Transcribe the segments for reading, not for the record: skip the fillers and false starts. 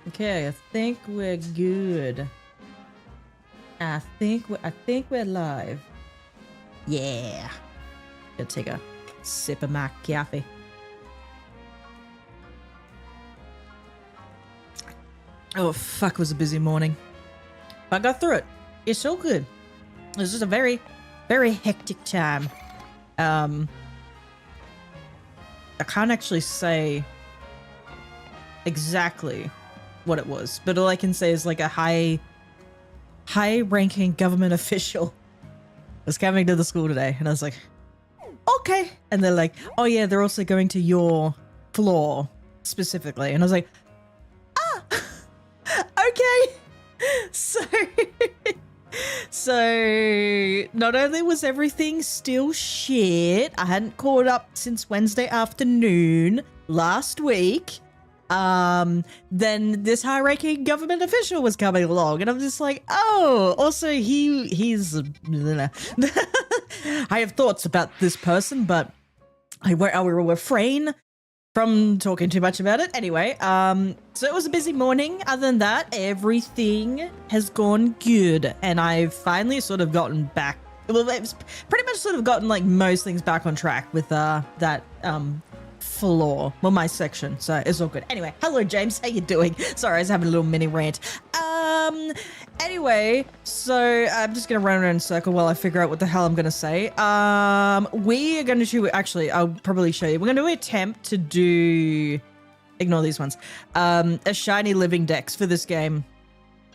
Okay, I think we're good. I think we're live. Yeah. Gonna take a sip of my coffee. Oh fuck, it was a busy morning. But I got through it. It's so good. It was just a very, very hectic time. I can't actually say exactly what it was, but all I can say is like a high-ranking government official was coming to the school today, and I was like, okay. And they're like, oh yeah, they're also going to your floor specifically, and I was like, ah, okay. So not only was everything still shit, I hadn't caught up since Wednesday afternoon last week. Then this high-ranking government official was coming along, and I'm just like, oh, also he's I have thoughts about this person, but I will refrain from talking too much about it. Anyway, so it was a busy morning. Other than that, everything has gone good, and I've finally sort of gotten back, well, it's pretty much sort of gotten like most things back on track with that floor, well, my section, so it's all good. Anyway, hello James, how you doing? Sorry, I was having a little mini rant. Anyway, so I'm just gonna run around in a circle while I figure out what the hell I'm gonna say. We are gonna do, actually, I'll probably show you. We're gonna attempt to do, ignore these ones, a shiny living dex for this game.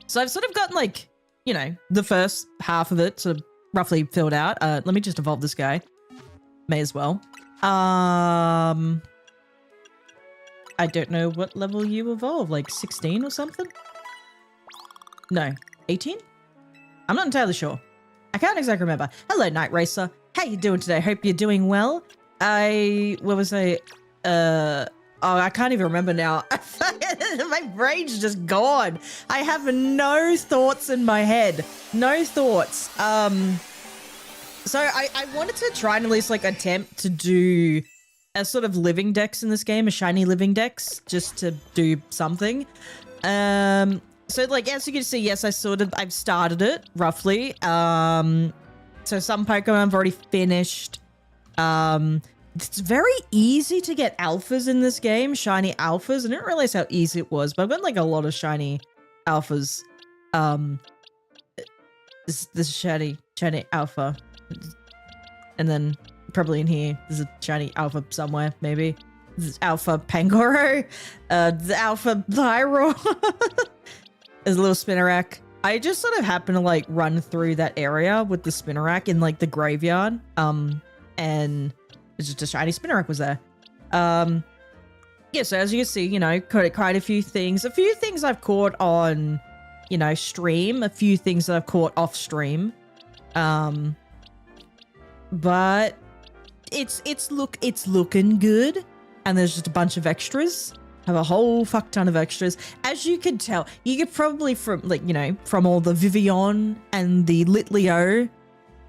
So I've sort of gotten like, you know, the first half of it sort of roughly filled out. Let me just evolve this guy. May as well. I don't know what level you evolve, like 16 or something? No, 18? I'm not entirely sure. I can't exactly remember. Hello, Night Racer. How you doing today? Hope you're doing well. I can't even remember now. My brain's just gone. I have no thoughts in my head. No thoughts. So I wanted to try and at least like attempt to do a sort of living dex in this game, a shiny living dex, just to do something. So like, as you can see, yes, I've started it roughly. So some Pokemon I've already finished. It's very easy to get alphas in this game, shiny alphas. I didn't realize how easy it was, but I've got like a lot of shiny alphas. This shiny alpha. And then probably in here, there's a shiny alpha somewhere, maybe. This is Alpha Pangoro. The Alpha Pyro. There's a little Spinnerack. I just sort of happened to like run through that area with the Spinnerack in like the graveyard. And it's just a shiny Spinnerack was there. Yeah, so as you can see, you know, caught quite a few things. A few things I've caught on, you know, stream. A few things that I've caught off stream. But it's looking good, and there's just a bunch of extras. Have a whole fuck ton of extras. As you can tell, you could probably from like, you know, from all the Vivian and the Litleo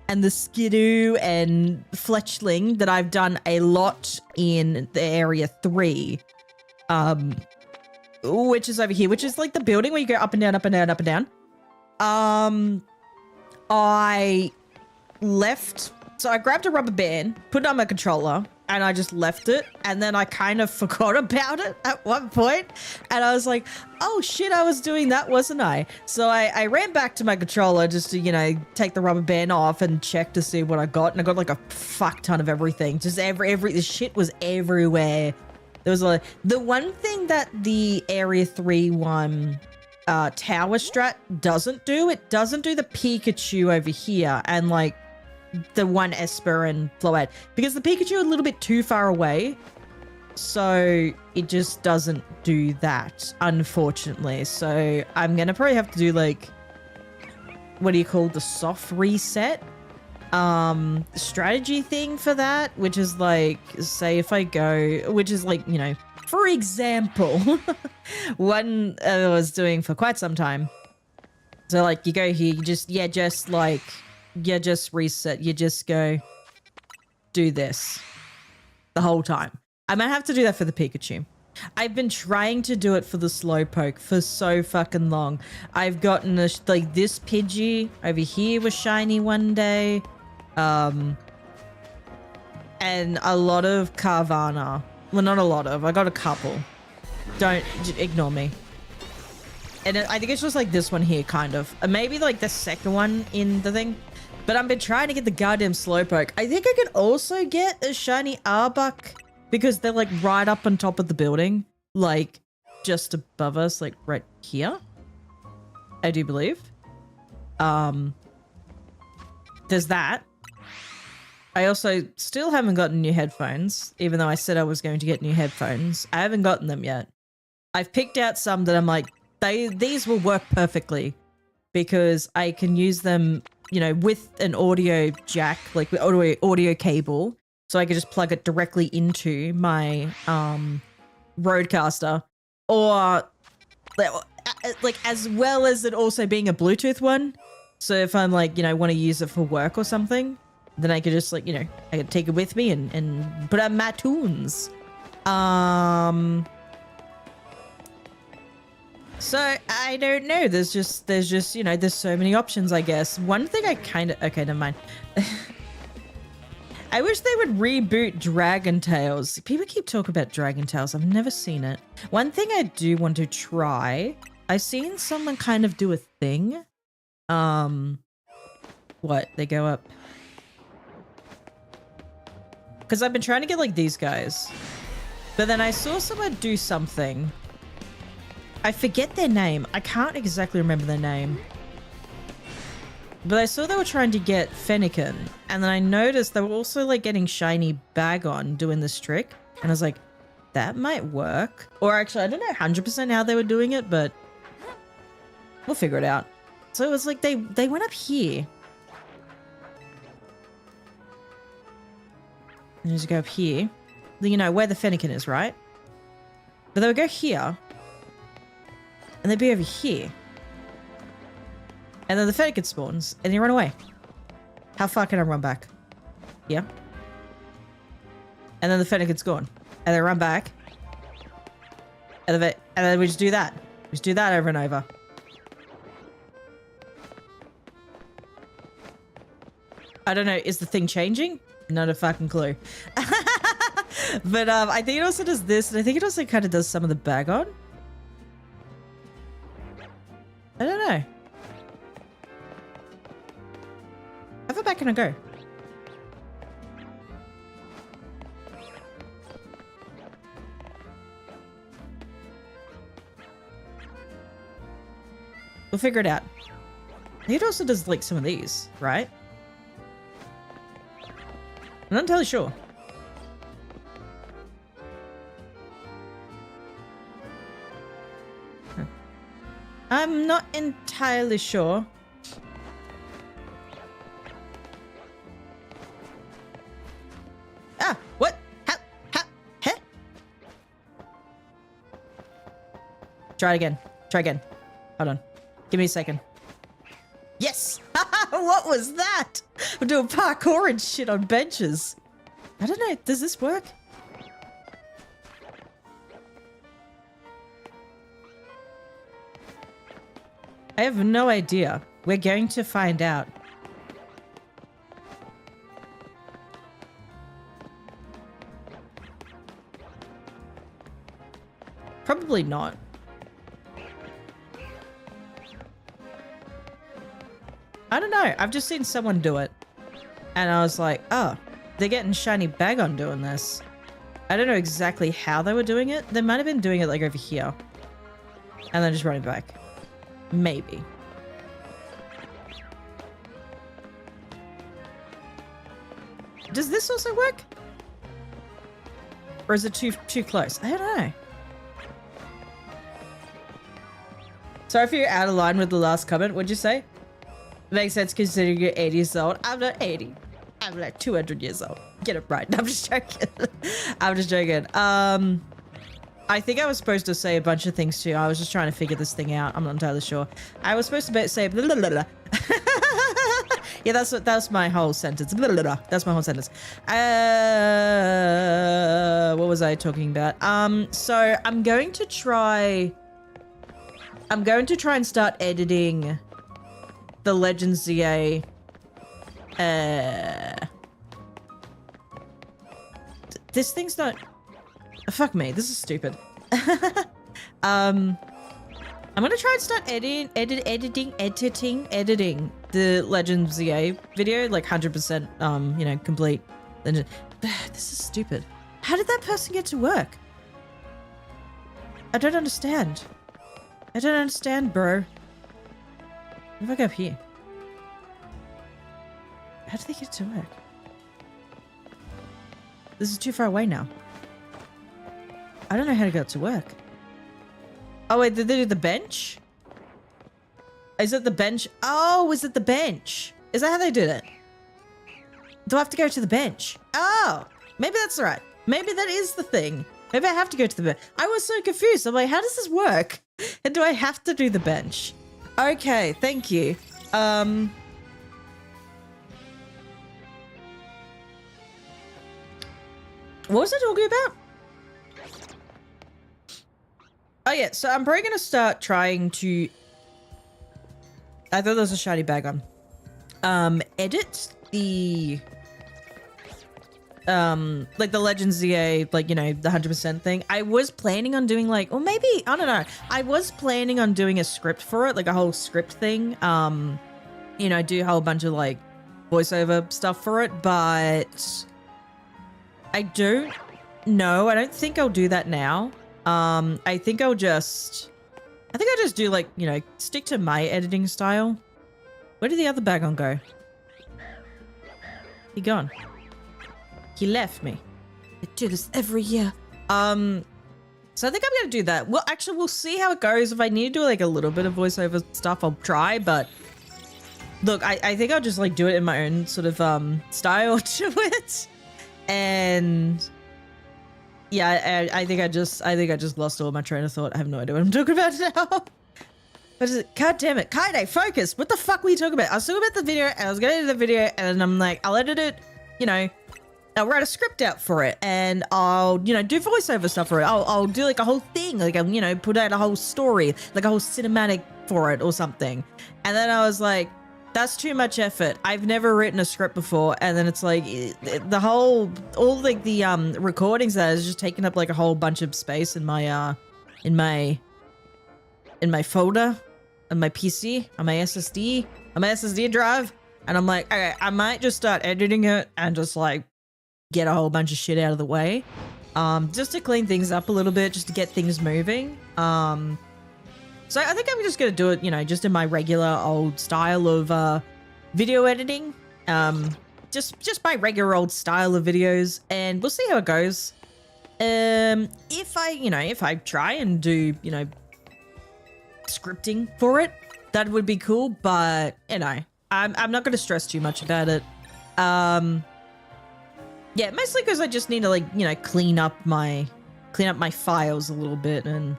and the Skidoo and Fletchling that I've done a lot in the area 3. Which is over here, which is like the building where you go up and down, up and down, up and down. I left. So I grabbed a rubber band, put it on my controller, and I just left it. And then I kind of forgot about it at one point. And I was like, oh shit, I was doing that, wasn't I? So I ran back to my controller just to, you know, take the rubber band off and check to see what I got. And I got like a fuck ton of everything. Just the shit was everywhere. There was the one thing that the Area 3 one tower strat doesn't do, it doesn't do the Pikachu over here. And like, the one Esper and Floette, because the Pikachu are a little bit too far away, so it just doesn't do that, unfortunately. So I'm gonna probably have to do like, what do you call the soft reset strategy thing for that, which is like, say if I go, which is like, you know, for example, one I was doing for quite some time. So like, you go here, you just reset. You just go do this the whole time. I might have to do that for the Pikachu. I've been trying to do it for the Slowpoke for so fucking long. I've gotten like this Pidgey over here was shiny one day. And a lot of Carvana. Well, not a lot of. I got a couple. Don't ignore me. And I think it's just like this one here, kind of. Maybe like the second one in the thing. But I've been trying to get the goddamn Slowpoke. I think I could also get a shiny Arbok because they're like right up on top of the building. Like just above us, like right here. I do believe. There's that. I also still haven't gotten new headphones, even though I said I was going to get new headphones. I haven't gotten them yet. I've picked out some that I'm like, these will work perfectly because I can use them, you know, with an audio jack, like with audio cable. So I can just plug it directly into my Rodecaster, or like as well as it also being a Bluetooth one. So if I'm like, you know, want to use it for work or something, then I could just like, you know, I could take it with me and put on my tunes. So I don't know. There's just, you know, there's so many options, I guess. One thing I kind of, okay, never mind. I wish they would reboot Dragon Tales. People keep talking about Dragon Tales. I've never seen it. One thing I do want to try, I've seen someone kind of do a thing. What? They go up. Because I've been trying to get like these guys. But then I saw someone do something. I forget their name. I can't exactly remember their name. But I saw they were trying to get Fennekin. And then I noticed they were also like getting shiny Bagon doing this trick. And I was like, that might work. Or actually, I don't know 100% how they were doing it, but we'll figure it out. So it was like they went up here. And just go up here. You know, where the Fennekin is, right? But they would go here. And they'd be over here. And then the Fennekin spawns. And you run away. How far can I run back? Yeah. And then the Fennekin's gone. And they run back. And then we just do that. We just do that over and over. I don't know. Is the thing changing? Not a fucking clue. But I think it also does this. And I think it also kind of does some of the Bagon. I don't know. How far back can I go? We'll figure it out. I think it also does like some of these, right? I'm not entirely sure. I'm not entirely sure. Ah, what? How? Huh? Try again. Try again. Hold on. Give me a second. Yes! What was that? I'm doing parkour and shit on benches. I don't know. Does this work? I have no idea. We're going to find out. Probably not. I don't know. I've just seen someone do it. And I was like, oh, they're getting shiny Bagon doing this. I don't know exactly how they were doing it. They might have been doing it like over here. And then just running back. Maybe. Does this also work? Or is it too close? I don't know. Sorry if you're out of line with the last comment. What'd you say? Makes sense considering you're 80 years old. I'm not 80. I'm like 200 years old. Get it right. No, I'm just joking. I'm just joking. I think I was supposed to say a bunch of things too. I was just trying to figure this thing out. I'm not entirely sure. I was supposed to say blah, blah, blah, blah. Yeah, that's my whole sentence. Blah, blah, blah. That's my whole sentence. What was I talking about? So I'm going to try and start editing the Legends ZA. This thing's not. Fuck me. This is stupid. I'm gonna try and start editing the Legends ZA video, like 100%, you know, complete. This is stupid. How did that person get to work? I don't understand. I don't understand, bro. What if I go up here? How did they get to work? This is too far away now. I don't know how to get to work. Oh, wait, did they do the bench? Is it the bench? Oh, is it the bench? Is that how they did it? Do I have to go to the bench? Oh, maybe that's right. Maybe that is the thing. Maybe I have to go to the bench. I was so confused. I'm like, how does this work? And do I have to do the bench? Okay, thank you. What was I talking about? Oh yeah, so I'm probably gonna start trying to. I thought there was a shiny bag on. Edit the. Like the Legends ZA, like, you know, the 100% thing. I was planning on doing like, or maybe, I don't know. I was planning on doing a script for it, like a whole script thing. You know, do a whole bunch of like voiceover stuff for it, but I don't know. I don't think I'll do that now. I think I'll just do like, you know, stick to my editing style. Where did the other bag on go? He gone. He left me. I do this every year. So I think I'm gonna do that. Well, actually, we'll see how it goes. If I need to do like a little bit of voiceover stuff, I'll try. But look, I think I'll just like do it in my own sort of style to it. And yeah, I think I just lost all my train of thought. I have no idea what I'm talking about now. But is it? God damn it, Kaede, focus! What the fuck were you talking about? I was talking about the video, and I was gonna edit the video, and I'm like, I'll edit it. You know, I'll write a script out for it, and I'll, you know, do voiceover stuff for it. I'll do like a whole thing, like you know, put out a whole story, like a whole cinematic for it or something. And then I was like, that's too much effort. I've never written a script before. And then it's like all like the recordings that is just taking up like a whole bunch of space in my folder, on my PC, on my SSD drive. And I'm like, okay, I might just start editing it and just like get a whole bunch of shit out of the way, just to clean things up a little bit, just to get things moving. So I think I'm just gonna do it, you know, just in my regular old style of video editing. Just my regular old style of videos, and we'll see how it goes. If I try and do, you know, scripting for it, that would be cool. But you know, I'm not gonna stress too much about it. Yeah, mostly because I just need to, like, you know, clean up my files a little bit and,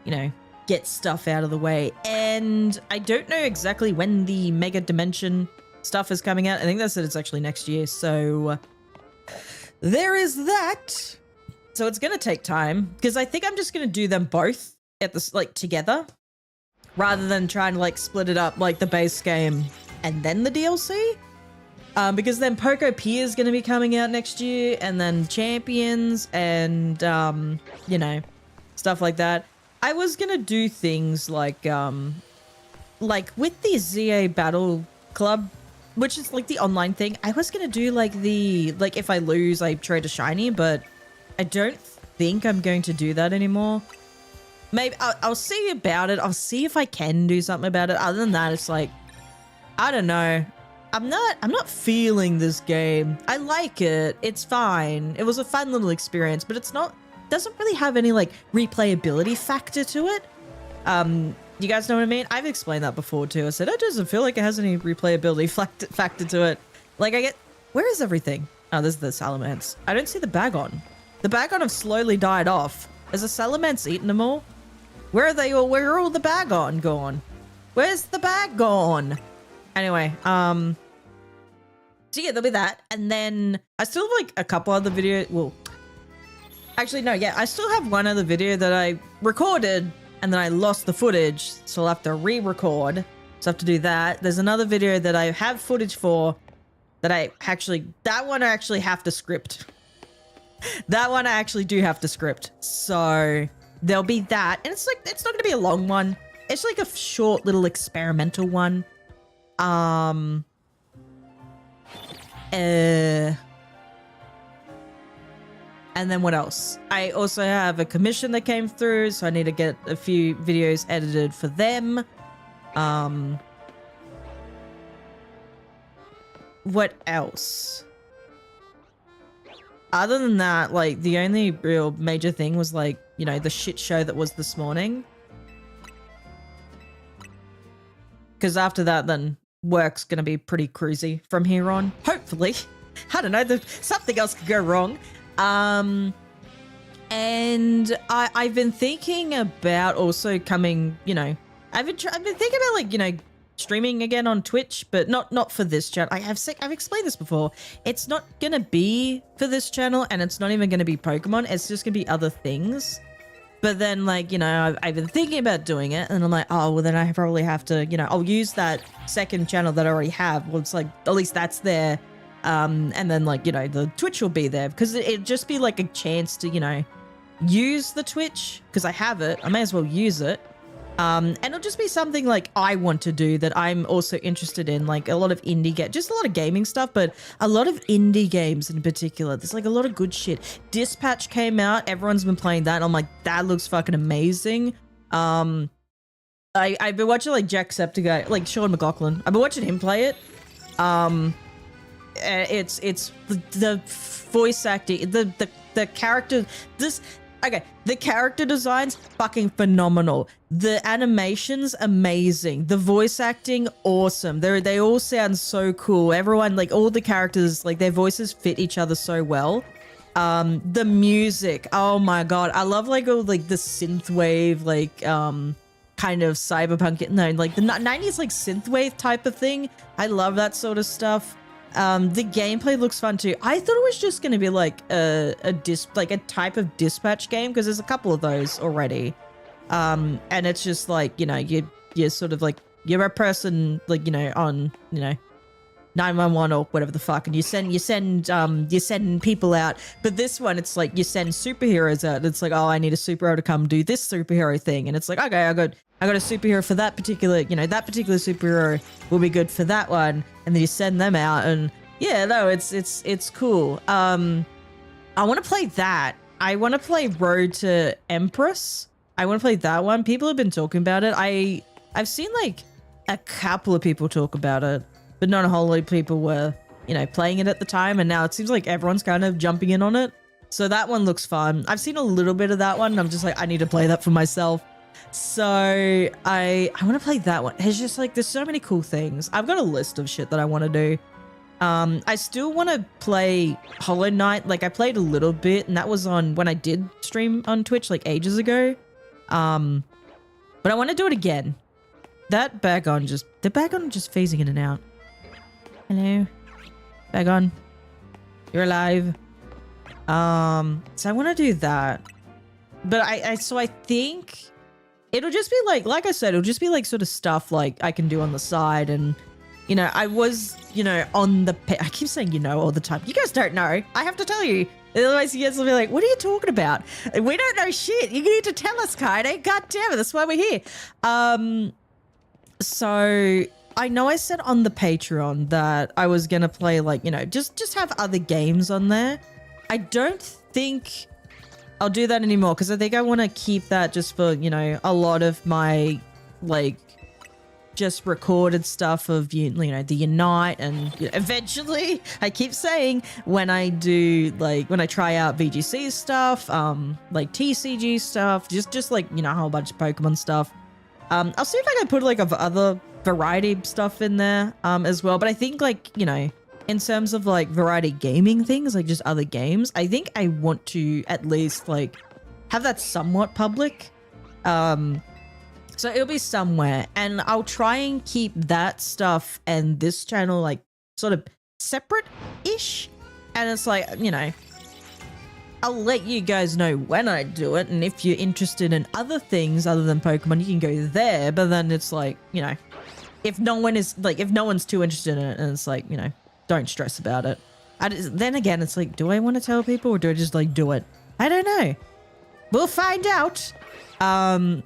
you know, get stuff out of the way. And I don't know exactly when the Mega Dimension stuff is coming out. I think they said it's actually next year. So there is that. So it's going to take time, because I think I'm just going to do them both at this, like, together, rather than trying to like split it up, like the base game and then the DLC. Because then Poco P is going to be coming out next year, and then Champions and, you know, stuff like that. I was going to do things like with the ZA Battle Club, which is like the online thing. I was going to do like if I lose, I trade a shiny, but I don't think I'm going to do that anymore. Maybe I'll see about it. I'll see if I can do something about it. Other than that, it's like, I don't know. I'm not feeling this game. I like it. It's fine. It was a fun little experience, but doesn't really have any like replayability factor to it. You guys know what I mean? I've explained that before too. I said, it doesn't feel like it has any replayability factor to it. Like where is everything? Oh, there's the Salamence. I don't see the Bagon. The Bagon have slowly died off. Has the Salamence eaten them all? Where are they all? Where are all the Bagon gone? Where's the Bagon? Anyway, So yeah, there'll be that. And then I still have like a couple other videos. Well, actually, no, yeah, I still have one other video that I recorded and then I lost the footage. So I'll have to re-record. So I have to do that. There's another video that I have footage for that that one I actually have to script. That one I actually do have to script. So there'll be that. And it's like, it's not going to be a long one. It's like a short little experimental one. And then what else? I also have a commission that came through, so I need to get a few videos edited for them. What else? Other than that, like, the only real major thing was, like, you know, the shit show that was this morning. Because after that, then work's gonna be pretty cruisy from here on. Hopefully. I don't know, something else could go wrong. And I've been thinking about also coming, you know, I've been thinking about, like, you know, streaming again on Twitch, but not for this channel. I've explained this before. It's not gonna be for this channel, and it's not even gonna be Pokemon. It's just gonna be other things. But then, like, you know, I've been thinking about doing it, and I'm like, oh, well, then I probably have to, you know, I'll use that second channel that I already have. Well, it's like, at least that's there. And then, like, you know, the Twitch will be there, because it'd just be like a chance to, you know, use the Twitch, because I have it. I may as well use it. And it'll just be something like I want to do that I'm also interested in, like a lot of just a lot of gaming stuff, but a lot of indie games in particular. There's like a lot of good shit. Dispatch came out. Everyone's been playing that. And I'm like, that looks fucking amazing. I've been watching like Jacksepticeye, like Sean McLaughlin. I've been watching him play it. It's the voice acting, the character, okay, the character designs fucking phenomenal. The animations amazing. The voice acting awesome. They all sound so cool. Everyone, like, all the characters, like, their voices fit each other so well. The music, oh my god, I love like all like the synthwave, like kind of cyberpunk, no, like the 90s like synthwave type of thing. I love that sort of stuff. The gameplay looks fun too. I thought it was just going to be like a type of dispatch game, because there's a couple of those already. And it's just like, you know, you're sort of like, you're a person, like, you know, on, you know, 911 or whatever the fuck, and you send people out. But this one, it's like you send superheroes out. It's like, oh, I need a superhero to come do this superhero thing, and it's like, okay, I got a superhero for that particular, you know, that particular superhero will be good for that one, and then you send them out, and yeah, no, it's cool. I want to play that. I want to play Road to Empress. I want to play that one. People have been talking about it. I've seen like a couple of people talk about it, but not a whole lot of people were, you know, playing it at the time. And now it seems like everyone's kind of jumping in on it. So that one looks fun. I've seen a little bit of that one, and I'm just like, I need to play that for myself. So I want to play that one. It's just like, there's so many cool things. I've got a list of shit that I want to do. I still want to play Hollow Knight. Like, I played a little bit, and that was on when I did stream on Twitch like ages ago. But I want to do it again. That Bagon just phasing in and out. Hello, Bagon, you're alive. So I want to do that, but I think it'll just be like I said, it'll just be like sort of stuff like I can do on the side. And, you know, I was, you know, I keep saying, you know, all the time. You guys don't know. I have to tell you. Otherwise you guys will be like, what are you talking about? We don't know shit. You need to tell us, Kaede. God damn it. That's why we're here. So I know I said on the Patreon that I was going to play, like, you know, just have other games on there. I don't think I'll do that anymore, because I think I want to keep that just for, you know, a lot of my, like, just recorded stuff of, you know, the Unite, and, you know, eventually, I keep saying, when I do, like, when I try out VGC stuff, like TCG stuff, just like, you know, a whole bunch of Pokemon stuff. I'll see if I can put like other variety stuff in there as well. But I think, like, you know, in terms of like variety gaming things, like just other games, I think I want to at least like have that somewhat public. So it'll be somewhere, and I'll try and keep that stuff and this channel like sort of separate-ish. And it's like, you know, I'll let you guys know when I do it. And if you're interested in other things other than Pokemon, you can go there. But then it's like, you know, if no one's too interested in it, and it's like, you know, don't stress about it. Then again, it's like, do I want to tell people or do I just like do it? I don't know. We'll find out. So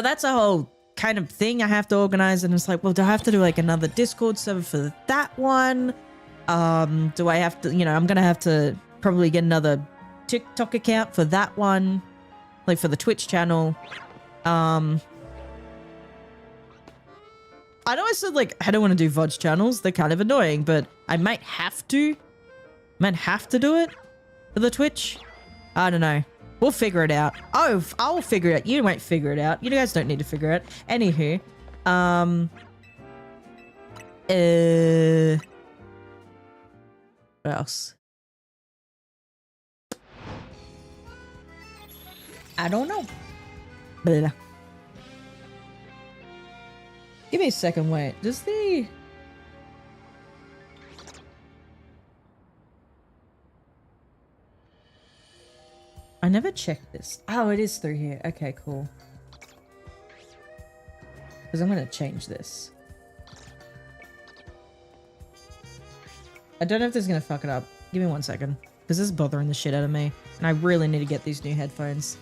that's a whole kind of thing I have to organize. And it's like, well, do I have to do like another Discord server for that one? Do I have to, you know, I'm going to have to probably get another TikTok account for that one. Like for the Twitch channel. I know I said like I don't want to do VOD channels. They're kind of annoying, but I might have to. Do it for the Twitch. I don't know. We'll figure it out. Oh, I'll figure it out. You won't figure it out. You guys don't need to figure it. Anywho, what else? I don't know. Blah. Give me a second, wait. Does the... I never checked this. Oh, it is through here. Okay, cool. Because I'm going to change this. I don't know if this is going to fuck it up. Give me 1 second. Because this is bothering the shit out of me. And I really need to get these new headphones.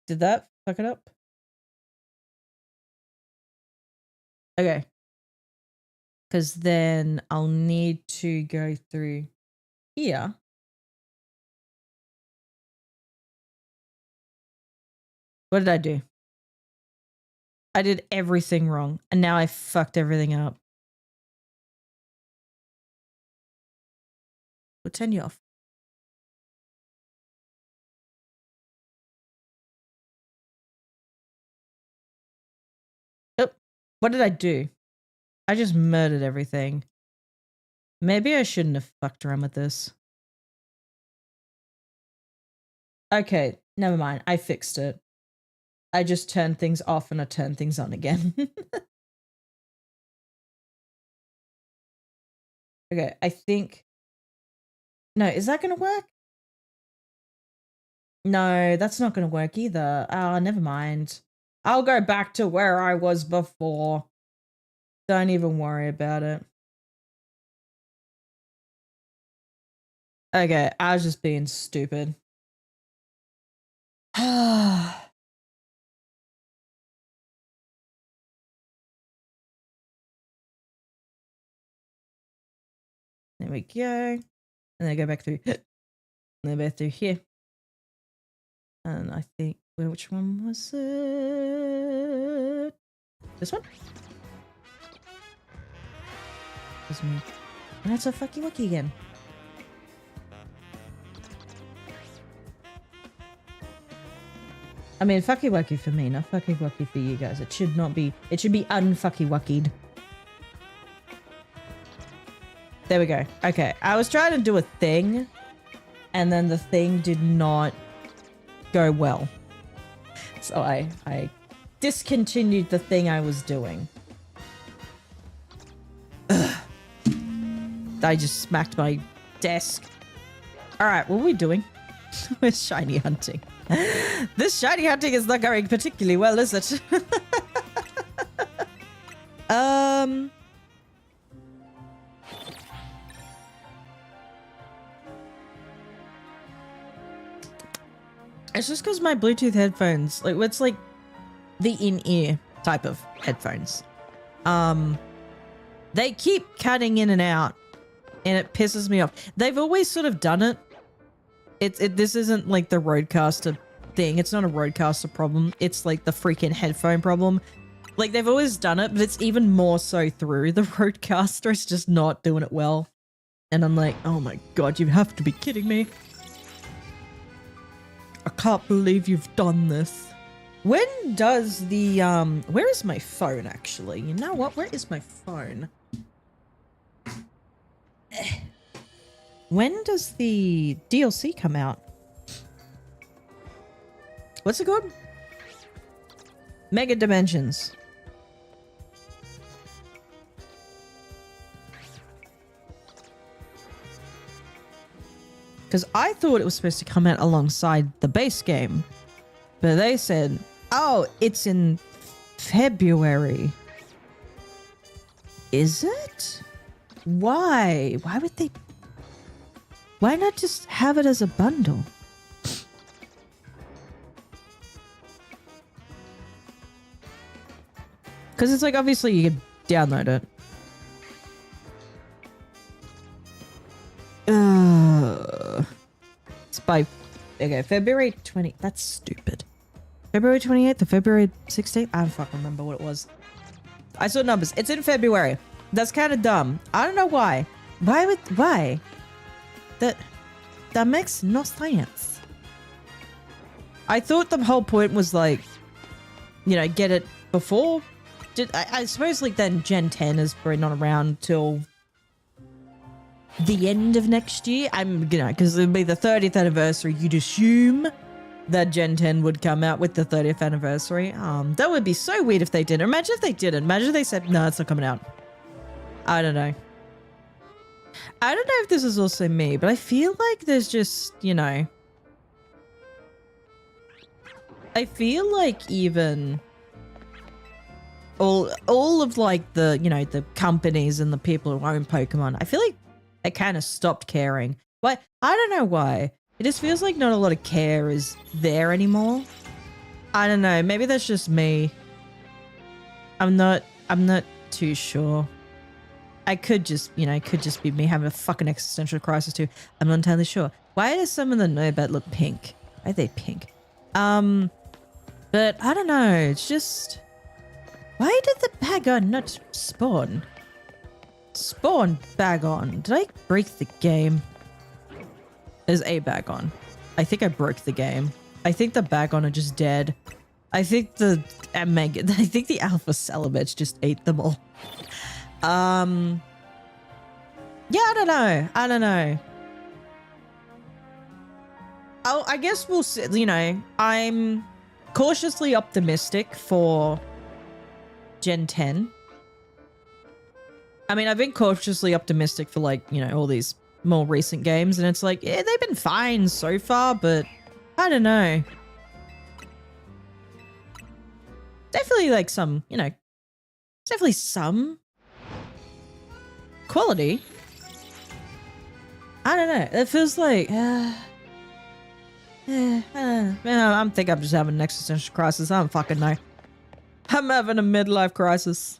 Did that fuck it up? Okay. Because then I'll need to go through here. What did I do? I did everything wrong. And now I fucked everything up. We'll turn you off. Oh, what did I do? I just murdered everything. Maybe I shouldn't have fucked around with this. Okay, never mind. I fixed it. I just turned things off and I turned things on again. Okay, I think... No, is that going to work? No, that's not going to work either. Oh, never mind. I'll go back to where I was before. Don't even worry about it. Okay, I was just being stupid. There we go. And then go back through. And then back through here. And I think, which one was it? This one? This me. And that's a fucky wucky again. I mean, fucky wucky for me, not fucky wucky for you guys. It should not be, it should be unfucky wuckied. There we go. Okay, I was trying to do a thing, and then the thing did not go well. So I discontinued the thing I was doing. Ugh. I just smacked my desk. Alright, what are we doing? We're shiny hunting. This shiny hunting is not going particularly well, is it? It's just because my Bluetooth headphones, like, it's like the in-ear type of headphones. They keep cutting in and out, and it pisses me off. They've always sort of done it. This isn't like the Rodecaster thing. It's not a Rodecaster problem. It's like the freaking headphone problem. Like, they've always done it, but it's even more so through the Rodecaster. It's just not doing it well. And I'm like, oh my god, you have to be kidding me. I can't believe you've done this. When does the, where is my phone, actually? You know what? Where is my phone? When does the DLC come out? What's it called? Mega Dimensions. Because I thought it was supposed to come out alongside the base game. But they said, oh, it's in February. Is it? Why? Why would they? Why not just have it as a bundle? Because it's like, obviously you could download it. It's by, okay, February 20, that's stupid. February 28th or February 16th? I don't fucking remember what it was. I saw numbers. It's in February. That's kind of dumb. I don't know why. Why? That makes no sense. I thought the whole point was like, you know, get it before. I suppose like then Gen 10 is probably not around till the end of next year. Because it'll be the 30th anniversary. You'd assume that Gen 10 would come out with the 30th anniversary. That would be so weird if they didn't. Imagine if they didn't. Imagine if they said, no, it's not coming out. I don't know. I don't know if this is also me, but I feel like there's just, you know, I feel like even all of like the, you know, the companies and the people who own Pokemon, I feel like they kind of stopped caring. But I don't know why. It just feels like not a lot of care is there anymore. I don't know. Maybe that's just me. I'm not too sure. I could just, you know, it could just be me having a fucking existential crisis too. I'm not entirely sure. Why does some of the Nobat look pink? Why are they pink? But I don't know. It's just, why did the Bagon not spawn? Spawn Bagon. Did I break the game? There's a Bagon. I think I broke the game. I think the Bagon are just dead. I think the Alpha Salamence just ate them all. Yeah, I don't know. Oh, I guess we'll see, you know, I'm cautiously optimistic for Gen 10. I mean, I've been cautiously optimistic for like, you know, all these more recent games, and it's like, yeah, they've been fine so far, but I don't know. Definitely like some, you know, definitely some quality. I don't know. It feels like, I think I'm just having an existential crisis. I don't fucking know. I'm having a midlife crisis.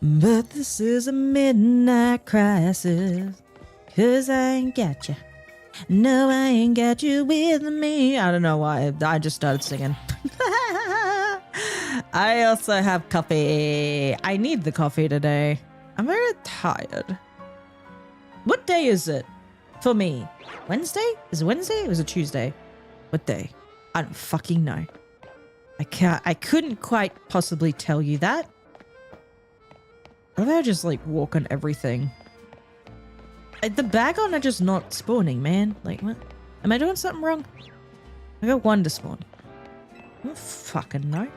But this is a midnight crisis, 'cause I ain't got you. No, I ain't got you with me. I don't know why. I just started singing. I also have coffee. I need the coffee today. I'm very tired. What day is it for me? Wednesday? Is it Wednesday or is it Tuesday? What day? I don't fucking know. I couldn't quite possibly tell you that. What if I just like walk on everything? The Bagon are just not spawning, man. Like, what? Am I doing something wrong? I got one to spawn. I don't fucking know.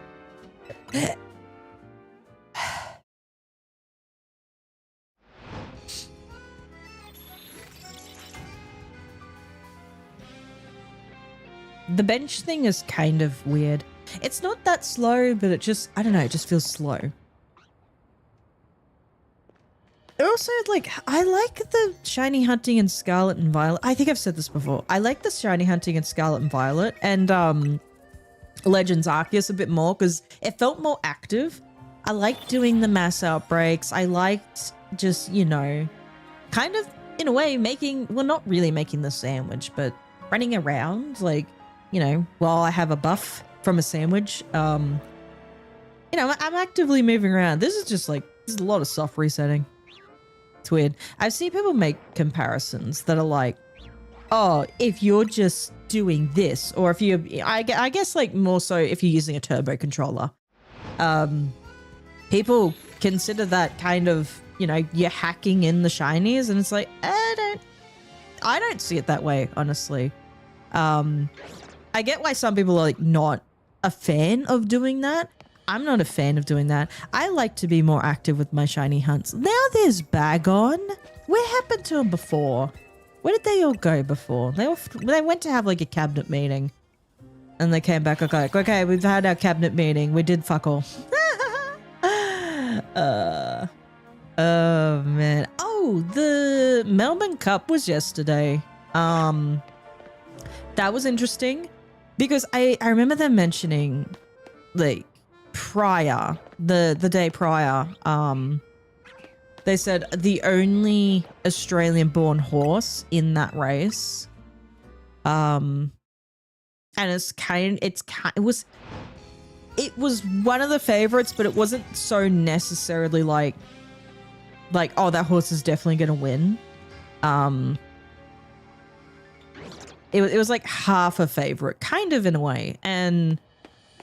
The bench thing is kind of weird. It's not that slow, but it just, I don't know, it just feels slow. Also, like, I like the shiny hunting in Scarlet and Violet. I think I've said this before. I like the shiny hunting in Scarlet and Violet and Legends Arceus a bit more because it felt more active. I liked doing the mass outbreaks. I liked just, you know, kind of, in a way, making, well, not really making the sandwich, but running around, like, you know, while I have a buff from a sandwich. You know, I'm actively moving around. This is just like, this is a lot of soft resetting. It's weird. I've seen people make comparisons that are like, oh, if you're just doing this, or if you, I guess like more so if you're using a turbo controller, people consider that kind of, you know, you're hacking in the shinies, and it's like, I don't see it that way, honestly. I get why some people are like not a fan of doing that. I'm not a fan of doing that. I like to be more active with my shiny hunts. Now there's Bagon. Where happened to him before? Where did they all go before? They went to have like a cabinet meeting. And they came back like, okay, we've had our cabinet meeting. We did fuck all. Oh, man. Oh, the Melbourne Cup was yesterday. That was interesting. Because I remember them mentioning, like, prior, the day prior, they said the only Australian-born horse in that race, and it was one of the favorites, but it wasn't so necessarily like, oh, that horse is definitely gonna win. It was like half a favorite, kind of in a way, and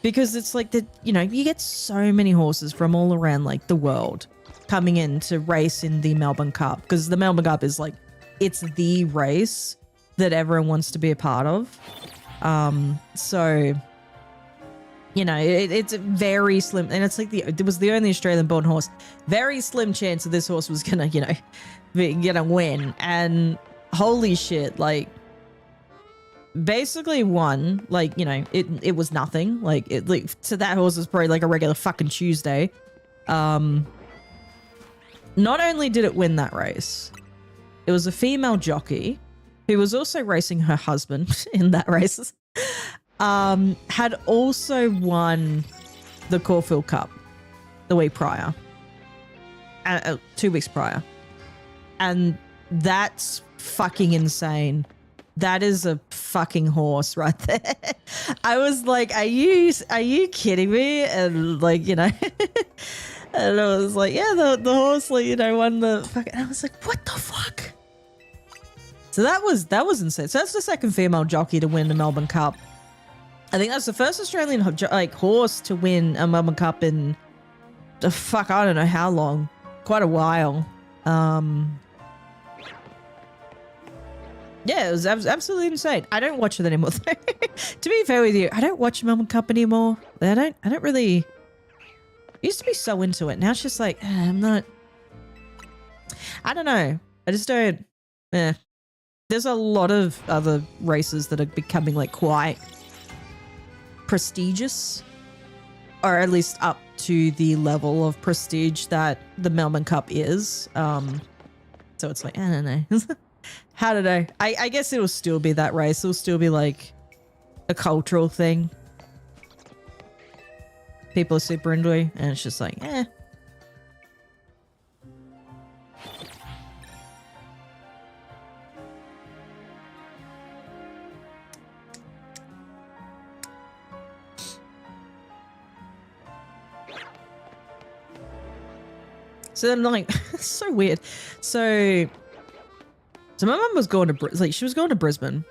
because it's like that, you know, you get so many horses from all around like the world coming in to race in the Melbourne Cup, because the Melbourne Cup is like, it's the race that everyone wants to be a part of. So, you know, it's very slim, and it's like it was the only Australian-born horse. Very slim chance that this horse was gonna, you know, gonna win, and holy shit, like, basically won, like, you know, it was nothing. Like, to that horse was probably like a regular fucking Tuesday. Not only did it win that race, it was a female jockey who was also racing her husband in that race. Had also won the Caulfield Cup the week prior, 2 weeks prior, and that's fucking insane. That is a fucking horse right there. I was like, are you kidding me? And like, you know, and I was like, yeah, the horse, like, you know, won the fucking, and I was like, what the fuck? So that was insane. So that's the second female jockey to win the Melbourne Cup. I think that's the first Australian horse to win a Melbourne Cup in the fuck, I don't know how long, quite a while. Yeah, it was absolutely insane. I don't watch it anymore. To be fair with you, I don't watch Melbourne Cup anymore. I don't really. I used to be so into it. Now it's just like, I'm not. I don't know. I just don't. There's a lot of other races that are becoming like quite prestigious, or at least up to the level of prestige that the Melbourne Cup is. So it's like, I don't know. How did I guess it'll still be that race. It'll still be like a cultural thing. People are super into it, and it's just like, eh. So then, like, it's so weird. So my mum was going to she was going to Brisbane,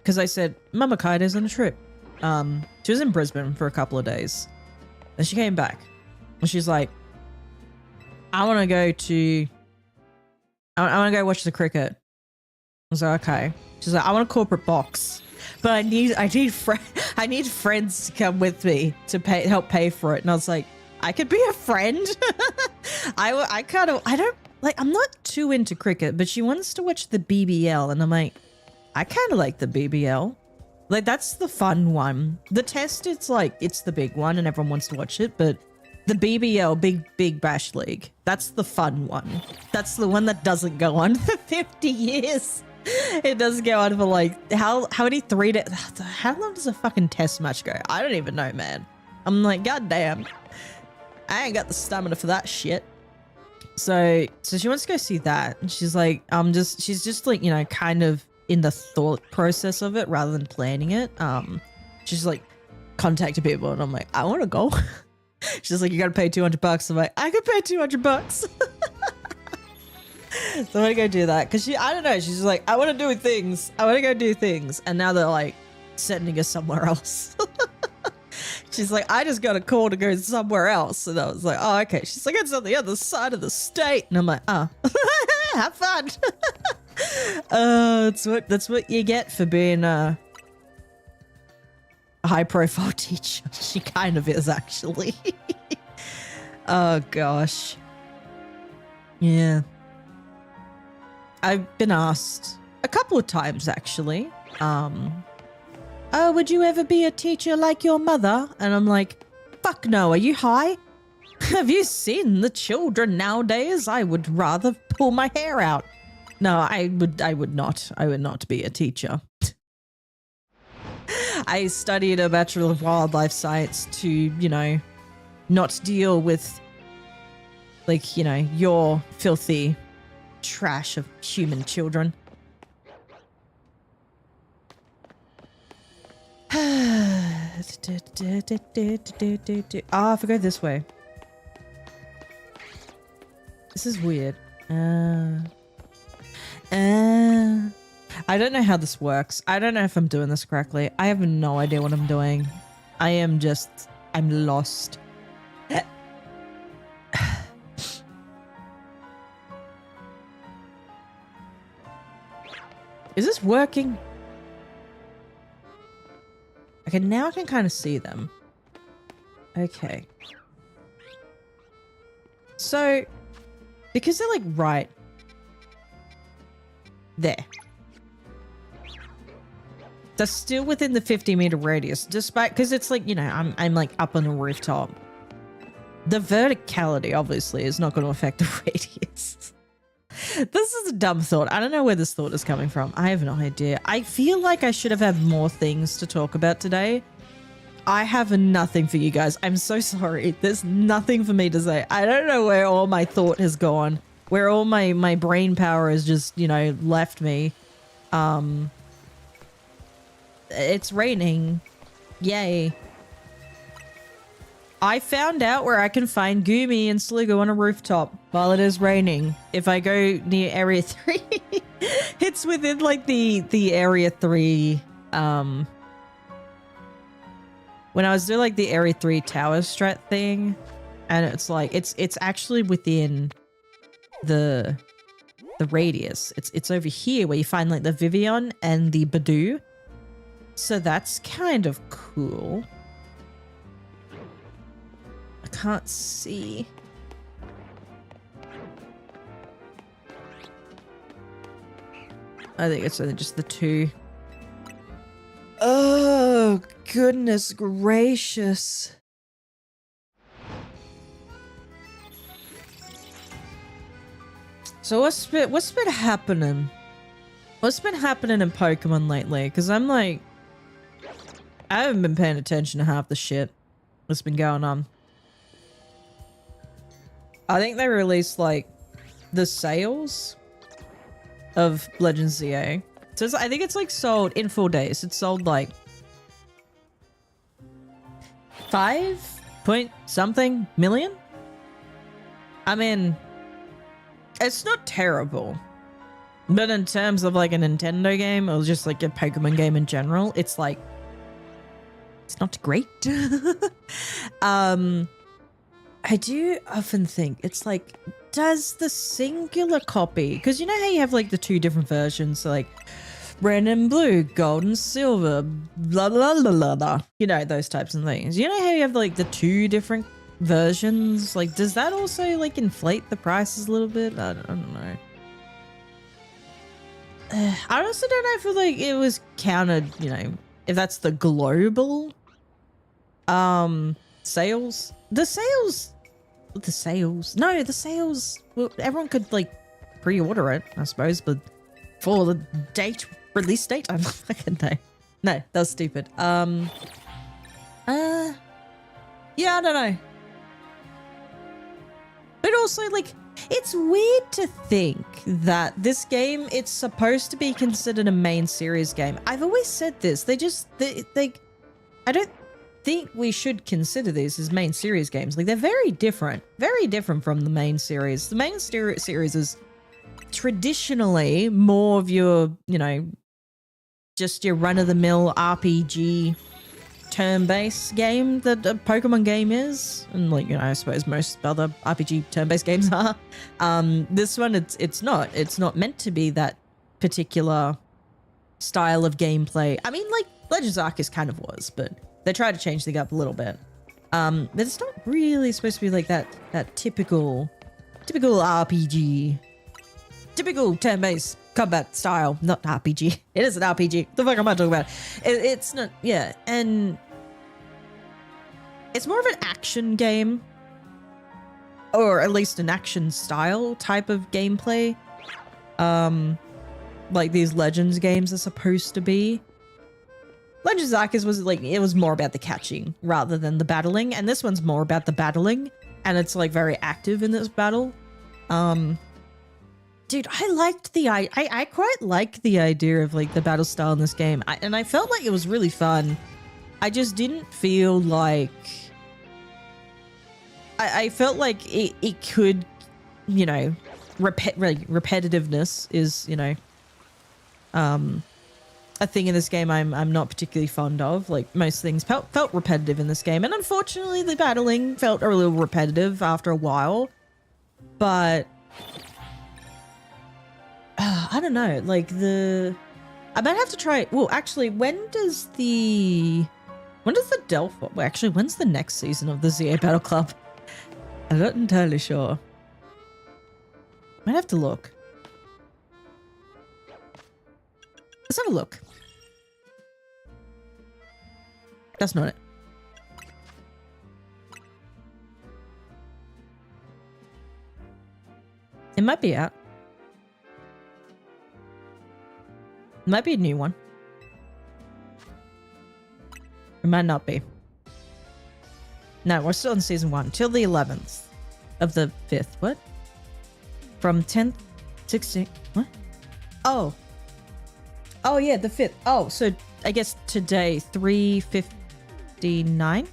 because I said, Mama Kaede's on a trip. She was in Brisbane for a couple of days. Then she came back, and she's like, I want to go watch the cricket. I was like, okay. She's like, I want a corporate box, but I need friends to come with me to help pay for it. And I was like, I could be a friend. I'm not too into cricket, but she wants to watch the BBL, and I'm like, I kind of like the BBL. Like, that's the fun one. The test, it's like, it's the big one and everyone wants to watch it, but the BBL, Big Bash League, that's the fun one. That's the one that doesn't go on for 50 years. It doesn't go on for like, how long does a fucking test match go? I don't even know, man. I'm like, goddamn. I ain't got the stamina for that shit. So she wants to go see that, and she's like, she's just like, you know, kind of in the thought process of it rather than planning it. She's like contacting people, and I'm like, I want to go. She's like, you got to pay $200. I'm like, I could pay $200. So I'm gonna go do that, because I don't know, she's like, I want to do things. I want to go do things, and now they're like sending us somewhere else. She's like, I just got a call to go somewhere else. And I was like, oh, okay. She's like, it's on the other side of the state. And I'm like, oh, have fun. That's what you get for being high profile teacher. She kind of is, actually. Oh, gosh. Yeah. I've been asked a couple of times, actually. Oh, would you ever be a teacher like your mother? And I'm like, fuck no, are you high? Have you seen the children nowadays? I would rather pull my hair out. No, I would not be a teacher. I studied a Bachelor of Wildlife Science to, you know, not deal with, like, you know, your filthy trash of human children. Ah, if I go this way. This is weird. I don't know how this works. I don't know if I'm doing this correctly. I have no idea what I'm doing. I'm lost. Is this working? Okay, now I can kind of see them. Okay. So, because they're like right there. They're still within the 50-meter radius, despite, because it's like, you know, I'm like up on a rooftop. The verticality obviously is not going to affect the radius. This is a dumb thought. I don't know where this thought is coming from. I have no idea. I feel like I should have had more things to talk about today. I have nothing for you guys. I'm so sorry. There's nothing for me to say. I don't know where all my thought has gone, where all my brain power has just, you know, left me. It's raining. Yay. I found out where I can find Goomy and Sligo on a rooftop while it is raining. If I go near Area 3, it's within like the Area 3, when I was doing like the Area 3 tower strat thing, and it's like, it's actually within the radius. It's over here where you find like the Vivian and the Badoo. So that's kind of cool. I can't see. I think it's only just the two. Oh, goodness gracious. So what's been happening? What's been happening in Pokemon lately? Because I'm like, I haven't been paying attention to half the shit that's been going on. I think they released like the sales of Legends ZA. So I think it's like sold in 4 days. It's sold like 5 point something million. I mean, it's not terrible, but in terms of like a Nintendo game or just like a Pokemon game in general, it's like, it's not great. I do often think it's like, does the singular copy, because you know how you have like the two different versions, so like red and blue, gold and silver, blah, blah, blah, blah, blah. You know, those types of things. You know how you have like the two different versions? Like, does that also like inflate the prices a little bit? I don't know. I also don't know if like it was counted, you know, if that's the global sales. The sales, well, everyone could like pre-order it, I suppose, but for the release date, I don't fucking know. No, that was stupid. Yeah, I don't know. But also, like, it's weird to think that this game, it's supposed to be considered a main series game. I've always said this. I don't think we should consider these as main series games. Like, they're very different from the main series. The main series is traditionally more of your, you know, just your run-of-the-mill RPG turn-based game that a Pokemon game is, and like, you know, I suppose most other RPG turn-based games are. This one, it's not meant to be that particular style of gameplay. I mean, like Legends Arceus kind of was, but They try to change things up a little bit. But it's not really supposed to be like that typical RPG. Typical turn-based combat style, not RPG. It is an RPG. The fuck am I talking about? It's not, yeah, and it's more of an action game, or at least an action style type of gameplay. Like these Legends games are supposed to be. Legends Arceus was like, it was more about the catching rather than the battling, and this one's more about the battling, and it's like very active in this battle. Dude, I liked I quite liked the idea of like the battle style in this game. And I felt like it was really fun. I just didn't feel like... I felt like it could, you know, repetitiveness is, you know, a thing in this game I'm not particularly fond of. Like most things felt repetitive in this game. And unfortunately the battling felt a little repetitive after a while. But... I don't know, like I might have to try. Well, actually, when does the Delphi? Well, actually, when's the next season of the ZA Battle Club? I'm not entirely sure. Might have to look. Let's have a look. That's not it. It might be out. Might be a new one. It might not be. No, we're still in season 1 till the 11th of the 5th. What? From 10th, 16th. What? Oh. Oh yeah, the 5th. Oh, so I guess today 3:59.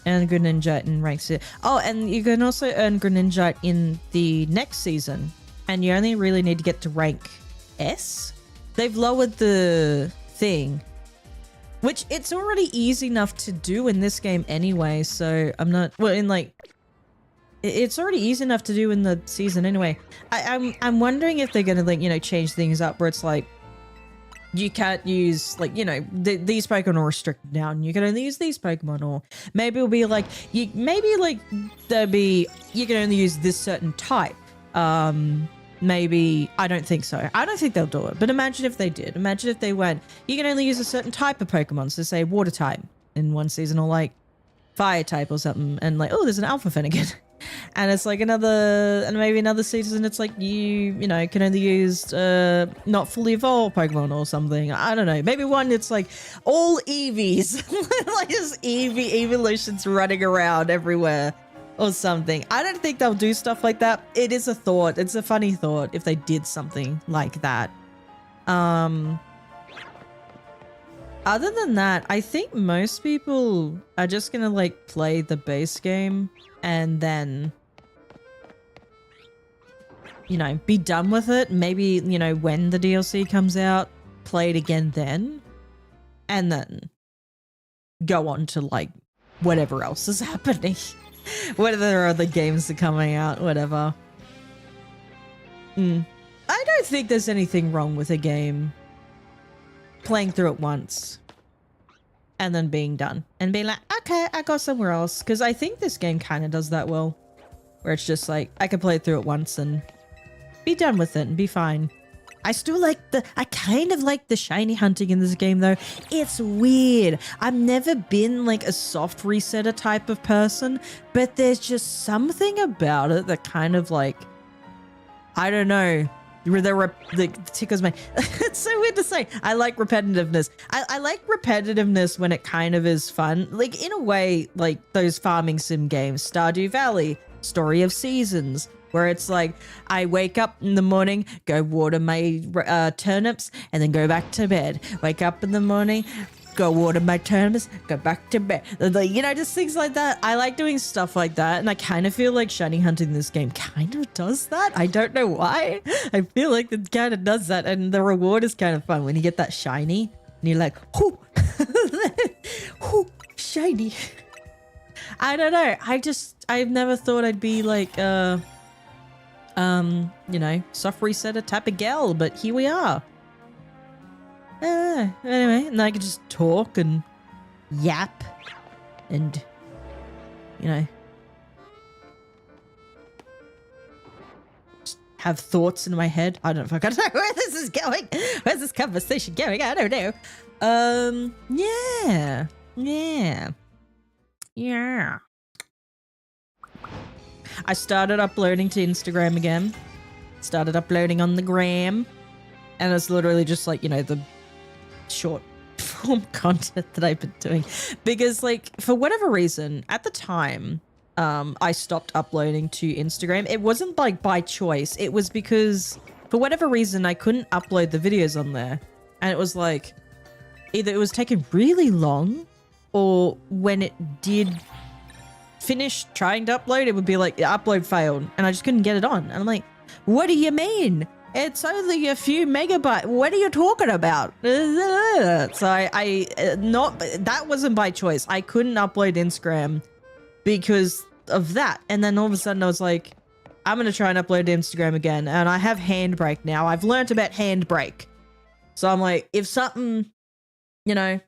Earn Greninja in ranks. Oh, and you can also earn Greninja in the next season, and you only really need to get to rank S. They've lowered the thing, which it's already easy enough to do in this game anyway, so I'm not, well, in like, it's already easy enough to do in the season anyway. I'm wondering if they're gonna, like, you know, change things up where it's like you can't use, like, you know, these Pokemon are restricted now and you can only use these Pokemon, or maybe it'll be like there'll be, you can only use this certain type. Maybe, I don't think so. I don't think they'll do it, but imagine if they did. Imagine if they went, you can only use a certain type of Pokemon, so say water type in one season, or like fire type or something, and like, oh, there's an Alpha Finnegan. And it's like another, and maybe another season it's like you know, can only use not fully evolved Pokemon or something. I don't know. Maybe one it's like all Eevees. Like just Eevee evolutions running around everywhere. Or something. I don't think they'll do stuff like that. It is a thought. It's a funny thought if they did something like that. Other than that, I think most people are just gonna like play the base game and then, you know, be done with it. Maybe, you know, when the DLC comes out, play it again then, and then go on to like whatever else is happening. Whether other games are coming out, whatever. I don't think there's anything wrong with a game playing through it once and then being done and being like, okay, I go somewhere else. Because I think this game kind of does that well, where it's just like, I can play through it once and be done with it and be fine. I still like I kind of like the shiny hunting in this game though. It's weird. I've never been like a soft resetter type of person, but there's just something about it that kind of like, I don't know, that tickles my, it's so weird to say. I like repetitiveness. I like repetitiveness when it kind of is fun. Like in a way, like those farming sim games, Stardew Valley, Story of Seasons, where it's like, I wake up in the morning, go water my turnips, and then go back to bed. Wake up in the morning, go water my turnips, go back to bed. Like, you know, just things like that. I like doing stuff like that, and I kind of feel like shiny hunting in this game kind of does that. I don't know why. I feel like it kind of does that, and the reward is kind of fun when you get that shiny, and you're like, whoo, whoo, shiny. I don't know. I've never thought I'd be like, you know, soft resetter type of gal, but here we are. Anyway, and I could just talk and yap and, you know, just have thoughts in my head. I don't fucking know where this is going. Where's this conversation going? I don't know. Yeah. I started uploading to Instagram again. Started uploading on the gram. And it's literally just like, you know, the short form content that I've been doing. Because like, for whatever reason, at the time, I stopped uploading to Instagram. It wasn't like by choice. It was because for whatever reason, I couldn't upload the videos on there. And it was like, either it was taking really long or when it did finish trying to upload, it would be like, upload failed. And I just couldn't get it on. And I'm like, what do you mean? It's only a few megabytes. What are you talking about? So that wasn't by choice. I couldn't upload Instagram because of that. And then all of a sudden I was like, I'm going to try and upload to Instagram again. And I have Handbrake now. I've learned about Handbrake. So I'm like, if something, you know,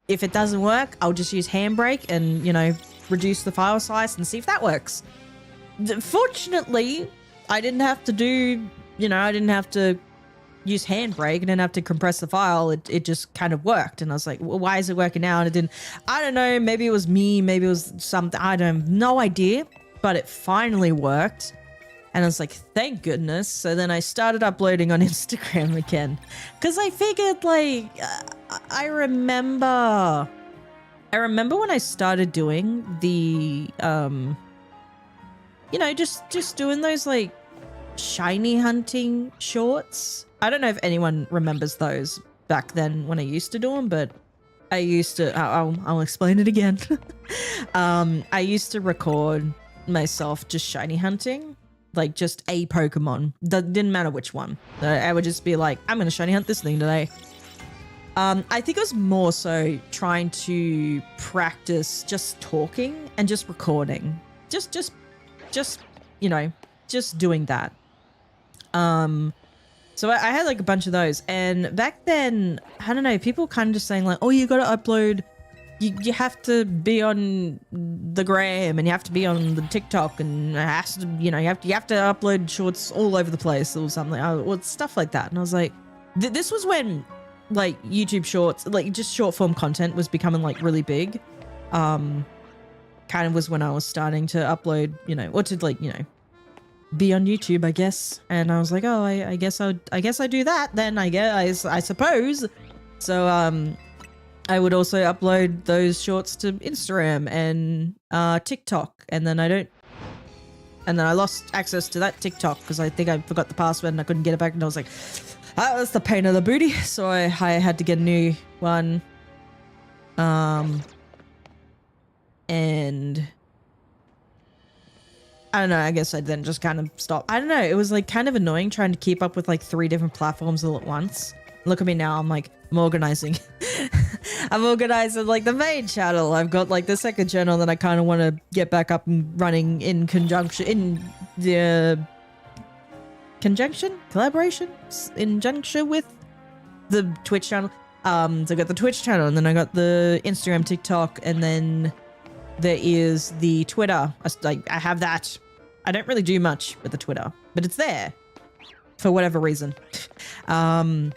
if it doesn't work, I'll just use Handbrake and, you know, reduce the file size and see if that works. Fortunately, I didn't have to do, you know, I didn't have to use Handbrake. I didn't have to compress the file. It just kind of worked. And I was like, well, why is it working now? And it didn't, I don't know. Maybe it was me. Maybe it was something. I don't, no idea. But it finally worked. And I was like, thank goodness. So then I started uploading on Instagram again. Because I figured like, I remember when I started doing the, you know, just doing those like shiny hunting shorts. I don't know if anyone remembers those back then when I used to do them, but I used to, I'll explain it again. I used to record myself just shiny hunting, like just a Pokemon. Didn't matter which one. I would just be like, I'm going to shiny hunt this thing today. I think it was more so trying to practice just talking and just recording. Just, you know, just doing that. So I had like a bunch of those, and back then, I don't know, people kind of just saying like, oh, you got to upload, you have to be on the gram and you have to be on the TikTok and it has to, you know, you have to upload shorts all over the place or something, or stuff like that. And I was like, this was when like YouTube shorts, like just short form content was becoming like really big. Kind of was when I was starting to upload, you know, or to like, you know, be on YouTube, I guess. And I was like, oh, I guess I do that then, I suppose. So I would also upload those shorts to Instagram and TikTok, and then I lost access to that TikTok because I think I forgot the password and I couldn't get it back, and I was like, oh, that's the pain of the booty. So I had to get a new one. And I don't know, I guess I then just kind of stopped. I don't know, it was like kind of annoying trying to keep up with like 3 different platforms all at once. Look at me now, I'm like, I'm organizing. I'm organizing like the main channel. I've got like the second channel that I kind of want to get back up and running in conjunction, in the collaboration with the Twitch channel. So I got the Twitch channel, and then I got the Instagram, TikTok, and then there is the Twitter. I have that. I don't really do much with the Twitter, but it's there for whatever reason. I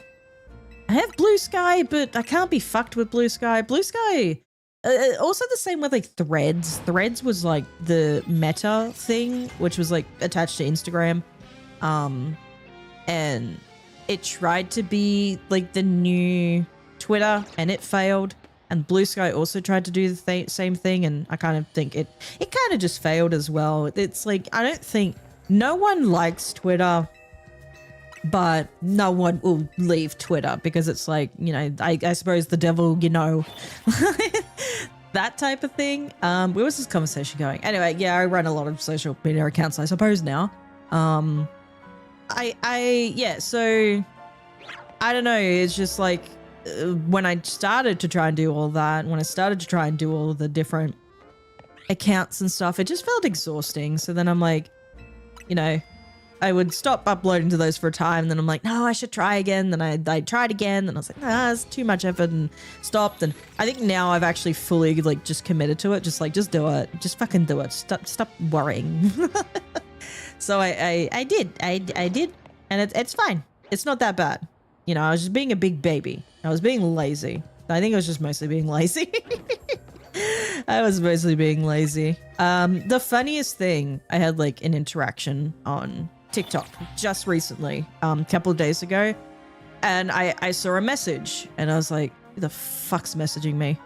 have Blue Sky, but I can't be fucked with Blue Sky. Blue Sky, also the same with like Threads. Threads was like the meta thing, which was like attached to Instagram. And it tried to be like the new Twitter and it failed. And Blue Sky also tried to do the same thing, and I kind of think it kind of just failed as well. It's like, I don't think, no one likes Twitter, but no one will leave Twitter because it's like, you know, I suppose the devil, you know, that type of thing. Where was this conversation going? Anyway, yeah, I run a lot of social media accounts, I suppose now. Yeah, so I don't know, it's just like, when I started to try and do all that, when I started to try and do all the different accounts and stuff, it just felt exhausting. So then I'm like, you know, I would stop uploading to those for a time, and then I'm like, no, I should try again. Then I tried again, and I was like, nah, it's too much effort, and stopped. And I think now I've actually fully like just committed to it. Just do it. Just fucking do it. Stop worrying. So I did, and it's fine. It's not that bad. You know, I was just being a big baby. I was being lazy. I think I was just mostly being lazy. I was mostly being lazy. The funniest thing, I had like an interaction on TikTok just recently, a couple of days ago, and I saw a message, and I was like, who the fuck's messaging me?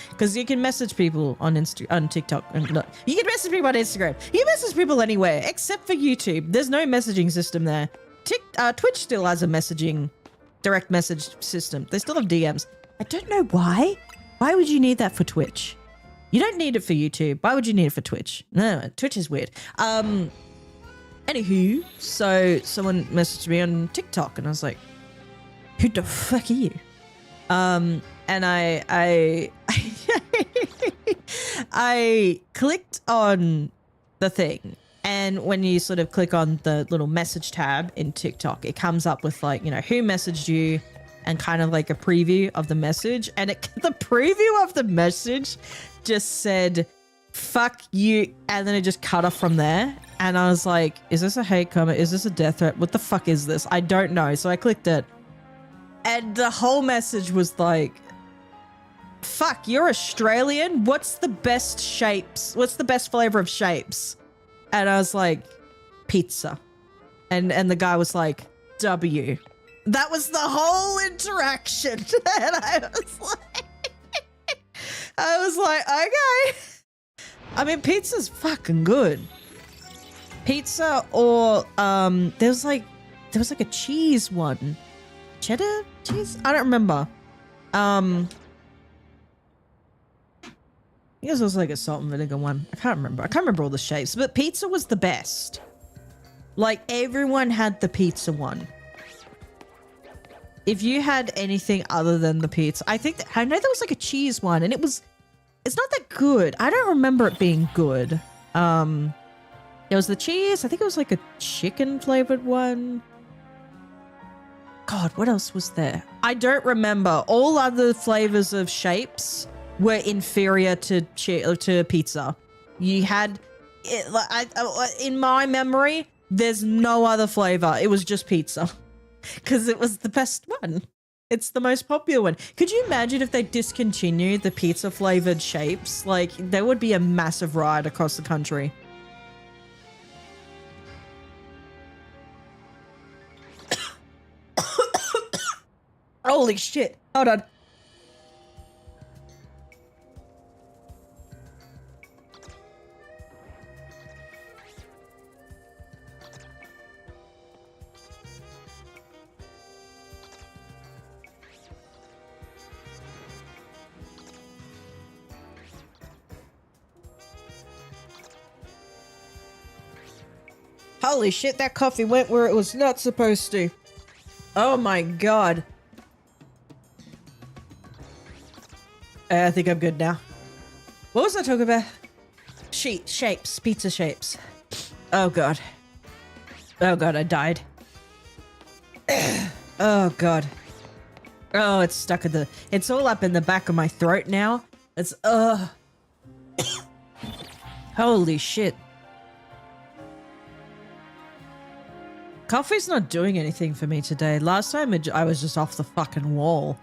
Because you can message people on TikTok, and no, you can message people on Instagram. You can message people anywhere except for YouTube. There's no messaging system there. Twitch still has a direct message system. They still have DMs. I don't know why. Why would you need that for Twitch? You don't need it for YouTube. Why would you need it for Twitch? No, Twitch is weird. Anywho, so someone messaged me on TikTok, and I was like, who the fuck are you? And I I clicked on the thing, and when you sort of click on the little message tab in TikTok, it comes up with like, you know, who messaged you and kind of like a preview of the message. And the preview of the message just said, fuck you. And then it just cut off from there. And I was like, is this a hate comment? Is this a death threat? What the fuck is this? I don't know. So I clicked it. And the whole message was like, fuck, you're Australian? What's the best shapes? What's the best flavor of shapes? And I was like, pizza. And the guy was like, W. That was the whole interaction. And I was like, okay. I mean, pizza's fucking good. Pizza, or there was like a cheese one. Cheddar cheese? I don't remember. I guess it was like a salt and vinegar one. I can't remember all the shapes, but pizza was the best. Like, everyone had the pizza one. If you had anything other than the pizza, I know there was like a cheese one, and it's not that good. I don't remember it being good. There was the cheese. I think it was like a chicken flavored one. God, what else was there? I don't remember. All other flavors of shapes were inferior to pizza. You had, in my memory, there's no other flavor. It was just pizza. Because it was the best one. It's the most popular one. Could you imagine if they discontinued the pizza flavored shapes? Like, there would be a massive riot across the country. Holy shit. Hold on. Holy shit, that coffee went where it was not supposed to. Oh my god. I think I'm good now. What was I talking about? Shapes, pizza shapes. Oh god. Oh god, I died. Oh god. Oh, it's stuck in it's all up in the back of my throat now. It's, holy shit. Coffee's not doing anything for me today. Last time I was just off the fucking wall.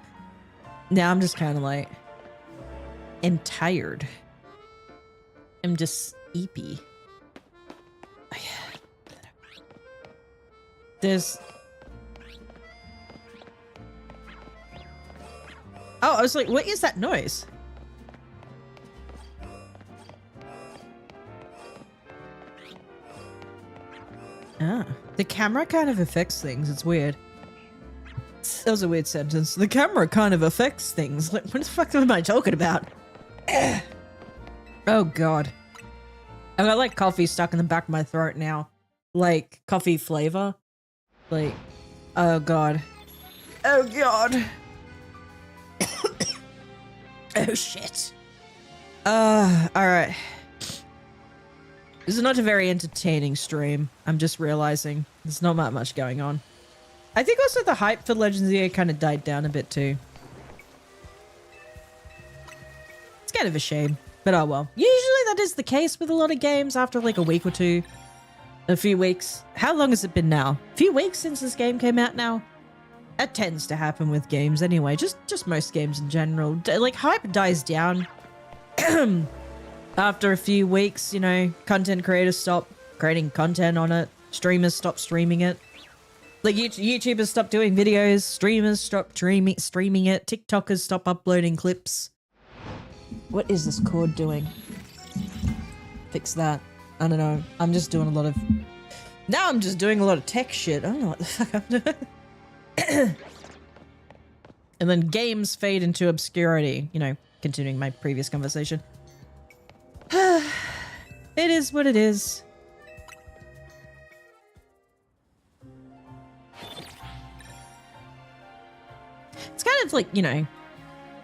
Now I'm just kind of like, I'm tired. I'm just sleepy. There's... Oh, I was like, what is that noise? Ah, the camera kind of affects things. It's weird. That was a weird sentence. The camera kind of affects things. Like, what the fuck am I talking about? Oh god. I got like coffee stuck in the back of my throat now. Like coffee flavor. Like, oh god. Oh god. Oh shit. Alright. This is not a very entertaining stream. I'm just realizing there's not that much going on. I think also the hype for Legends of the Year kind of died down a bit too. It's kind of a shame, but oh well. Usually that is the case with a lot of games after like a week or two. A few weeks. How long has it been now? A few weeks since this game came out now? That tends to happen with games anyway. Just most games in general. Like hype dies down. After a few weeks, you know, content creators stop creating content on it. Streamers stop streaming it. Like YouTubers stop doing videos. Streamers stop streaming it. TikTokers stop uploading clips. What is this cord doing? Fix that. I don't know. I'm just doing a lot of... Now I'm just doing a lot of tech shit. I don't know what the fuck I'm doing. And then games fade into obscurity. You know, continuing my previous conversation. It is what it is. It's kind of like, you know,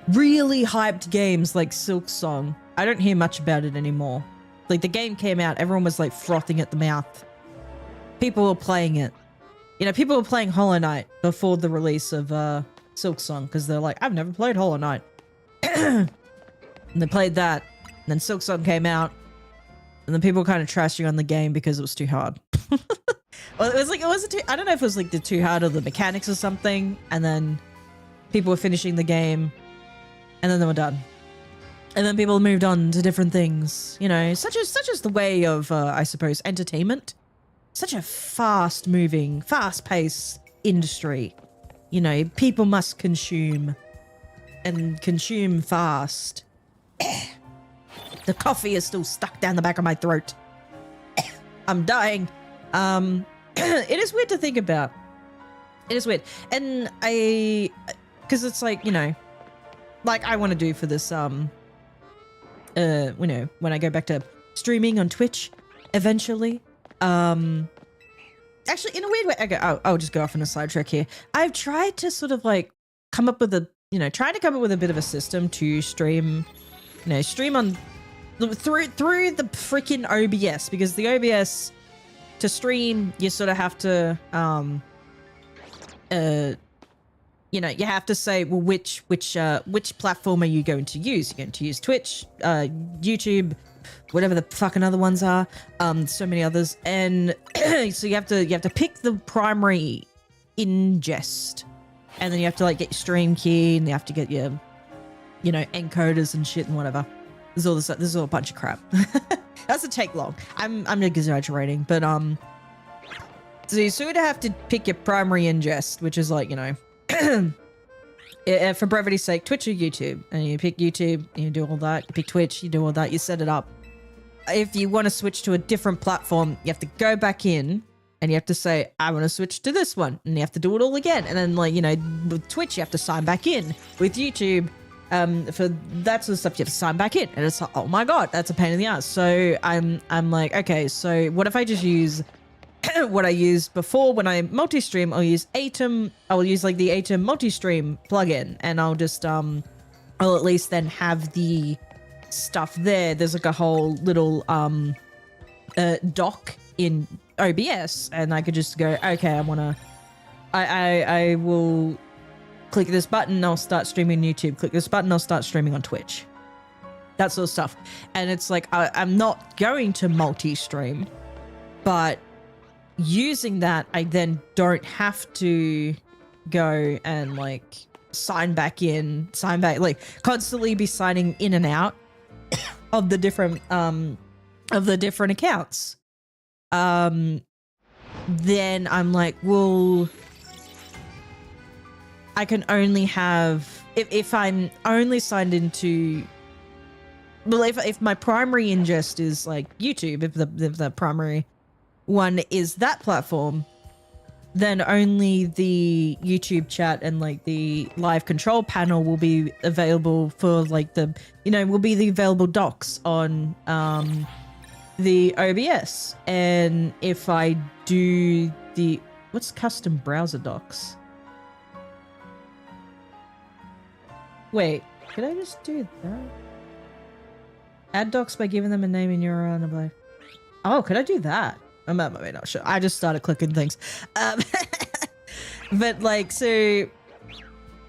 really hyped games like Silk Song. I don't hear much about it anymore. Like the game came out, everyone was like frothing at the mouth. People were playing it. You know, people were playing Hollow Knight before the release of Silk Song because they're like, I've never played Hollow Knight. And they played that. And then Silk Song came out. And then people were kind of trashing on the game because it was too hard. Well, it was like, it wasn't too, I don't know if it was like the too hard or the mechanics or something. And then people were finishing the game. And then they were done. And then people moved on to different things. You know, such as the way of, I suppose, entertainment. Such a fast-moving, fast-paced industry. You know, people must consume. And consume fast. The coffee is still stuck down the back of my throat. I'm dying. It is weird to think about. It is weird. And because it's like, you know, like I want to do for this, you know, when I go back to streaming on Twitch eventually. Actually, in a weird way, I'll just go off on a sidetrack here. I've tried to sort of like come up with a, you know, trying to come up with a bit of a system to stream, you know, stream on through the freaking OBS, because the OBS to stream, you sort of have to, you know, you have to say, well, which platform are you going to use? You're going to use Twitch, YouTube, whatever the fucking other ones are, so many others, and so you have to pick the primary ingest, and then you have to like get your stream key, and you have to get your, you know, encoders and shit and whatever. This is all a bunch of crap. That's to take long. I'm exaggerating, but so you sort of have to pick your primary ingest, which is like, you know, for brevity's sake, Twitch or YouTube, and you pick YouTube, and you do all that. You pick Twitch, you do all that. You set it up. If you want to switch to a different platform, you have to go back in, and you have to say, I want to switch to this one, and you have to do it all again. And then, like, you know, with Twitch, you have to sign back in. With YouTube, for that sort of stuff, you have to sign back in, and it's like, oh my god, that's a pain in the ass. So I'm like, okay, so what if I just use what I used before when I multi-stream? I'll use Atom. I'll use like the Atom multi-stream plugin, and I'll just I'll at least then have the stuff there. There's like a whole little dock in OBS, and I could just go, okay, I will click this button, I'll start streaming on YouTube. Click this button, I'll start streaming on Twitch. That sort of stuff. And it's like, I'm not going to multi-stream, but using that, I then don't have to go and like sign back, like constantly be signing in and out of the different accounts. Then I'm like, well, I can only have, if I'm only signed into, well, if my primary ingest is like YouTube, if the primary one is that platform, then only the YouTube chat and like the live control panel will be available for like the, you know, will be the available docs on the OBS. And if I do the, what's custom browser docs? Wait, could I just do that? Add docs by giving them a name in your Oh, could I do that? I'm maybe not sure. I just started clicking things. But like, so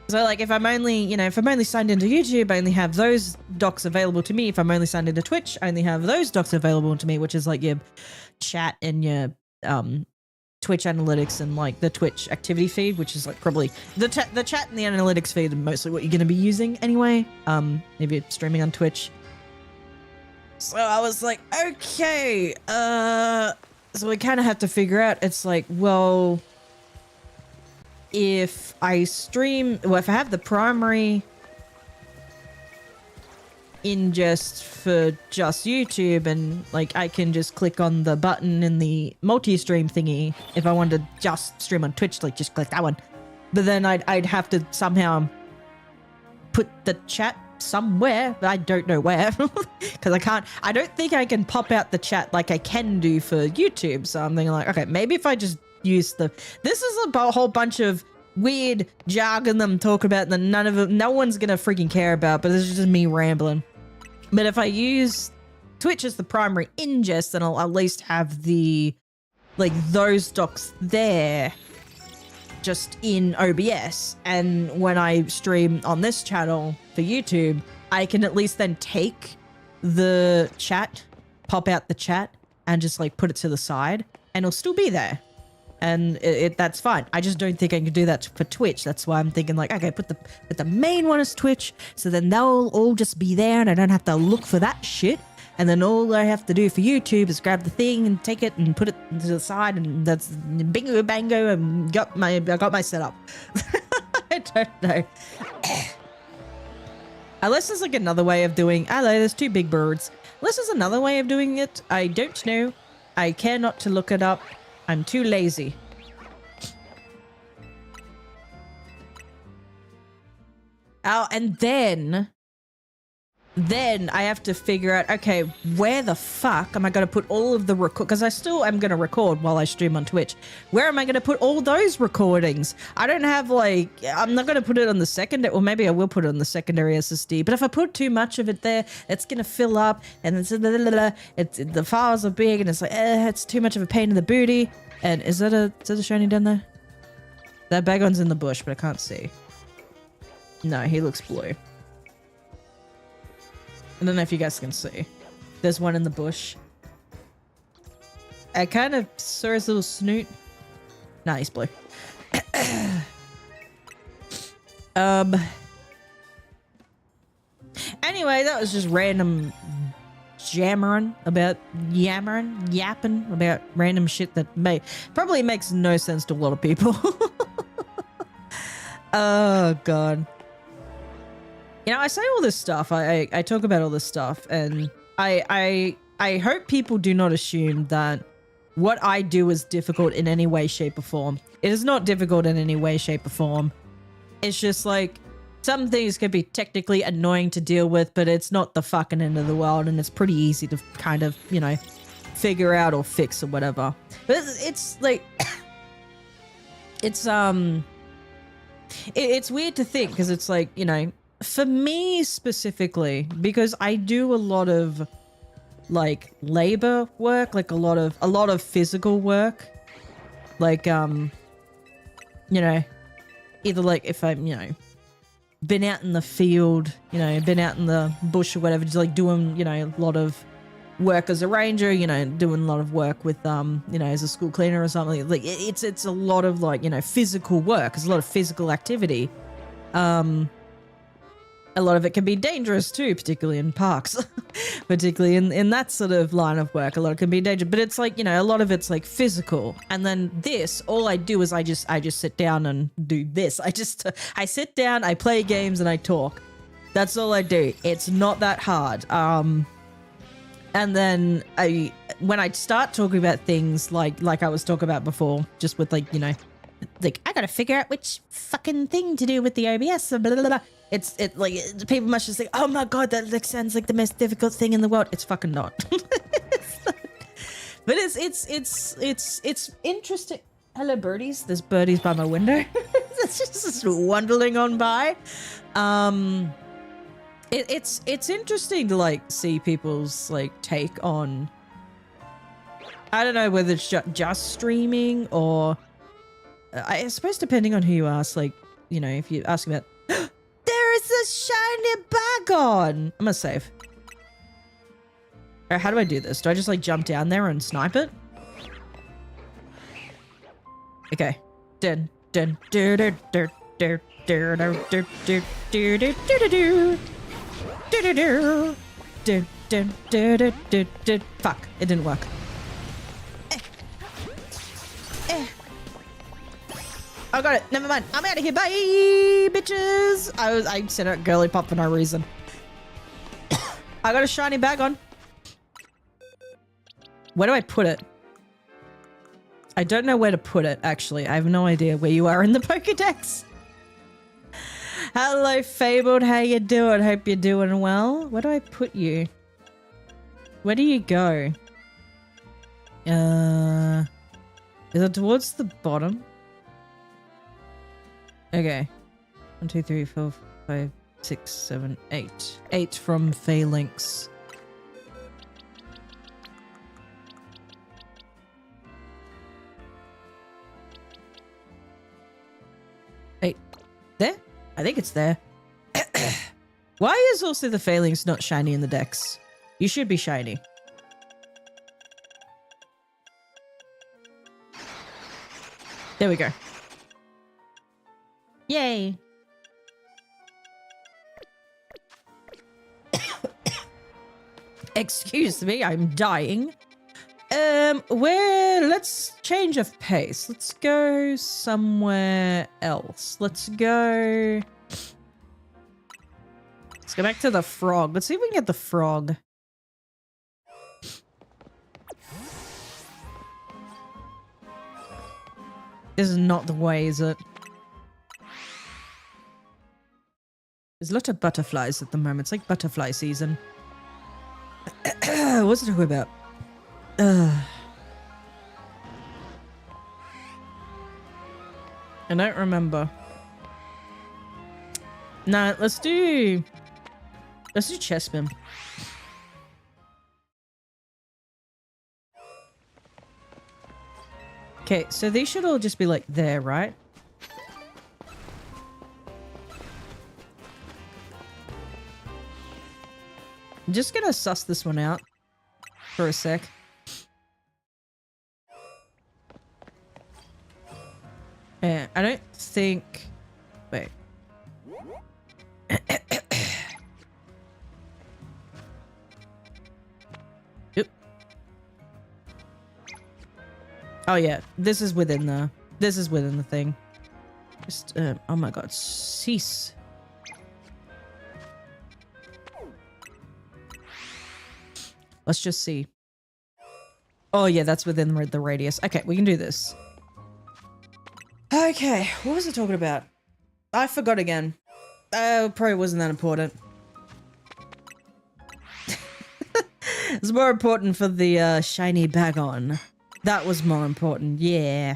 like if I'm only, you know, if I'm only signed into YouTube, I only have those docs available to me. If I'm only signed into Twitch, I only have those docs available to me, which is like your chat and your Twitch analytics and like the Twitch activity feed, which is like probably the chat and the analytics feed are mostly what you're going to be using anyway. If you're streaming on Twitch. So I was like, okay, so we kind of have to figure out, it's like, well, if I stream, well, if I have the primary ingest for just YouTube and like I can just click on the button in the multi-stream thingy if I wanted to just stream on Twitch, like just click that one. But then I'd have to somehow put the chat somewhere, but I don't know where because I don't think I can pop out the chat like I can do for YouTube. So I'm thinking like, okay, maybe if I just use this is a whole bunch of weird jargon them talk about that no one's gonna freaking care about, but this is just me rambling. But if I use Twitch as the primary ingest, then I'll at least have the like those docs there just in OBS, and when I stream on this channel for YouTube, I can at least then take the chat, pop out the chat, and just like put it to the side, and it'll still be there, and that's fine. I just don't think I can do that for Twitch. That's why I'm thinking like, okay, put the main one as Twitch, so then they'll all just be there, and I don't have to look for that shit. And then all I have to do for YouTube is grab the thing and take it and put it to the side, and that's bingo bango, and I got my setup. I don't know. Unless there's like another way of doing. Hello, there's two big birds. Unless there's another way of doing it, I don't know. I care not to look it up. I'm too lazy. Oh, and then I have to figure out, okay, where the fuck am I going to put all of the because I still am going to record while I stream on Twitch. Where am I going to put all those recordings? I don't have like, I'm not going to put it on the secondary, or maybe I will put it on the secondary SSD, but if I put too much of it there, it's going to fill up, and the files are big, and it's like, it's too much of a pain in the booty. And is that a shiny down there? That bagon's in the bush, but I can't see. No, he looks blue. I don't know if you guys can see. There's one in the bush. I kind of saw his little snoot. Nah, he's blue. Anyway, that was just random yapping about random shit that probably makes no sense to a lot of people. Oh, God. You know, I say all this stuff, I talk about all this stuff, and I hope people do not assume that what I do is difficult in any way, shape, or form. It is not difficult in any way, shape, or form. It's just like, some things can be technically annoying to deal with, but it's not the fucking end of the world, and it's pretty easy to kind of, you know, figure out or fix or whatever. But it's like, it's weird to think, because it's like, you know, for me specifically, because I do a lot of like labor work, like a lot of physical work, like you know, either like if I'm, you know, been out in the field, you know, been out in the bush or whatever, just like doing, you know, a lot of work as a ranger, you know, doing a lot of work with you know, as a school cleaner or something. Like it's a lot of like, you know, physical work. It's a lot of physical activity. A lot of it can be dangerous too, particularly in parks, particularly in that sort of line of work. A lot of it can be dangerous, but it's like, you know, a lot of it's like physical. And then this, all I do is I just sit down and do this. I sit down, I play games, and I talk. That's all I do. It's not that hard. And then when I start talking about things like I was talking about before, just with like, you know, like I gotta figure out which fucking thing to do with the OBS. Blah, blah, blah. It's like people must just think, oh my god, that like sounds like the most difficult thing in the world. It's fucking not. But it's interesting. Hello, birdies. There's birdies by my window. It's just wandering on by. It's interesting to like see people's like take on I don't know whether it's just streaming or I suppose depending on who you ask, like, you know, if you ask about there is a shiny bag on. I'm gonna save. Alright, how do I do this? Do I just like jump down there and snipe it? Okay. Dun dun dun dun dun dun dun dun dun dun dun dun dun dun dun. Fuck, it didn't work. I got it. Never mind. I'm out of here. Bye, bitches. I sent out girly pop for no reason. I got a shiny bag on. Where do I put it? I don't know where to put it, actually. I have no idea where you are in the Pokédex. Hello, Fabled. How you doing? Hope you're doing well. Where do I put you? Where do you go? Is it towards the bottom? Okay. 1, 2, 3, 4, 5, 6, 7, 8. 8 from Phalanx. There? I think it's there. Why is also the Phalanx not shiny in the decks? You should be shiny. There we go. Yay. Excuse me, I'm dying. Let's change of pace. Let's go somewhere else. Let's go back to the frog. Let's see if we can get the frog. This is not the way, is it? There's a lot of butterflies at the moment. It's like butterfly season. What's it all about? I don't remember. Nah, let's do Chessman. Okay, so these should all just be like there, right? I'm just gonna suss this one out for a sec. Yeah, I don't think... Wait. Yep. Oh yeah, this is within the thing. Just, oh my god, cease. Let's just see. Oh yeah, that's within the radius. Okay, we can do this. Okay, what was I talking about? I forgot again. Probably wasn't that important. It's more important for the shiny bag on. That was more important, yeah.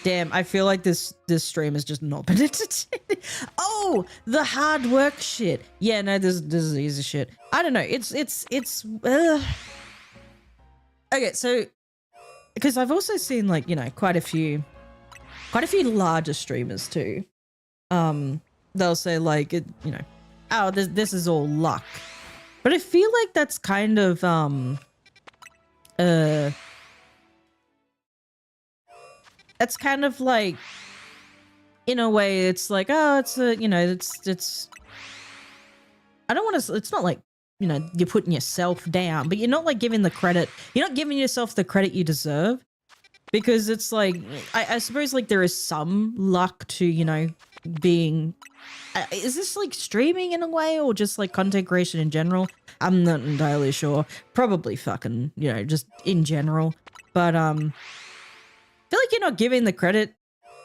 Damn, I feel like this stream has just not been entertaining. Oh, the hard work shit. Yeah, no, this is easy shit. I don't know. It's okay, so because I've also seen, like, you know, quite a few larger streamers too. They'll say, like, you know, oh, this is all luck. But I feel like that's kind of that's kind of like, in a way, it's like, oh, it's a, you know, it's I don't want to, it's not like, you know, you're putting yourself down, but you're not like giving the credit, you're not giving yourself the credit you deserve, because it's like, I suppose like there is some luck to, you know, being, is this like streaming in a way or just like content creation in general? I'm not entirely sure. Probably fucking, you know, just in general. But I feel like you're not giving the credit,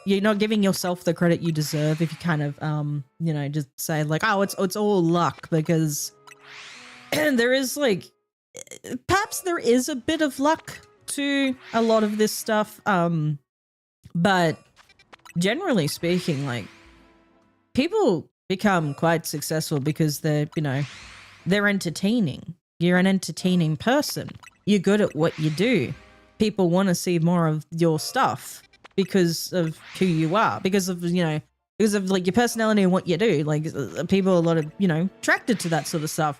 you're not giving yourself the credit you deserve if you kind of you know, just say like, oh, it's all luck, because there is like, perhaps there is a bit of luck to a lot of this stuff, but generally speaking, like, people become quite successful because they're, you know, they're entertaining. You're an entertaining person. You're good at what you do. People want to see more of your stuff because of who you are, because of, you know, because of like your personality and what you do. Like people are a lot of, you know, attracted to that sort of stuff.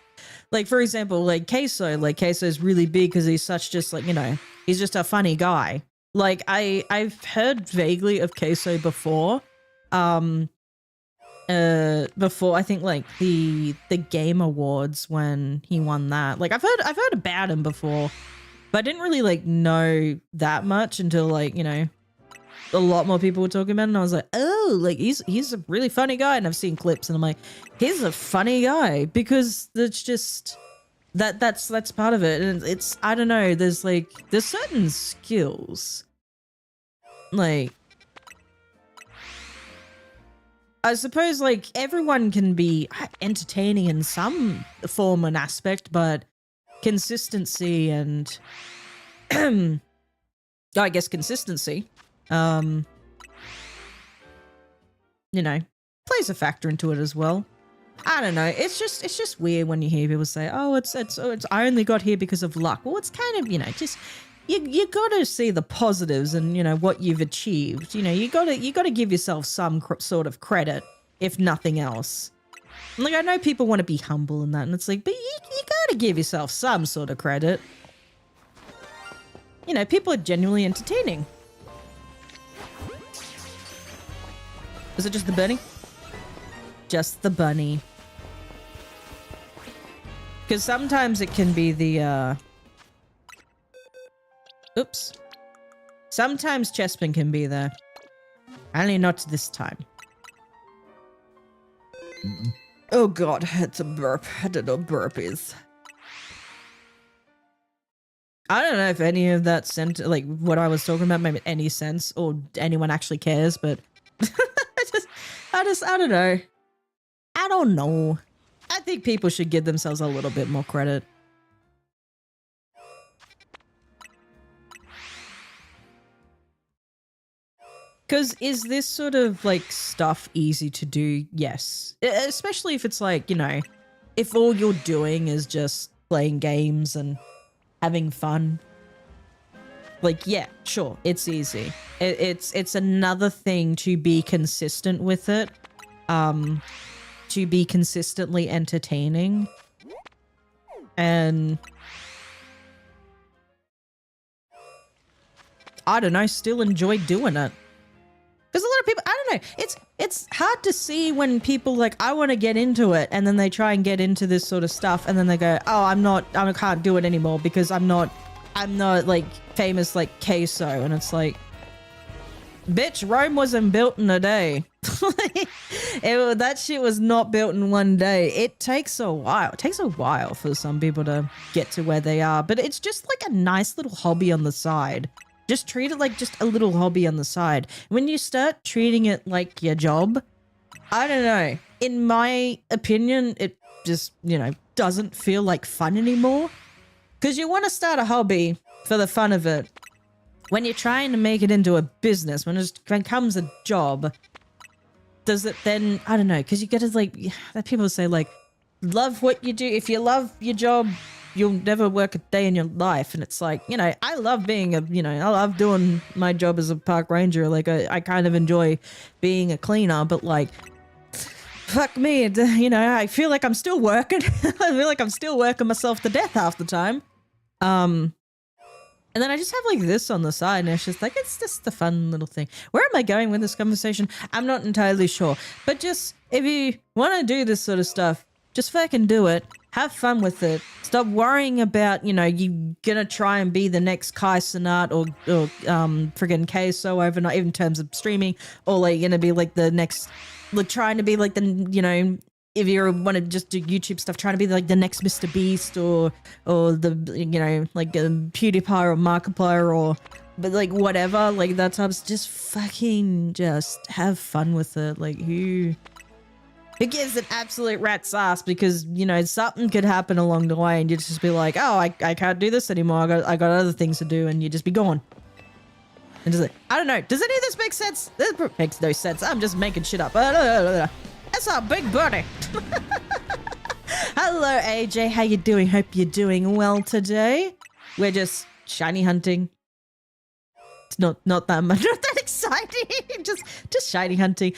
Like for example, like Queso's really big because he's such just like, you know, he's just a funny guy. Like I've heard vaguely of Queso before. Before I think like the Game Awards when he won that. Like I've heard about him before, but I didn't really like know that much until like, you know, a lot more people were talking about it, and I was like, oh, like he's a really funny guy, and I've seen clips and I'm like, he's a funny guy, because it's just that's part of it. And it's, I don't know, there's certain skills, like I suppose like everyone can be entertaining in some form and aspect, but consistency and I guess consistency, you know, plays a factor into it as well. I don't know. It's just weird when you hear people say, "Oh, it's I only got here because of luck." Well, it's kind of, you know, just you got to see the positives and, you know, what you've achieved. You know, you got to give yourself some sort of credit, if nothing else. Like I know people want to be humble and that, and it's like, but you got to give yourself some sort of credit. You know, people are genuinely entertaining. Was it just the bunny? Just the bunny. Because sometimes it can be the, oops. Sometimes Chespin can be there. Only not this time. Oh god, it's a burp. I don't know what burp is. I don't know if any of that sent, like, what I was talking about made any sense, or anyone actually cares, but I don't know. I don't know. I think people should give themselves a little bit more credit. Because is this sort of, like, stuff easy to do? Yes. Especially if it's like, you know, if all you're doing is just playing games and having fun. Like, yeah, sure, it's easy. It's another thing to be consistent with it. To be consistently entertaining. And I don't know, still enjoy doing it. Because a lot of people, I don't know, it's hard to see when people like, I want to get into it, and then they try and get into this sort of stuff, and then they go, oh, I can't do it anymore because I'm not like famous like Queso, and it's like, bitch, Rome wasn't built in a day. That shit was not built in one day. It takes a while. It takes a while for some people to get to where they are, but it's just like a nice little hobby on the side. Just treat it like just a little hobby on the side. When you start treating it like your job, I don't know. In my opinion, it just, you know, doesn't feel like fun anymore. Because you want to start a hobby for the fun of it. When you're trying to make it into a business, when it becomes a job, does it then, I don't know, because you get to like, people say like, love what you do. If you love your job, you'll never work a day in your life. And it's like, you know, I love being I love doing my job as a park ranger. Like I kind of enjoy being a cleaner, but like, fuck me, you know, I feel like I'm still working. I feel like I'm still working myself to death half the time. And then I just have like this on the side, and it's just like, it's just a fun little thing. Where am I going with this conversation? I'm not entirely sure. But just, if you want to do this sort of stuff, just fucking do it. Have fun with it. Stop worrying about, you know, you gonna try and be the next Kai Cenat or friggin' Queso overnight, even in terms of streaming, or like gonna be like the next, like trying to be like the, you know, if you want to just do YouTube stuff, trying to be like the next Mr. Beast or the, you know, like PewDiePie or Markiplier or, but like whatever, like that type of, just fucking just have fun with it. Like who gives an absolute rat's ass, because, you know, something could happen along the way and you just be like, oh, I can't do this anymore. I got other things to do, and you just be gone. And just like, I don't know. Does any of this make sense? This makes no sense. I'm just making shit up. That's a big birdie. Hello, AJ. How you doing? Hope you're doing well today. We're just shiny hunting. It's not that much, not that exciting. just shiny hunting.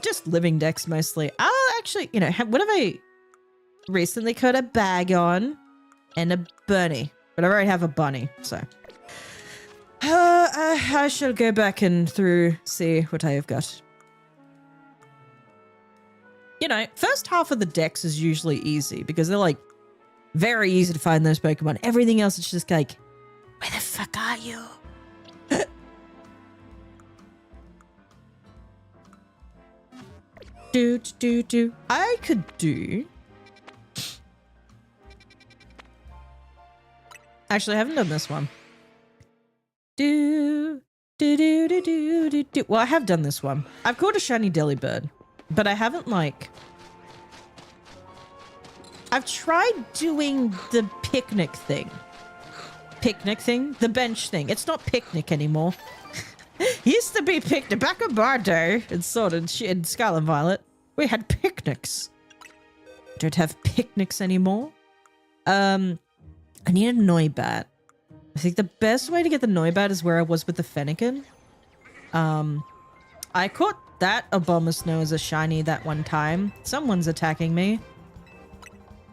Just living decks mostly. Oh, actually, you know, what have I recently caught a bag on and a bunny, but I already have a bunny, so. I shall go back and see what I have got. You know, first half of the decks is usually easy because they're like very easy to find those Pokemon. Everything else is just like, where the fuck are you? do. I could do. Actually, I haven't done this one. Do. Well, I have done this one. I've caught a shiny Delibird, but I haven't like. I've tried doing the picnic thing. The bench thing. It's not picnic anymore. Used to be picnic back in my day in Sword and Scarlet and Violet. We had picnics. Don't have picnics anymore. I need a Noibat. I think the best way to get the Noibat is where I was with the Fennekin. I caught that Abomasnow as a shiny that one time. Someone's attacking me.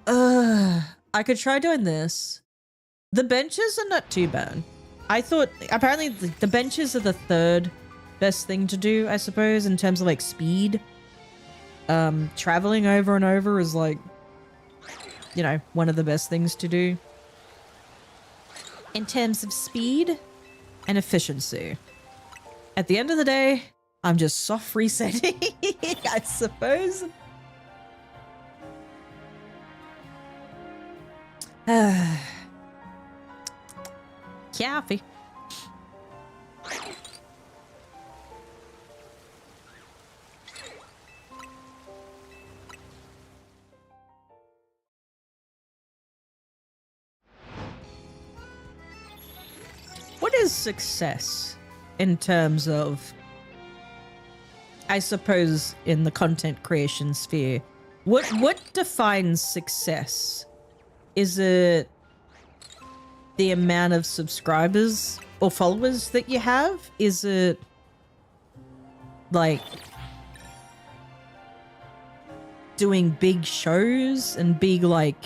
I could try doing this. The benches are not too bad. I thought, apparently the benches are the third best thing to do, I suppose, in terms of like speed. Traveling over and over is like, you know, one of the best things to do. In terms of speed and efficiency. At the end of the day, I'm just soft resetting, I suppose. Coffee. What is success in terms of, I suppose, in the content creation sphere? What defines success? Is it the amount of subscribers or followers that you have? Is it like doing big shows and big like,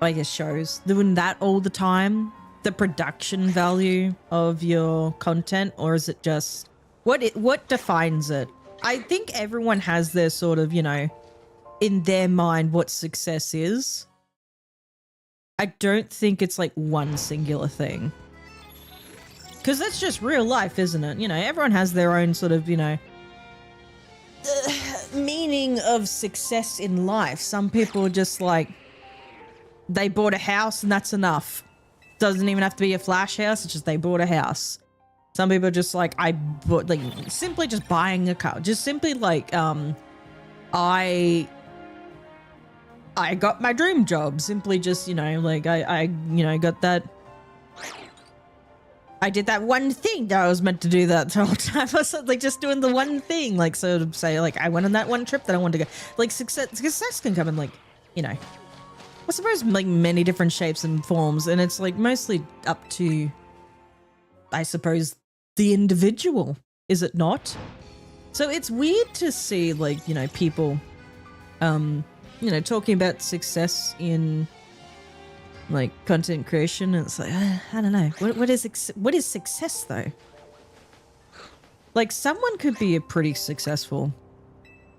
I guess shows, doing that all the time? The production value of your content, or is it just what defines it? I think everyone has their sort of, you know, in their mind what success is. I don't think it's like one singular thing. Because that's just real life, isn't it? You know, everyone has their own sort of, you know, meaning of success in life. Some people are just like, they bought a house and that's enough. Doesn't even have to be a flash house, it's just they bought a house. Some people are just like, I bought, like, simply just buying a car. Just simply like, I got my dream job. Simply just, you know, like, I you know, got that. I did that one thing that I was meant to do that the whole time. I was like just doing the one thing. Like, so to say, like, I went on that one trip that I wanted to go. Like, success can come in, like, you know, I suppose like many different shapes and forms, and it's like mostly up to, I suppose, the individual, is it not? So it's weird to see, like, you know, people, you know, talking about success in like content creation, and it's like, I don't know, what is success though? Like, someone could be a pretty successful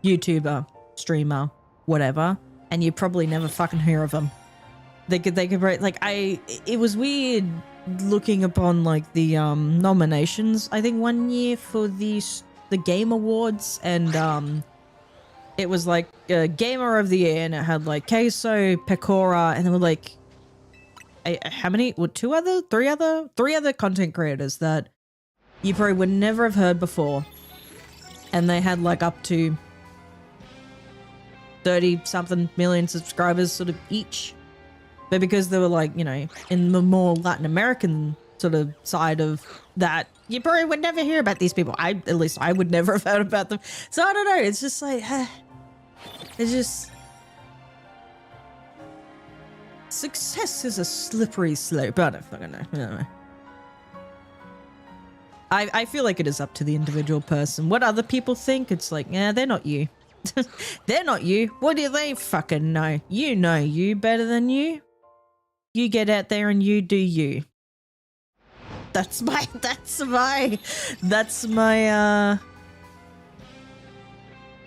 YouTuber, streamer, whatever, and you probably never fucking hear of them. They could like, it was weird looking upon like the nominations, I think one year for the Game Awards, and it was like Gamer of the Year, and it had like Queso, Pecora, and there were like how many? What, three other content creators that you probably would never have heard before, and they had like up to 30-something million subscribers sort of each. But because they were like, you know, in the more Latin American sort of side of that, you probably would never hear about these people. At least I would never have heard about them. So I don't know. It's just like, it's just, Success is a slippery slope. I don't fucking know. Anyway. I feel like it is up to the individual person. What other people think, it's like, yeah, they're not you. They're not you. What do they fucking know? You know you better than you. You get out there and you do you. That's my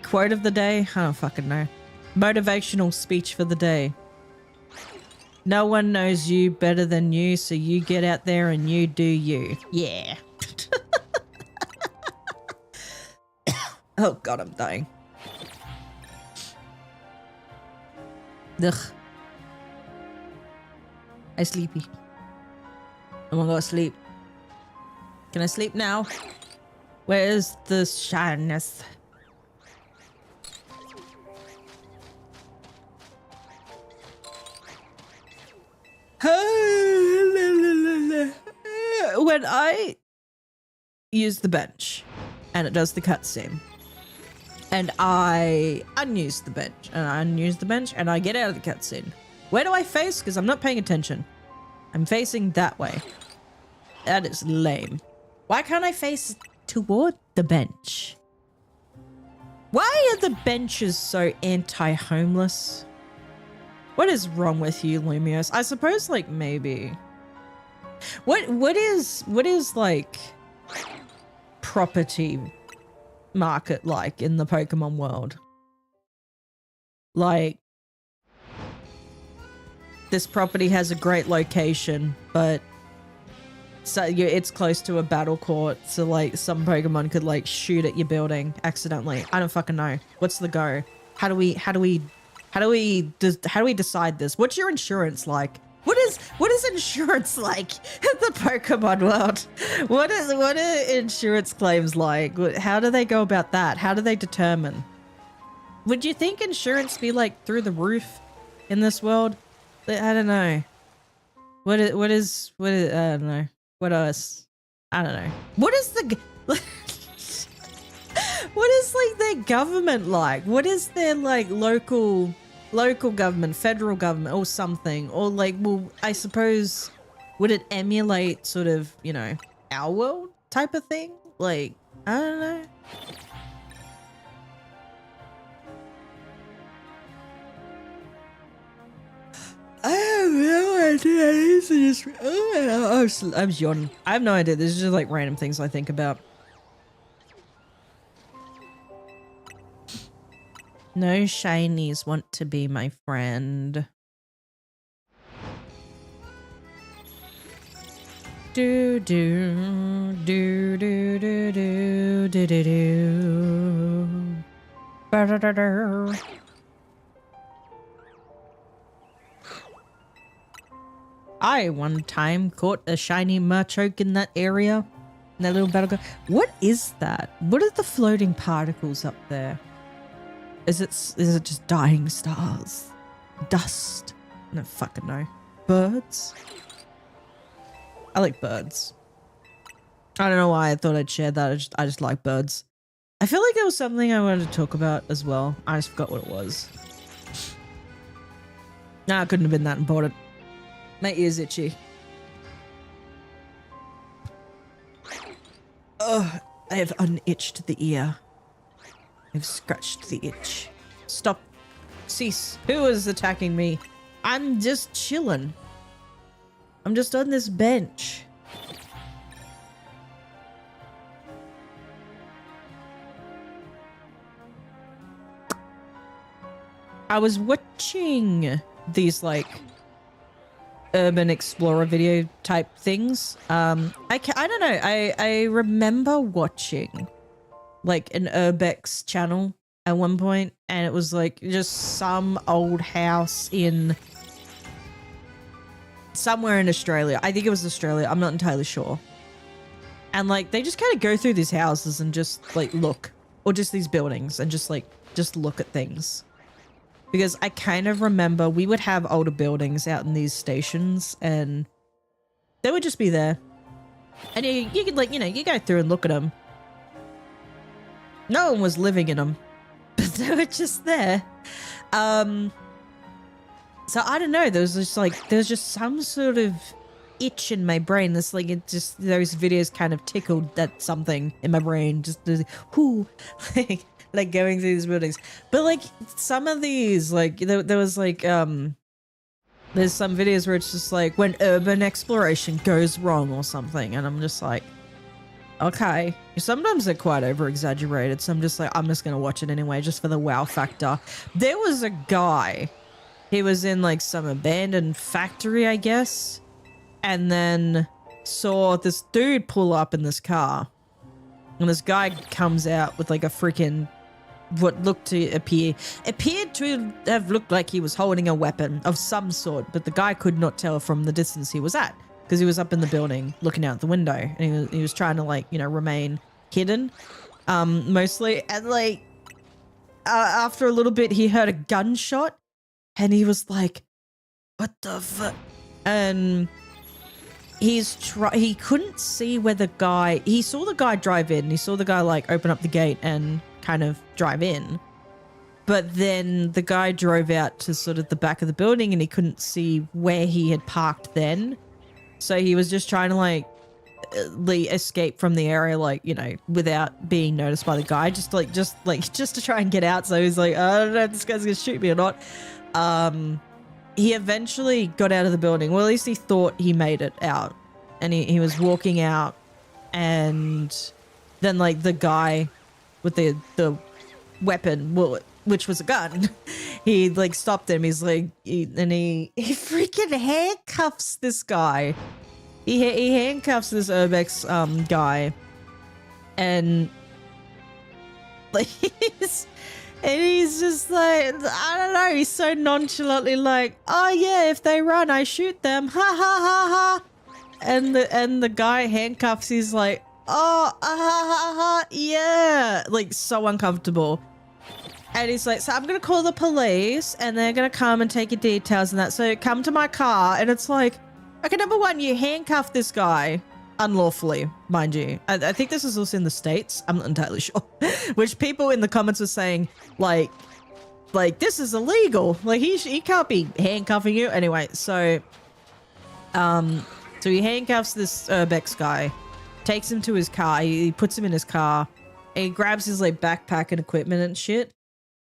quote of the day. I don't fucking know. Motivational speech for the day. No one knows you better than you, so you get out there and you do you. Yeah. Oh god, I'm dying. Ugh. I sleepy. I wanna go to sleep. Can I sleep now? Where is the shyness? When I use the bench and it does the cutscene, and I unuse the bench and I get out of the cutscene, where do I face? Because I'm not paying attention. I'm facing that way. That is lame. Why can't I face toward the bench? Why are the benches so anti-homeless? What is wrong with you, Lumios? I suppose, like, maybe. What is like property market like in the Pokemon world? Like, this property has a great location, but so it's close to a battle court, so like some Pokemon could like shoot at your building accidentally. I don't fucking know. What's the go? How do we decide this? What's your insurance like? What is insurance like in the Pokemon world? What are insurance claims like? How do they go about that? How do they determine? Would you think insurance be like through the roof in this world? I don't know. What is I don't know. What else? I don't know. What is the what is like their government like? What is their like local government, federal government or something? Or like, well, I suppose, would it emulate sort of, you know, our world type of thing? Like, I don't know. I have no idea. This is just, I'm yawning. I have no idea. This is just like random things I think about. No shinies want to be my friend. Do do do do do do do do do. Ba-da-da-da. I one time caught a shiny Machoke in that area. In that little battle. What is that? What are the floating particles up there? Is it just dying stars? Dust? I don't fucking know. Birds? I like birds. I don't know why I thought I'd share that. I just like birds. I feel like there was something I wanted to talk about as well. I just forgot what it was. Nah, it couldn't have been that important. My ear's itchy. Ugh, I have unitched the ear. I've scratched the itch. Stop. Cease. Who is attacking me? I'm just chilling. I'm just on this bench. I was watching these like urban explorer video type things. I don't know. I remember watching like an Urbex channel at one point, and it was like just some old house in somewhere in Australia. I think it was Australia. I'm not entirely sure. And like they just kind of go through these houses and just like look, or just these buildings and just look at things. Because I kind of remember we would have older buildings out in these stations and they would just be there. And you could like, you know, you go through and look at them. No one was living in them, but they were just there. So I don't know. There's just some sort of itch in my brain. This like it just those videos kind of tickled that something in my brain. Just whoo, like going through these buildings. But like some of these, like there was like there's some videos where it's just like when urban exploration goes wrong or something, and I'm just like, okay. Sometimes they're quite over exaggerated, so I'm just like, I'm just gonna watch it anyway, just for the wow factor. There was a guy. He was in like some abandoned factory, I guess, and then saw this dude pull up in this car. And this guy comes out with like a freaking, what looked to appeared to have looked like he was holding a weapon of some sort, but the guy could not tell from the distance he was at because he was up in the building looking out the window, and he was trying to like, you know, remain hidden, mostly. And like after a little bit, he heard a gunshot. And he was like, what the fuck? And he couldn't see where the guy, he saw the guy drive in. He saw the guy like open up the gate and kind of drive in. But then the guy drove out to sort of the back of the building and he couldn't see where he had parked then. So he was just trying to like escape from the area, like, you know, without being noticed by the guy, just to try and get out. So he's like, I don't know if this guy's gonna shoot me or not. He eventually got out of the building. Well, at least he thought he made it out. And he was walking out, and then like the guy with the weapon, well, which was a gun, he like stopped him. He's like, he freaking handcuffs this guy. He handcuffs this Urbex guy, and like he's just like, I don't know, he's so nonchalantly like, oh yeah, if they run, I shoot them, ha ha ha ha. And the guy handcuffs, he's like, oh, ha ha ha, yeah, like so uncomfortable. And he's like, so I'm gonna call the police, and they're gonna come and take your details and that. So come to my car. And it's like, okay, number one, you handcuff this guy unlawfully, mind you. I think this is also in the States. I'm not entirely sure. Which people in the comments were saying, like this is illegal. Like he can't be handcuffing you. Anyway, so he handcuffs this Urbex guy, takes him to his car. He puts him in his car, and he grabs his like backpack and equipment and shit.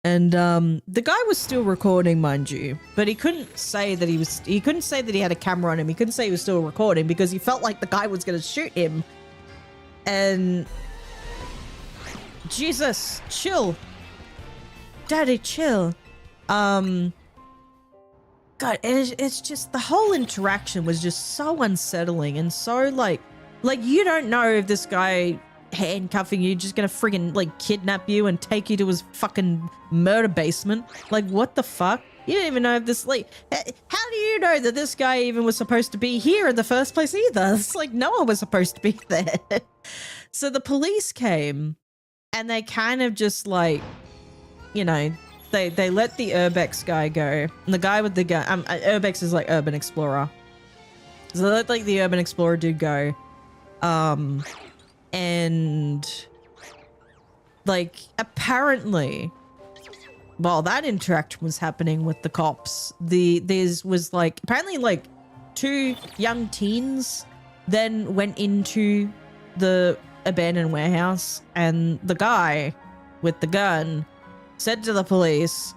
And the guy was still recording, mind you, but he couldn't say that he couldn't say that he had a camera on him. He couldn't say he was still recording because he felt like the guy was going to shoot him. And Jesus, chill. Daddy, chill. God, it's just, the whole interaction was just so unsettling and so like you don't know if this guy handcuffing you just gonna friggin' like kidnap you and take you to his fucking murder basement. Like, what the fuck? You don't even know if this, like, how do you know that this guy even was supposed to be here in the first place either? It's like no one was supposed to be there. So the police came and they kind of just like, you know, they let the Urbex guy go. And the guy with the gun, Urbex is like Urban Explorer. So they let like the Urban Explorer dude go. And like apparently while that interaction was happening with the cops, there's was like apparently like two young teens then went into the abandoned warehouse, and the guy with the gun said to the police,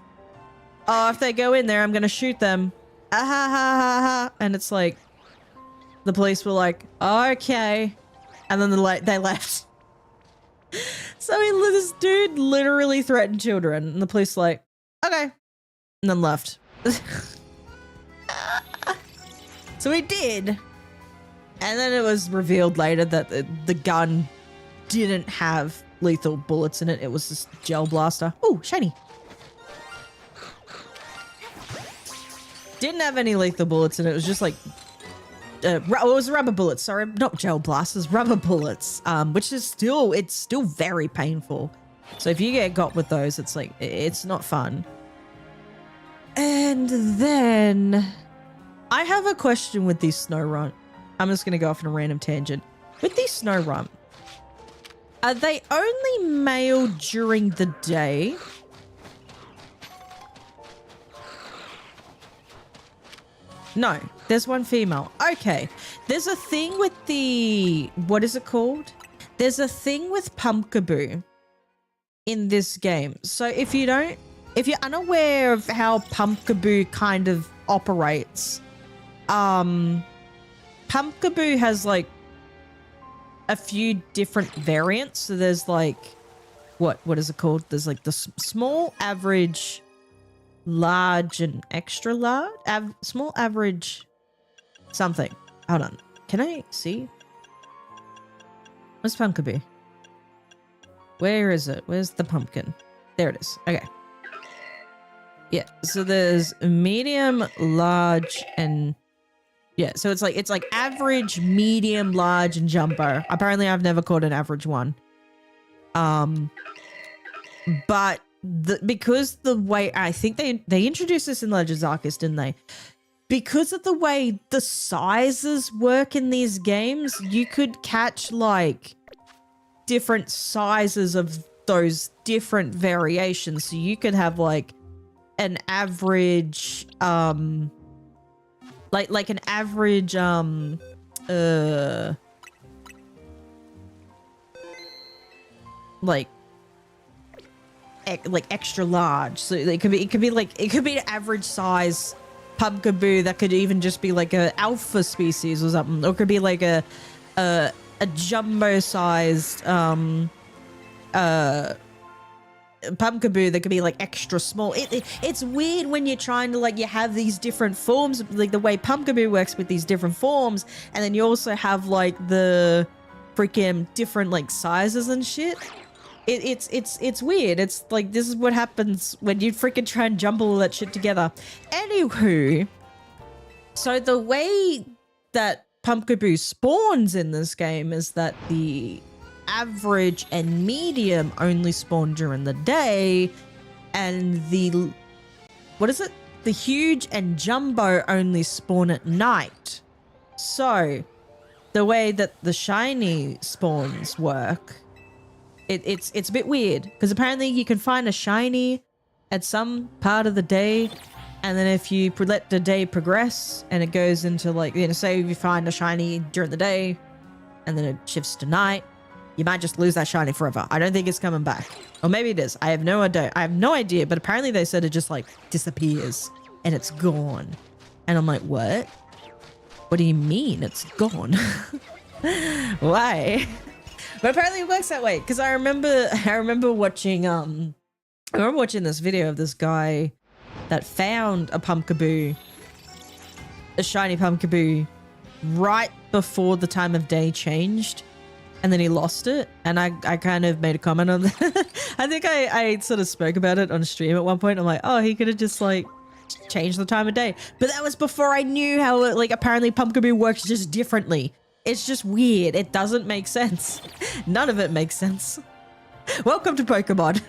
oh, if they go in there, I'm gonna shoot them. Ah, ha, ha, ha, ha. And it's like the police were like, oh, okay. And then they left. So this dude literally threatened children, and the police were like, okay, and then left. So he did. And then it was revealed later that the gun didn't have lethal bullets in it. It was this gel blaster. Oh, shiny. Didn't have any lethal bullets in it. It was just like it was rubber bullets, sorry, not gel blasters, rubber bullets, which is still very painful. So if you get got with those, it's like, it's not fun. And then I have a question with these snow run. I'm just going to go off on a random tangent. With these snow run, are they only mailed during the day? No, there's one female. Okay. There's a thing with the... What is it called? There's a thing with Pumpkaboo in this game. So if you're unaware of how Pumpkaboo kind of operates, Pumpkaboo has like a few different variants. So there's like, what is it called? There's like the small, average, large, and extra large. Small, average, something. Hold on. Can I see? Where's Pumpkaboo? Where is it? Where's the pumpkin? There it is. Okay. Yeah. So there's medium, large, and yeah. So it's like average, medium, large, and jumbo. Apparently, I've never caught an average one. But because the way I think they introduced this in Legends Arceus, didn't they? Because of the way the sizes work in these games, you could catch like different sizes of those different variations. So you could have like an average, like an average, like extra large. So it could be an average size Pumpkaboo that could even just be like a alpha species or something, or it could be like a jumbo sized Pumpkaboo that could be like extra small. It's weird when you're trying to like, you have these different forms, like the way Pumpkaboo works with these different forms, and then you also have like the freaking different like sizes and shit. It's weird. It's like, this is what happens when you freaking try and jumble all that shit together. Anywho, so the way that Pumpkaboo spawns in this game is that the average and medium only spawn during the day, and the huge and jumbo only spawn at night. So the way that the shiny spawns work, it's a bit weird, because apparently you can find a shiny at some part of the day, and then if you let the day progress and it goes into like, say if you find a shiny during the day and then it shifts to night, you might just lose that shiny forever. I don't think it's coming back. Or maybe it is. I have no idea. But apparently they said it just like disappears and it's gone. And I'm like, what? What do you mean it's gone? Why? But apparently it works that way. Because I remember watching this video of this guy that found a Pumpkaboo, a shiny Pumpkaboo, right before the time of day changed. And then he lost it, and I kind of made a comment on that. I think I sort of spoke about it on stream at one point. I'm like, oh, he could have just like changed the time of day. But that was before I knew how like apparently Pumpkaboo works just differently. It's just weird. It doesn't make sense. None of it makes sense. Welcome to Pokemon.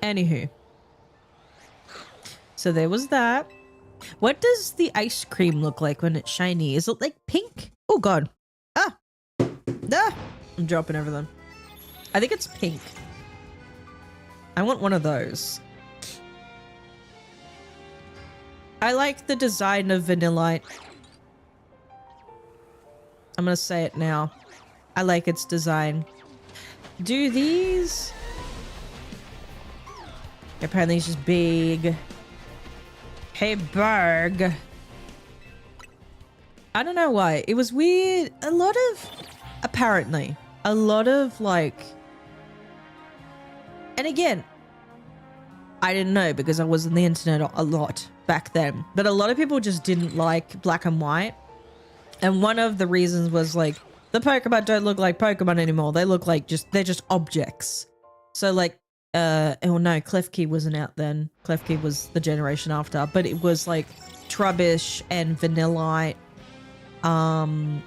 Anywho. So there was that. What does the ice cream look like when it's shiny? Is it like pink? Oh god. Ah! I'm dropping everything. I think it's pink. I want one of those. I like the design of Vanillite. I'm gonna say it now. I like its design. Do these... Apparently it's just big. Hey, Berg. I don't know why. It was weird. Apparently, a lot of like... And again, I didn't know because I was on the internet a lot back then. But a lot of people just didn't like black and white. And one of the reasons was like, the Pokemon don't look like Pokemon anymore. They look like they're just objects. So like, oh no, Klefki wasn't out then. Klefki was the generation after, but it was like Trubbish and Vanillite. I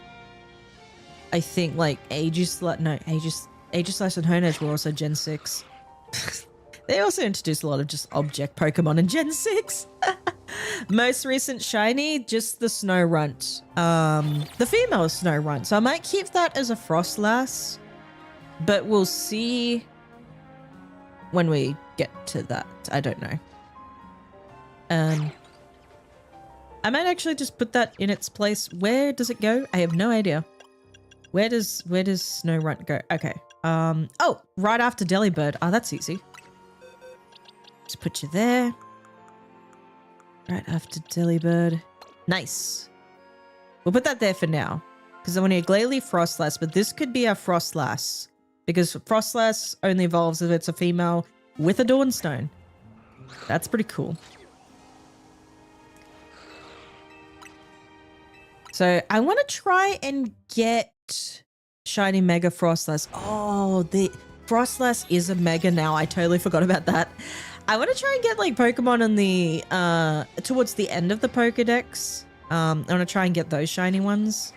think like Aegislash and Honedge were also Gen 6. They also introduced a lot of just object Pokemon in Gen 6. Most recent shiny, just the Snorunt. The female Snorunt. So I might keep that as a Frostlass. But we'll see when we get to that. I don't know. I might actually just put that in its place. Where does it go? I have no idea. Where does Snow Runt go? Okay. Oh, right after Delibird. Oh, that's easy. Just put you there. Right after Delibird. Nice. We'll put that there for now. Because I want to Glalie Frostlass, but this could be a Frostlass. Because Frostlass only evolves if it's a female with a Dawnstone. That's pretty cool. So I want to try and get Shiny Mega Frostlass. Oh, the Frostlass is a Mega now. I totally forgot about that. I want to try and get like Pokemon on the towards the end of the Pokedex. I want to try and get those shiny ones.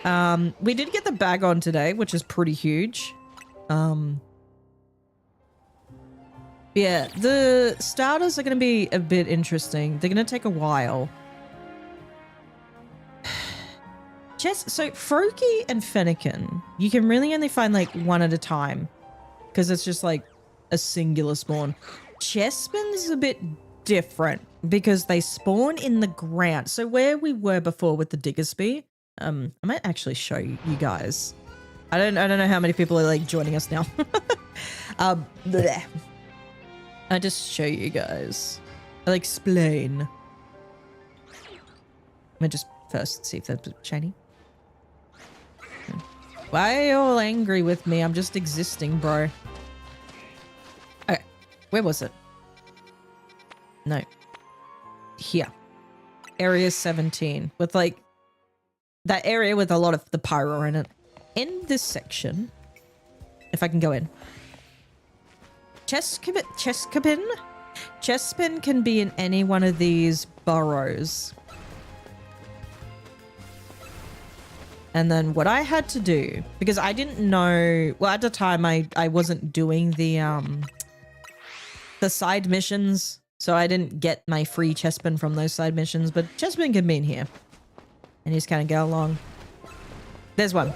We did get the Bagon today, which is pretty huge. Yeah, the starters are going to be a bit interesting. They're going to take a while. So Froakie and Fennekin, you can really only find like one at a time because it's just like a singular spawn. Chespin's a bit different because they spawn in the ground. So where we were before with the Diggersby, I might actually show you guys. I don't know how many people are like joining us now. Bleh. I just show you guys. I'll explain. Let me just first see if they're shiny. Why are you all angry with me? I'm just existing, bro. Okay, where was it? No. Here. Area 17. With like, that area with a lot of the pyro in it. In this section, if I can go in. Chespin can be in any one of these burrows. And then what I had to do, because I didn't know, well, at the time I wasn't doing the side missions, so I didn't get my free Chespin from those side missions, but Chespin can be in here. And you just kind of go along. There's one.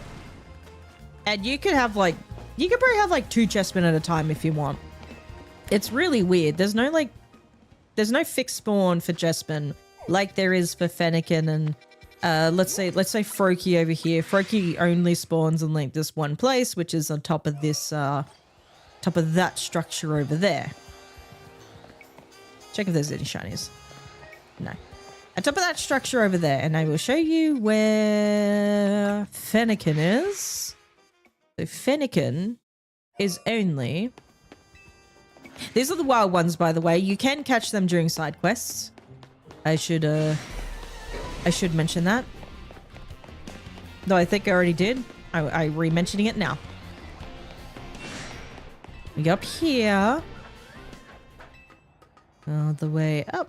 And you could have like, you could probably have like 2 Chespin at a time if you want. It's really weird. There's no like, there's no fixed spawn for Chespin like there is for Fennekin and let's say Froakie over here. Froakie only spawns in like this one place, which is on top of this, top of that structure over there. Check if there's any shinies. No. On top of that structure over there, and I will show you where Fennekin is. So Fennekin is only... These are the wild ones, by the way. You can catch them during side quests. I should mention that. Though I think I already did. I re-mentioning it now. We go up here. All the way up.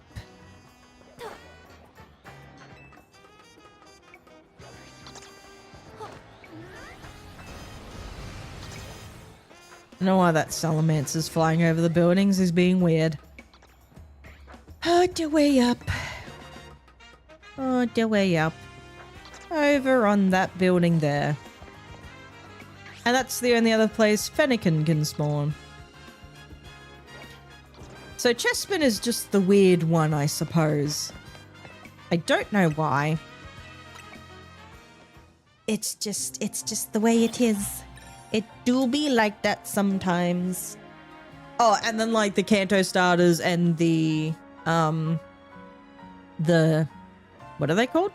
I don't know why that Salamancer's flying over the buildings is being weird. Oh, the way up. Oh, the way up. Over on that building there. And that's the only other place Fennekin can spawn. So Chespin is just the weird one, I suppose. I don't know why. It's just the way it is. It do be like that sometimes. Oh, and then like the Kanto starters and the what are they called?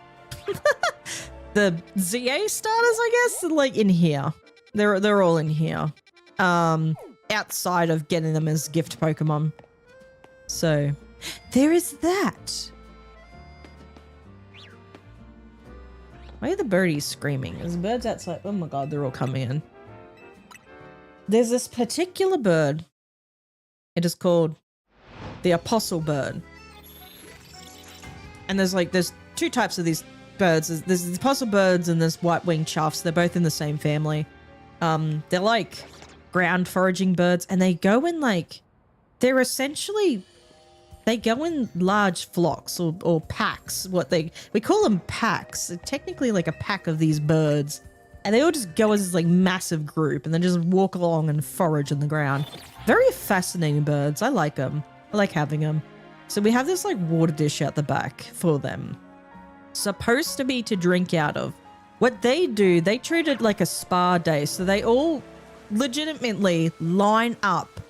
The ZA starters, I guess, like in here. They're all in here. Outside of getting them as gift Pokemon. So there is that. Why are the birdies screaming? There's birds outside. Oh my god, they're all coming in. There's this particular bird. It is called the apostle bird. And there's 2 types of these birds. There's the apostle birds and there's white-winged choughs. They're both in the same family. They're like ground foraging birds, and they go in they're essentially, they go in large flocks or packs. We call them packs. They're technically like a pack of these birds. And they all just go as this like massive group and then just walk along and forage on the ground. Very fascinating birds. I like them. I like having them. So we have this like water dish out the back for them. Supposed to be to drink out of. What they do, they treat it like a spa day. So they all legitimately line up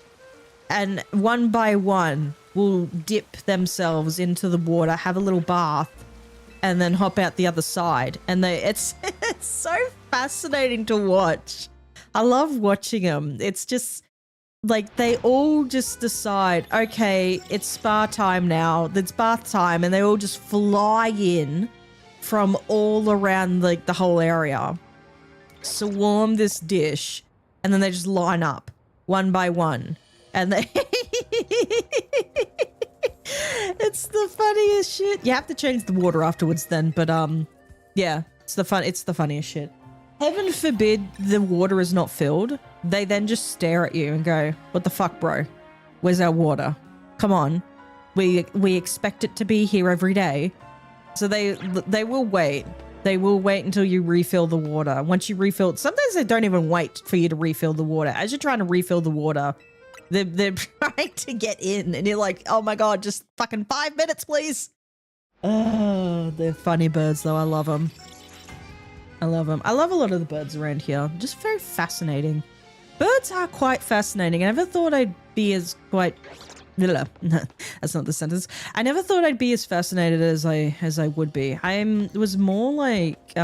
and one by one will dip themselves into the water, have a little bath, and then hop out the other side. And it's so fascinating to watch. I love watching them. It's just like they all just decide, okay, it's spa time now. It's bath time. And they all just fly in from all around like the whole area, swarm this dish, and then they just line up one by one. And they it's the funniest shit. You have to change the water afterwards then, but yeah, it's the funniest shit. Heaven forbid the water is not filled. They then just stare at you and go, what the fuck, bro? Where's our water? Come on. We expect it to be here every day. So they will wait. They will wait until you refill the water. Once you refill, sometimes they don't even wait for you to refill the water. As you're trying to refill the water, they're trying to get in, and you're like, oh my god, just fucking 5 minutes, please. Oh, they're funny birds, though. I love them. I love them. I love a lot of the birds around here. Just very fascinating. Birds are quite fascinating. I never thought I'd be as quite... That's not the sentence. I never thought I'd be as fascinated as I would be. I was more like...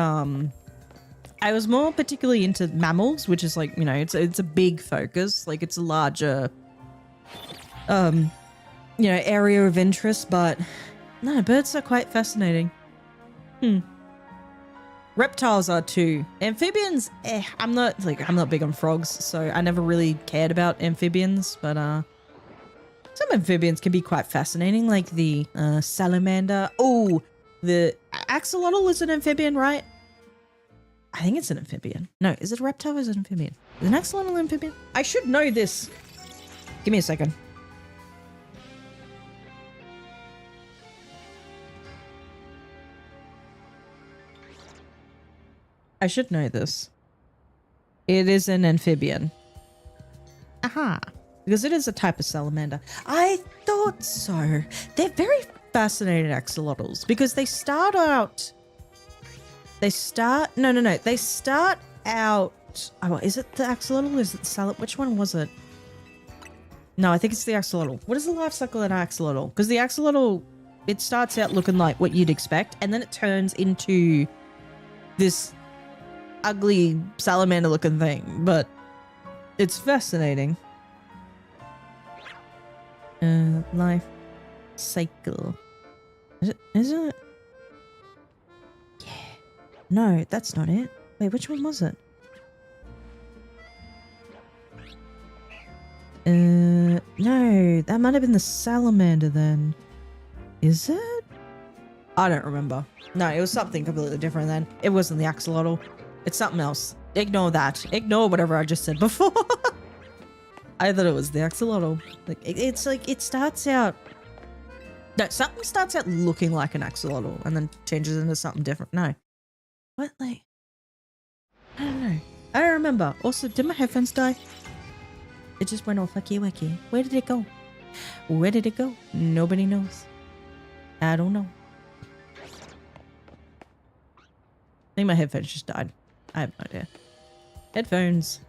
I was more particularly into mammals, which is like, you know, it's a big focus. Like, it's a larger, you know, area of interest. But no, birds are quite fascinating. Reptiles are too. Amphibians, I'm not big on frogs, so I never really cared about amphibians. But some amphibians can be quite fascinating, like the salamander. Oh, the axolotl is an amphibian, right? I think it's an amphibian. No, is it a reptile or is it an amphibian? Is an axolotl an amphibian? I should know this. Give me a second. I should know this. It is an amphibian. Aha. Because it is a type of salamander. I thought so. They're very fascinating axolotls because they start out... They start out. Oh, is it the axolotl? Is it the salad? Which one was it? No, I think it's the axolotl. What is the life cycle of an axolotl? Because the axolotl, it starts out looking like what you'd expect, and then it turns into this ugly salamander-looking thing. But it's fascinating. Life cycle. Is it? No, that's not it. Wait, which one was it? No, that might have been the salamander then. Is it? I don't remember. No, it was something completely different then. It wasn't the axolotl. It's something else. Ignore that. Ignore whatever I just said before. I thought it was the axolotl. Like, it's like, it starts out... No, something starts out looking like an axolotl and then changes into something different. No. What, like... I don't know. I don't remember. Also, did my headphones die? It just went all wacky wacky. Where did it go? Where did it go? Nobody knows. I don't know. I think my headphones just died. I have no idea. Headphones.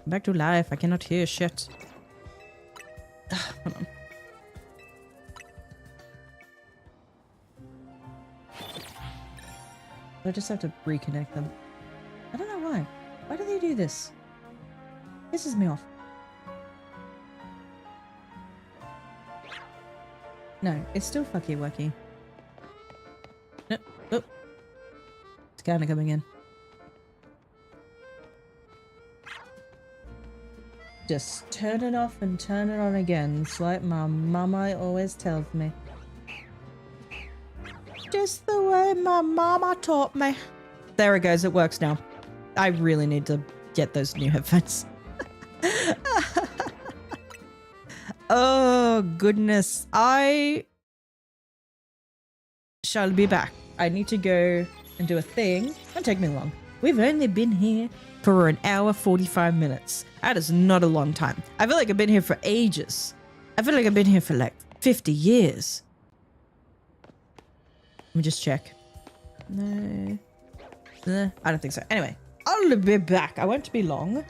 Back to life. I cannot hear shit. Hold on. I just have to reconnect them. I don't know why. Why do they do this? Pisses me off. No, it's still fucky wacky. Nope. Oh. It's kind of coming in. Just turn it off and turn it on again. It's like my mama always tells me. Just the way my mama taught me. There it goes. It works now. I really need to get those new headphones. Oh, goodness. I shall be back. I need to go and do a thing. Won't take me long. We've only been here for an hour 45 minutes. That is not a long time. I feel like I've been here for ages. I feel like I've been here for like 50 years. Let me just check. No. I don't think so. Anyway, I'll be back. I won't be long.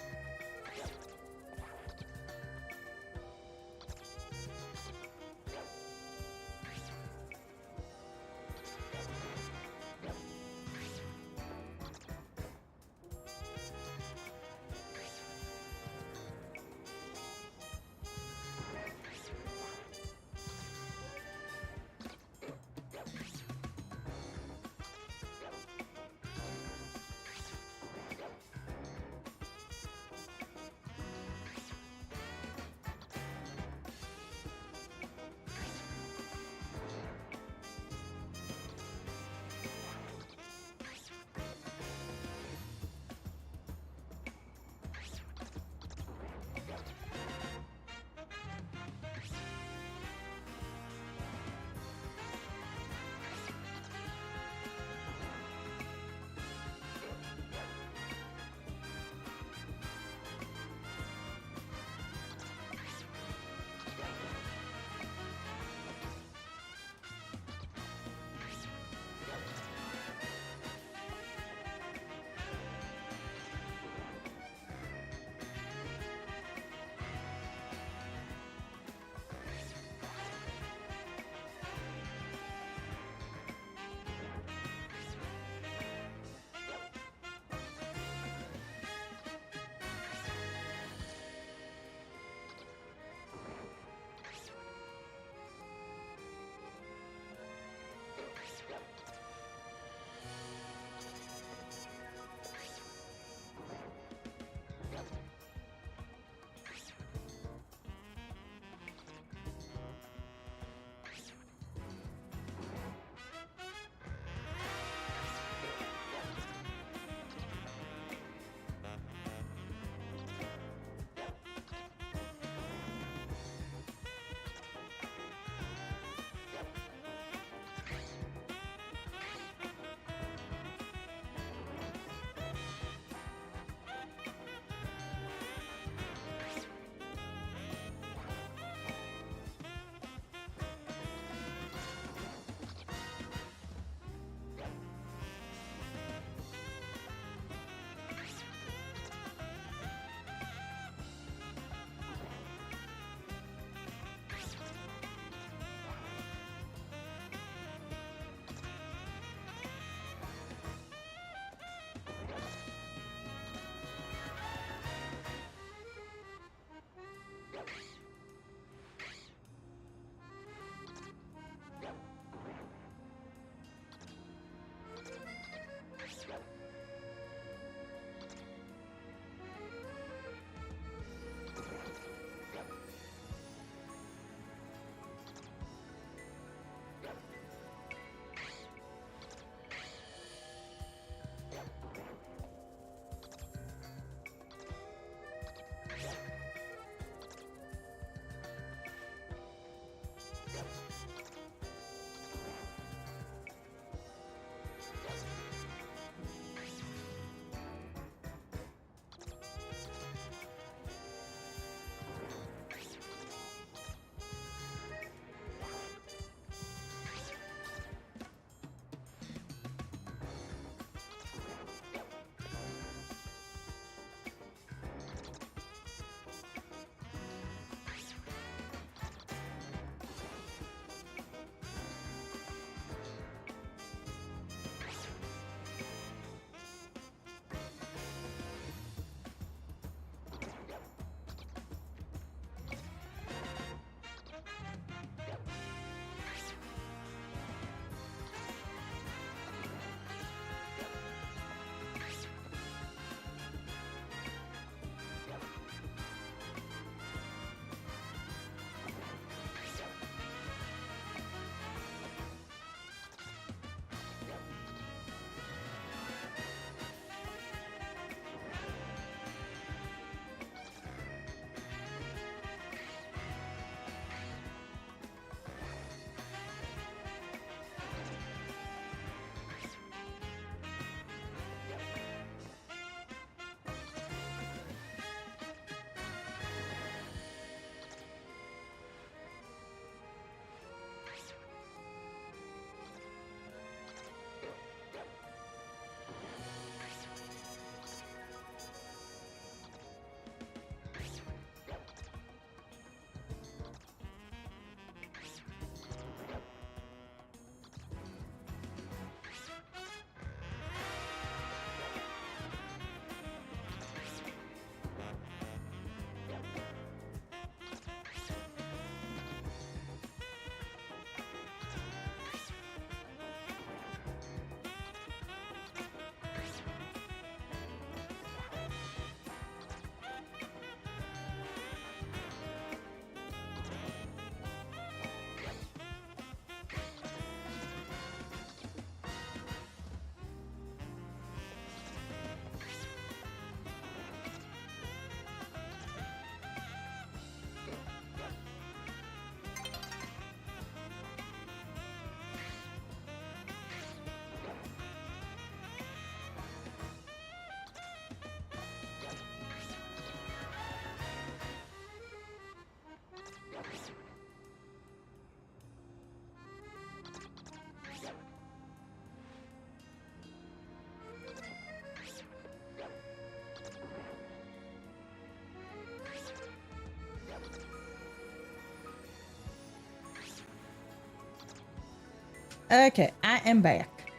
Okay, I am back.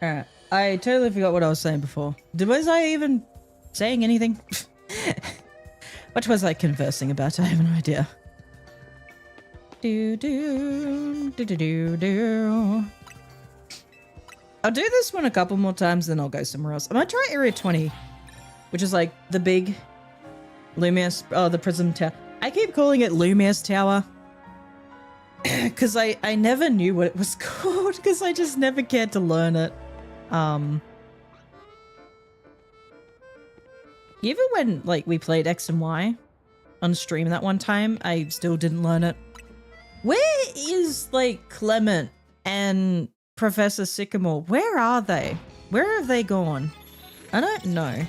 Alright. I totally forgot what I was saying before. Was I even saying anything? What was I conversing about? I have no idea. Do do do do do do. I'll do this one a couple more times, then I'll go somewhere else. I'm gonna try Area 20, which is like the big Lumious, the Prism Tower. I keep calling it Lumious Tower because I never knew what it was called because I just never cared to learn it. Even when like we played X and Y on stream that one time, I still didn't learn it. Where is like Clement and Professor Sycamore? Where are they? Where have they gone? I don't know.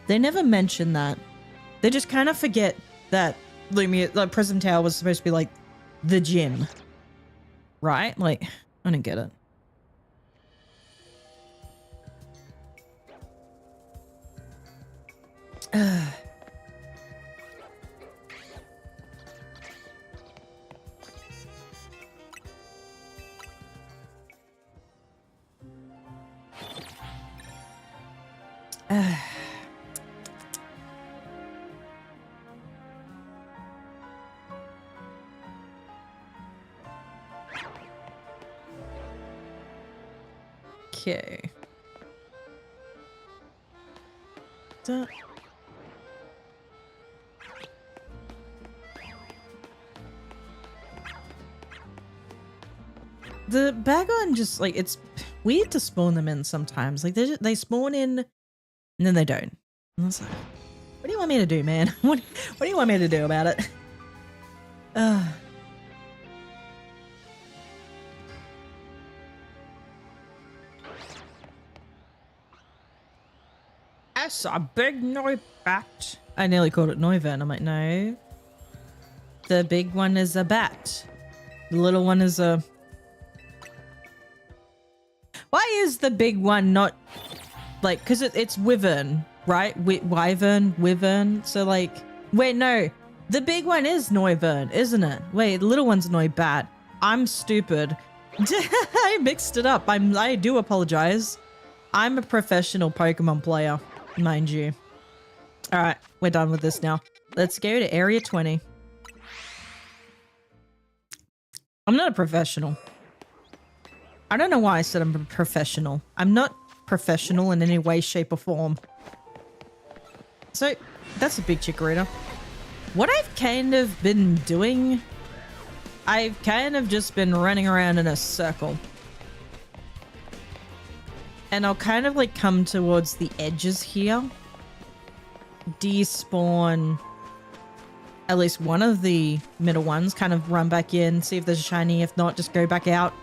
They never mention that. They just kind of forget that Prism Tower was supposed to be like the gym, right? Like, I don't get it. Okay. The Bagon just like, it's weird to spawn them in sometimes. Like they spawn in and then they don't. And it's like, what do you want me to do, man? What do you want me to do about it? That's a big Noibat. I nearly called it Noivan. I'm like, no. The big one is a bat. The little one is a... Why is the big one not... Like, because it's Wyvern, right? Wyvern. So, like... Wait, no. The big one is Noivern, isn't it? Wait, the little one's Noibat. I'm stupid. I mixed it up. I do apologize. I'm a professional Pokemon player, mind you. All right, we're done with this now. Let's go to Area 20. I'm not a professional. I don't know why I said I'm a professional. I'm not professional in any way, shape, or form. So, that's a big Chikorita. What I've kind of been doing, I've kind of just been running around in a circle. And I'll kind of like come towards the edges here. Despawn at least one of the middle ones, kind of run back in, see if there's a shiny. If not, just go back out.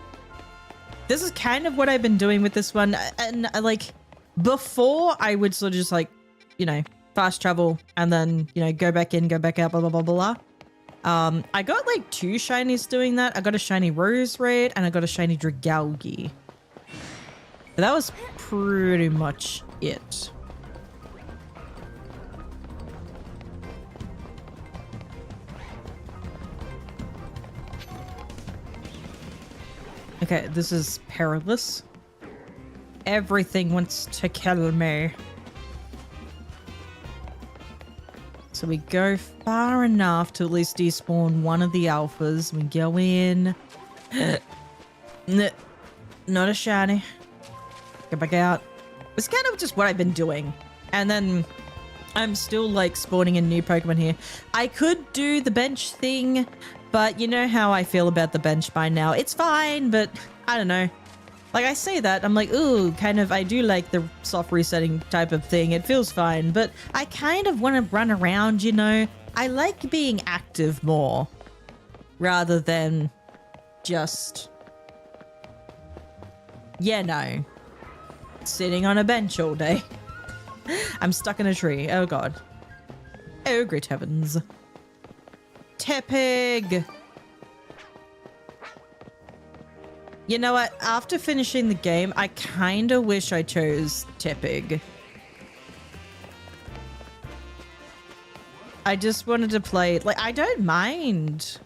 This is kind of what I've been doing with this one. And like before, I would sort of just like, you know, fast travel and then, you know, go back in, go back out, blah, blah, blah, blah. I got like 2 shinies doing that. I got a shiny Rose Raid and I got a shiny Dragalge. But that was pretty much it. Okay, this is perilous. Everything wants to kill me. So we go far enough to at least despawn one of the alphas. We go in. Not a shiny. Go back out. It's kind of just what I've been doing. And then I'm still like spawning in new Pokemon here. I could do the bench thing, but you know how I feel about the bench by now. It's fine, but I don't know. Like I say that, I'm like, ooh, kind of, I do like the soft resetting type of thing. It feels fine, but I kind of want to run around, you know? I like being active more rather than just, yeah, no, sitting on a bench all day. I'm stuck in a tree. Oh, God. Oh, great heavens. Tepig. You know what? After finishing the game, I kind of wish I chose Tepig. I just wanted to play... Like, I don't mind,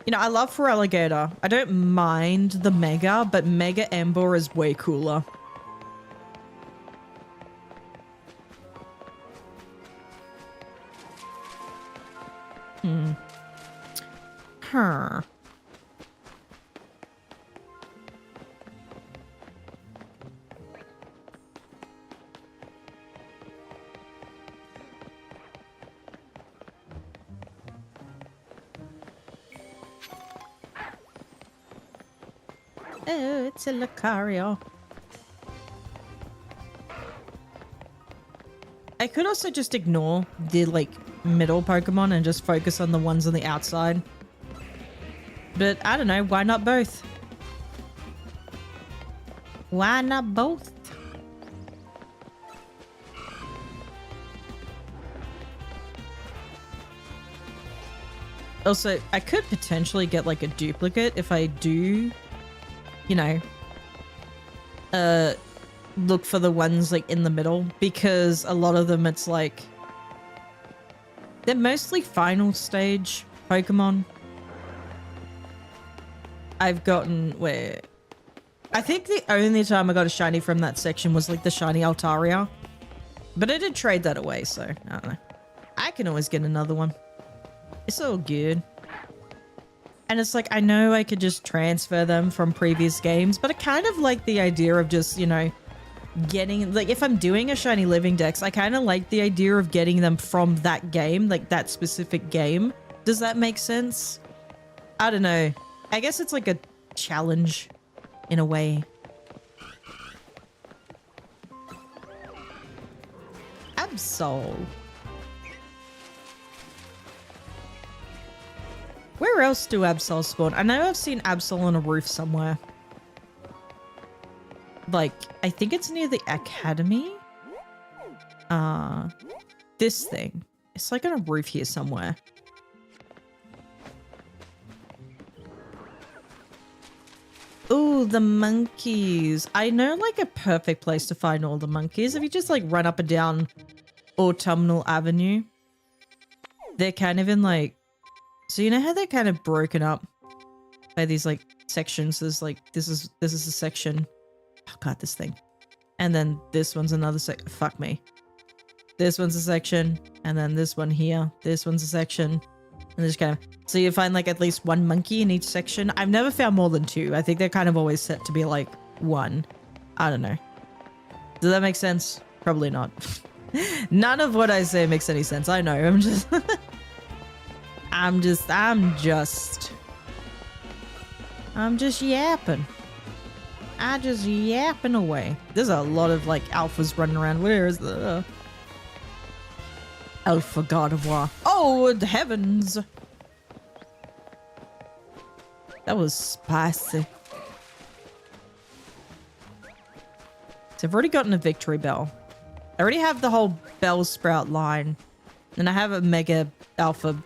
You know, I love for alligator. I don't mind the Mega, but Mega Ember is way cooler. Huh. Oh, it's a Lucario. I could also just ignore the, like, middle Pokemon and just focus on the ones on the outside. But I don't know, why not both? Why not both? Also, I could potentially get like a duplicate if I do, you know, look for the ones like in the middle, because a lot of them it's like they're mostly final stage Pokemon. I've gotten where I think the only time I got a shiny from that section was like the shiny Altaria, but I did trade that away, so I don't know. I can always get another one. It's all good. And it's like, I know I could just transfer them from previous games, but I kind of like the idea of just, you know, getting, like, if I'm doing a shiny living dex, I kind of like the idea of getting them from that game, like that specific game. Does that make sense? I don't know. I guess it's like a challenge in a way. Absol. Where else do Absol spawn? I know I've seen Absol on a roof somewhere. Like, I think it's near the academy. This thing. It's like on a roof here somewhere. Ooh, the monkeys. I know like a perfect place to find all the monkeys. If you just like run up and down Autumnal Avenue. They're kind of in like, so you know how they're kind of broken up by these like sections? There's like, this is a section. Oh god, this thing. And then this one's another fuck me. This one's a section, and then this one here. This one's a section. And there's kind of, so you find like at least one monkey in each section. I've never found more than two. I think they're kind of always set to be like one. I don't know. Does that make sense? Probably not. None of what I say makes any sense. I know. I'm just yapping. I just yapping away. There's a lot of like alphas running around. Where is the Alpha God of War? Oh, the heavens. That was spicy. So I've already gotten a victory bell. I already have the whole bell sprout line. And I have a mega alpha.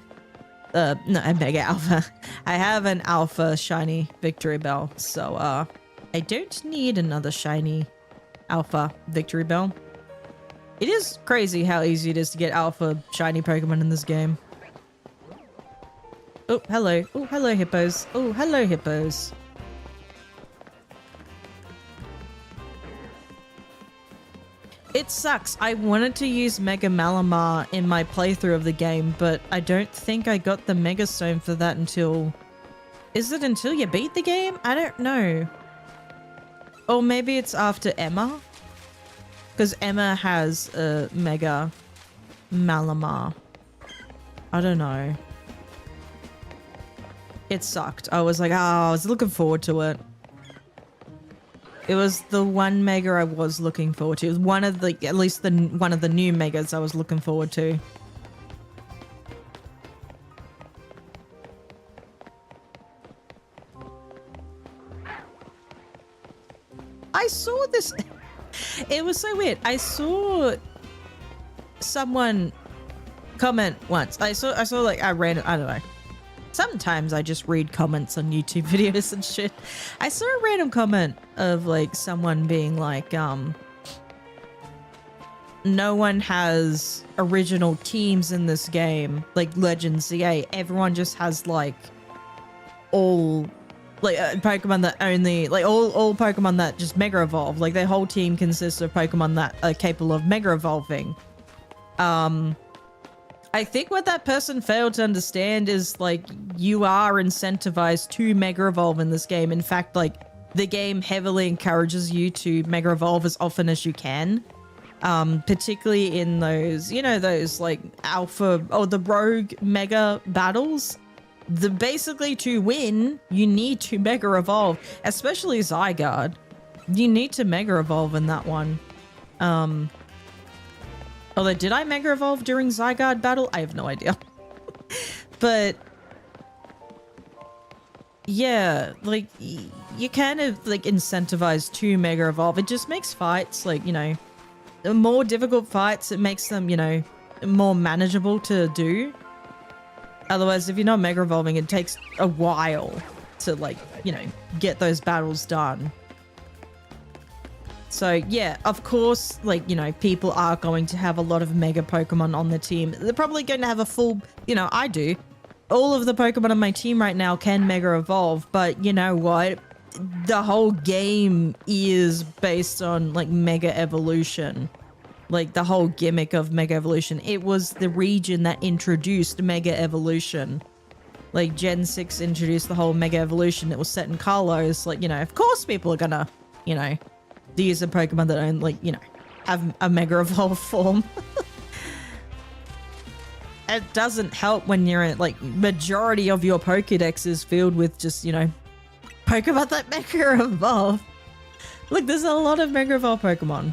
No, a mega alpha. I have an alpha shiny victory bell. So, I don't need another shiny alpha victory bell. It is crazy how easy it is to get alpha shiny Pokemon in this game. Oh, hello. Oh, hello, hippos. Oh, hello, hippos. It sucks. I wanted to use Mega Malamar in my playthrough of the game, but I don't think I got the Mega Stone for that until... Is it until you beat the game? I don't know. Or maybe it's after Emma? Because Emma has a Mega Malamar. I don't know. It sucked. I was like, oh, I was looking forward to it. It was the one Mega I was looking forward to. It was one of the, at least one of the new Megas I was looking forward to. I saw this. It was so weird. I saw someone comment once. I saw like, I don't know. Sometimes I just read comments on YouTube videos and shit. I saw a random comment of like someone being like, no one has original teams in this game, like Legends CA. Everyone just has like all like Pokemon that only like all Pokemon that just Mega Evolve. Like their whole team consists of Pokemon that are capable of Mega Evolving. I think what that person failed to understand is like you are incentivized to Mega Evolve in this game. In fact, like the game heavily encourages you to Mega Evolve as often as you can. Particularly in those, you know, those like alpha or the rogue mega battles. Basically to win, you need to Mega Evolve, especially Zygarde. You need to Mega Evolve in that one. Although, did I Mega Evolve during Zygarde battle? I have no idea. But yeah, like you kind of like incentivize to Mega Evolve. It just makes fights like, you know, more difficult fights. It makes them, you know, more manageable to do. Otherwise, if you're not Mega Evolving, it takes a while to like, you know, get those battles done. So yeah, of course, like, you know, people are going to have a lot of Mega Pokemon on the team. They're probably going to have a full, you know, I do. All of the Pokemon on my team right now can Mega Evolve, but you know what? The whole game is based on like Mega Evolution. Like the whole gimmick of Mega Evolution. It was the region that introduced Mega Evolution. Like Gen 6 introduced the whole Mega Evolution. It was set in Kalos. Like, you know, of course people are gonna, you know, use a Pokemon that don't, like, you know, have a Mega Evolve form. It doesn't help when you're in, like, majority of your Pokedex is filled with just, you know, Pokemon that Mega Evolve. Look, there's a lot of Mega Evolve Pokemon.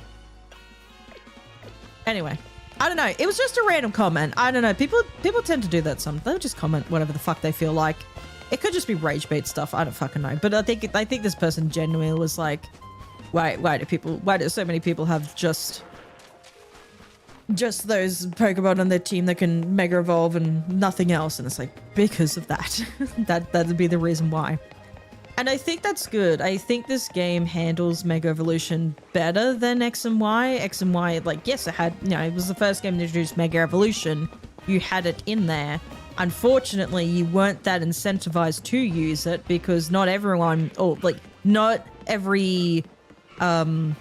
Anyway, I don't know. It was just a random comment. I don't know. People tend to do that sometimes. They'll just comment whatever the fuck they feel like. It could just be rage bait stuff. I don't fucking know. But I think this person genuinely was like, why do so many people have just those Pokemon on their team that can Mega Evolve and nothing else? And it's like, because of that. That'd be the reason why. And I think that's good. I think this game handles Mega Evolution better than X and Y. X and Y, like, yes, it had, you know, it was the first game to introduce Mega Evolution. You had it in there. Unfortunately, you weren't that incentivized to use it because not everyone, or like, not every player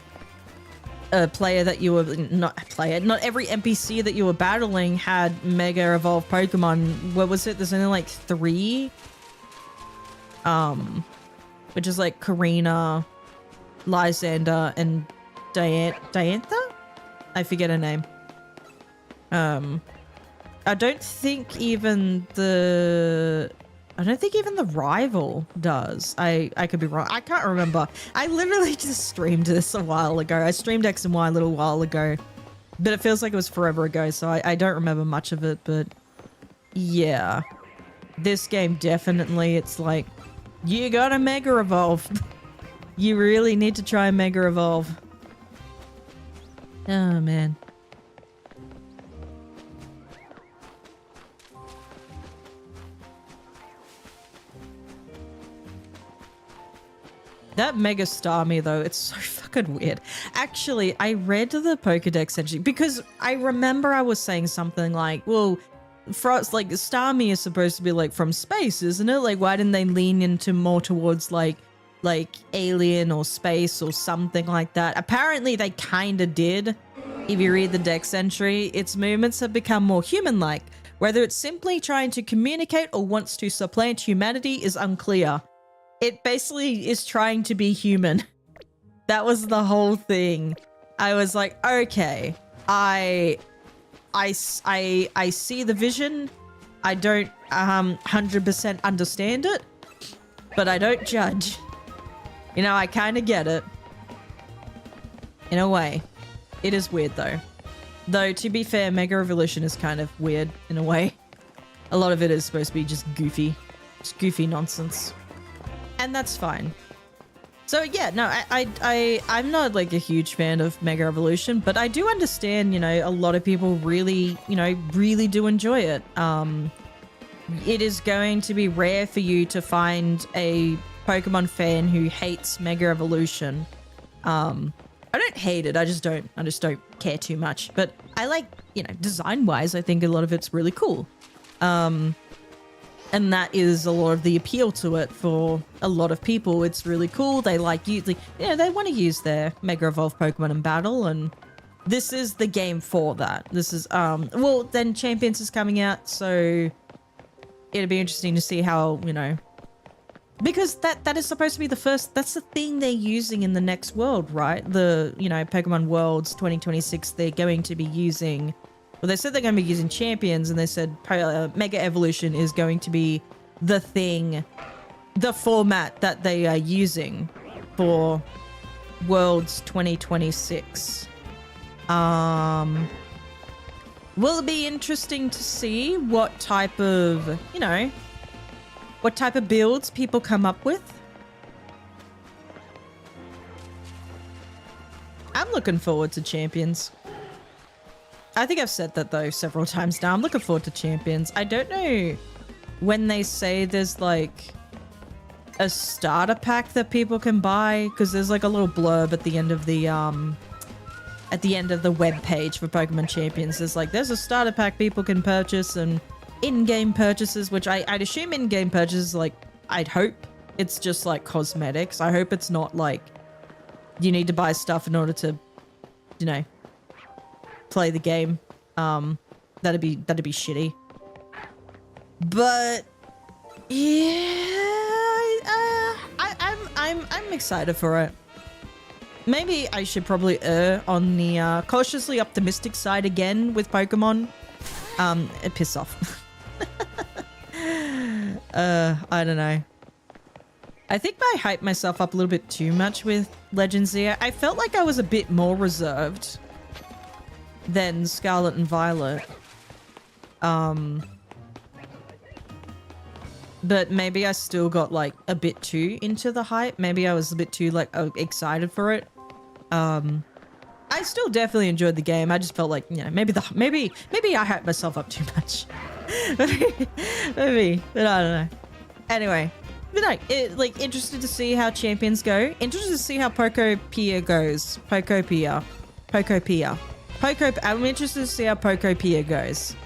that you were not every NPC that you were battling had Mega Evolved Pokemon. What was it? There's only like 3, which is like Karina, Lysander, and Diantha. I forget her name. I don't think even the rival does. I could be wrong. I can't remember. I literally just streamed this a while ago. I streamed X and Y a little while ago, but it feels like it was forever ago, so I don't remember much of it. But yeah, this game definitely, it's like, you gotta Mega Evolve. You really need to try Mega Evolve. Oh man. That Mega Starmie, though, it's so fucking weird. Actually, I read the Pokedex entry because I remember I was saying something like, well, for us, like, Starmie is supposed to be, like, from space, isn't it? Like, why didn't they lean into more towards, like alien or space or something like that? Apparently, they kind of did. If you read the Dex entry, its movements have become more human-like. Whether it's simply trying to communicate or wants to supplant humanity is unclear. It basically is trying to be human. That was the whole thing. I was like, okay, I see the vision. I don't 100% understand it, but I don't judge. You know, I kind of get it. In a way. It is weird though. Though, to be fair, Mega Evolution is kind of weird in a way. A lot of it is supposed to be just goofy. Just goofy nonsense. And that's fine. So yeah, no, I'm not like a huge fan of Mega Evolution, but I do understand, you know, a lot of people really, you know, really do enjoy it. It is going to be rare for you to find a Pokemon fan who hates Mega Evolution. I don't hate it, I just don't care too much. But I like, you know, design-wise, I think a lot of it's really cool. And that is a lot of the appeal to it for a lot of people. It's really cool. They like you know, they want to use their Mega Evolved Pokemon in battle, and this is the game for that. This is well, then Champions is coming out, so it'll be interesting to see how, you know, because that is supposed to be the first, that's the thing they're using in the next world, right? The, you know, Pokemon Worlds 2026, they're going to be using, well, they said they're going to be using Champions, and they said Mega Evolution is going to be the thing, the format that they are using for Worlds 2026. Will it be interesting to see what type of, you know, what type of builds people come up with? I'm looking forward to Champions. I think I've said that though several times now. I'm looking forward to Champions. I don't know when they say there's like a starter pack that people can buy, because there's like a little blurb at the end of the web page for Pokemon Champions. There's a starter pack people can purchase, and in-game purchases, which I'd assume in-game purchases, like, I'd hope it's just like cosmetics. I hope it's not like you need to buy stuff in order to, you know, play the game. That'd be shitty. But yeah, I'm excited for it. Maybe I should probably err on the cautiously optimistic side again with Pokemon. It piss off. I don't know. I think I hyped myself up a little bit too much with Legends here. I felt like I was a bit more reserved than Scarlet and Violet. But maybe I still got like a bit too into the hype. Maybe I was a bit too like excited for it. I still definitely enjoyed the game. I just felt like, you know, maybe I hyped myself up too much. maybe, but I don't know. Anyway, but no, like, interested to see how Champions go. Interested to see how Pokopia goes. Pokopia. I'm interested to see how Pokopia goes.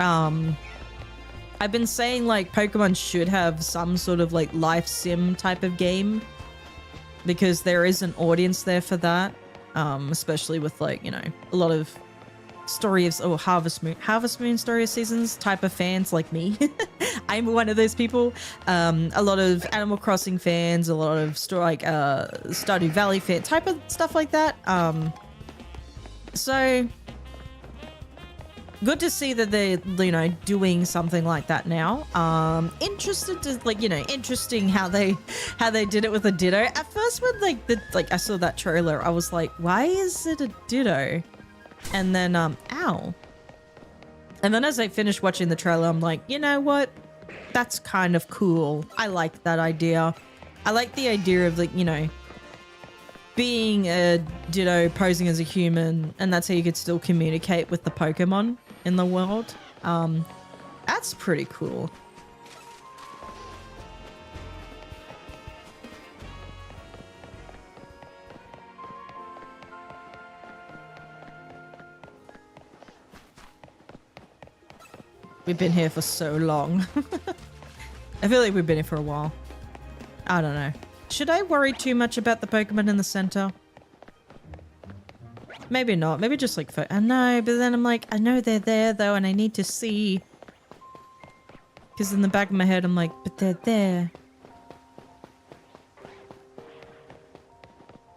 I've been saying like Pokemon should have some sort of like life sim type of game, because there is an audience there for that. Especially with like, you know, a lot of story of Harvest Moon story of seasons type of fans like me. I'm one of those people. A lot of Animal Crossing fans, a lot of Stardew Valley fan type of stuff like that. So good to see that they're, you know, doing something like that now. Interested to, like, you know, interesting how they did it with a Ditto. At first when I saw that trailer, I was like, why is it a Ditto? And then ow. And then as I finished watching the trailer, I'm like, you know what? That's kind of cool. I like that idea. I like the idea of, like, you know, being a Ditto posing as a human, and that's how you could still communicate with the Pokemon in the world. That's pretty cool. We've been here for so long. I feel like we've been here for a while. I don't know. Should I worry too much about the Pokemon in the center? Maybe not. Maybe just like, I know, but then I'm like, I know they're there though, and I need to see. Because in the back of my head, I'm like, but they're there.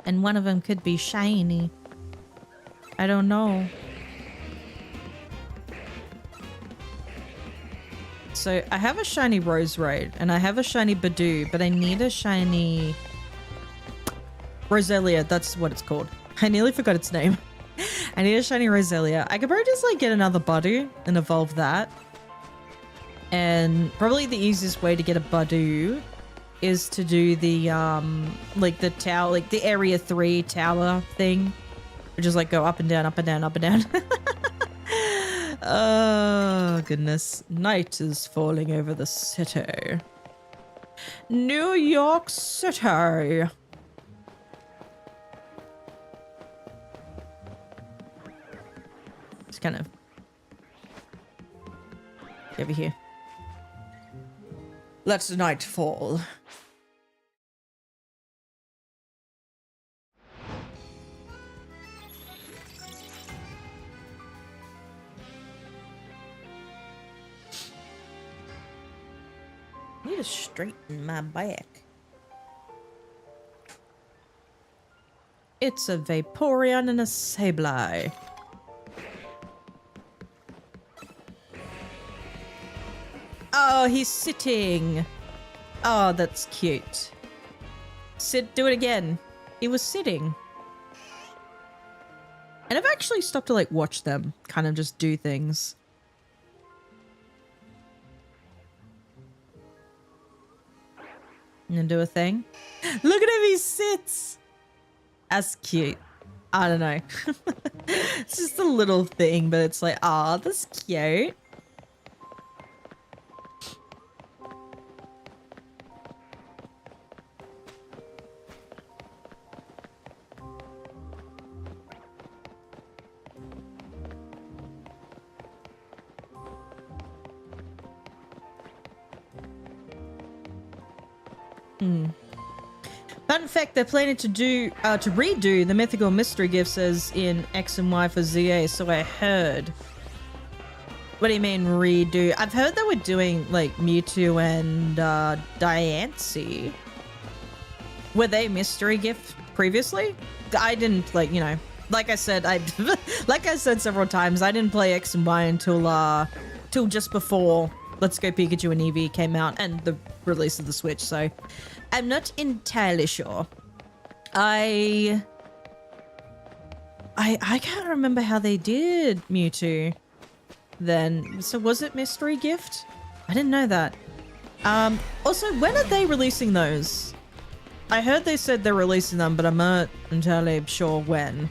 And one of them could be shiny. I don't know. So I have a shiny Roserade and I have a shiny Badoo, but I need a shiny Roselia. That's what it's called. I nearly forgot its name. I need a shiny Roselia. I could probably just like get another Badoo and evolve that. And probably the easiest way to get a Badoo is to do the like the tower, like the area 3 tower thing. Just like go up and down, up and down, up and down. Oh, goodness. Night is falling over the city. New York City. Just kind of over here. Let the night fall. I need to straighten my back. It's a Vaporeon and a Sableye. Oh, he's sitting. Oh, that's cute. Sit, do it again. He was sitting. And I've actually stopped to like watch them kind of just do things. And then do a thing. Look at him, he sits. That's cute. I don't know. It's just a little thing, but it's like, ah, that's cute. Fun fact, they're planning to redo the mythical mystery gifts as in X and Y for ZA, so I heard. What do you mean redo? I've heard they were doing like Mewtwo and Diancie. Were they mystery gift previously? I didn't like, you know, like I said, like I said several times, I didn't play X and Y until just before Let's Go Pikachu and Eevee came out and the release of the Switch, so I'm not entirely sure. I can't remember how they did Mewtwo then. So was it mystery gift? I didn't know that. Also, when are they releasing those? I heard they said they're releasing them, but I'm not entirely sure when.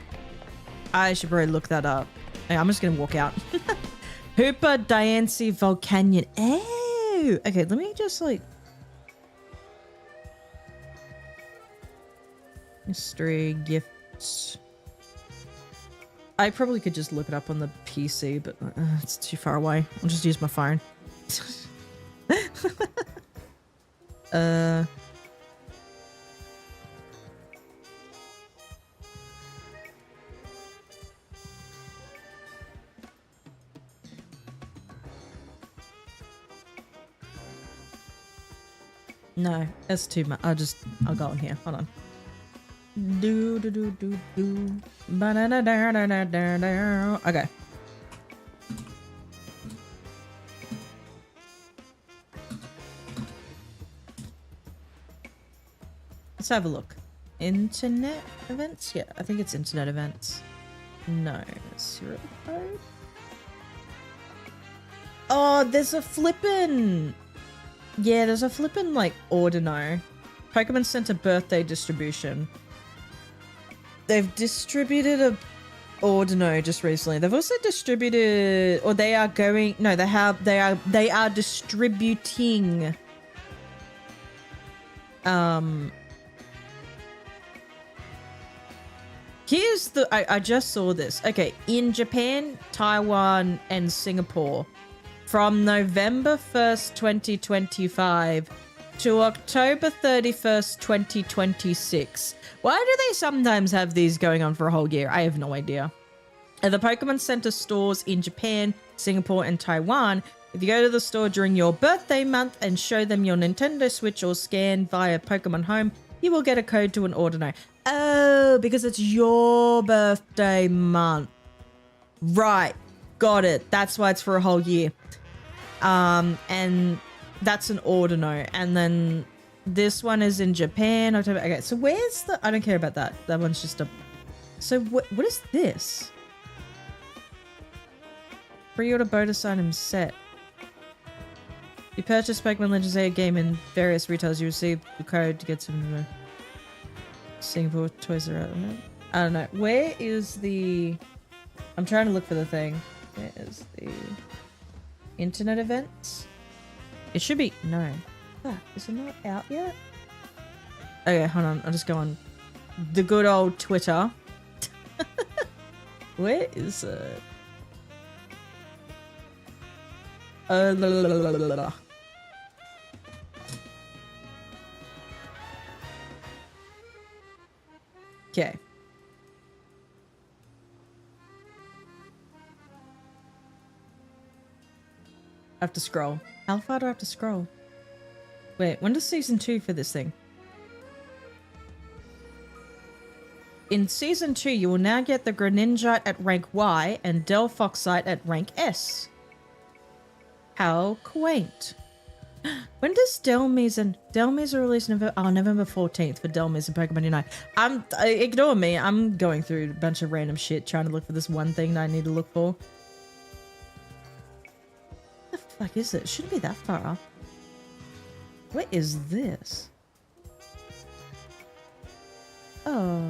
I should probably look that up. Okay, I'm just gonna walk out. Hooper, Diancie, Volcanion. Oh, okay, let me just like... Mystery gifts. I probably could just look it up on the PC, but it's too far away. I'll just use my phone. No, that's too much. I'll go on here. Hold on. Do do do do do. Ba da da da da da da da. Okay. Let's have a look. Internet events? Yeah, I think it's internet events. No, serial code. Oh, there's a flippin'. Yeah, there's a flippin' like Ordino. Pokemon Center birthday distribution. They've distributed a Ordino just recently. They've also distributed, or they are going. No, they are distributing. Here's the. I just saw this. Okay, in Japan, Taiwan, and Singapore, from November 1st, 2025 to October 31st, 2026. Why do they sometimes have these going on for a whole year? I have no idea. At the Pokemon Center stores in Japan, Singapore, and Taiwan, if you go to the store during your birthday month and show them your Nintendo Switch or scan via Pokemon Home, you will get a code to an Ordino. Oh, because it's your birthday month. Right. Got it. That's why it's for a whole year. And that's an Ordino. And then this one is in Japan. October. Okay, so where's the... I don't care about that. That one's just a... So what is this? Pre-order bonus item set. You purchase Pokemon Legends A game in various retailers. You receive the code to get some... Singapore Toys R Us. I don't know. Where is the... I'm trying to look for the thing. Where is the... Internet events? It should be... No. Ah, is it not out yet? Okay, hold on. I'll just go on the good old Twitter. Where is it? La, la, la, la, la, la. Okay. I have to scroll. How far do I have to scroll? Wait, when does season 2 for this thing? In season 2, you will now get the Greninjite at rank Y and Delphoxite at rank S. How quaint. When does Delmise are released November 14th for Delmise and Pokemon Unite. Ignore me. I'm going through a bunch of random shit trying to look for this one thing that I need to look for. What the fuck is it? It shouldn't be that far up. What is this? Oh,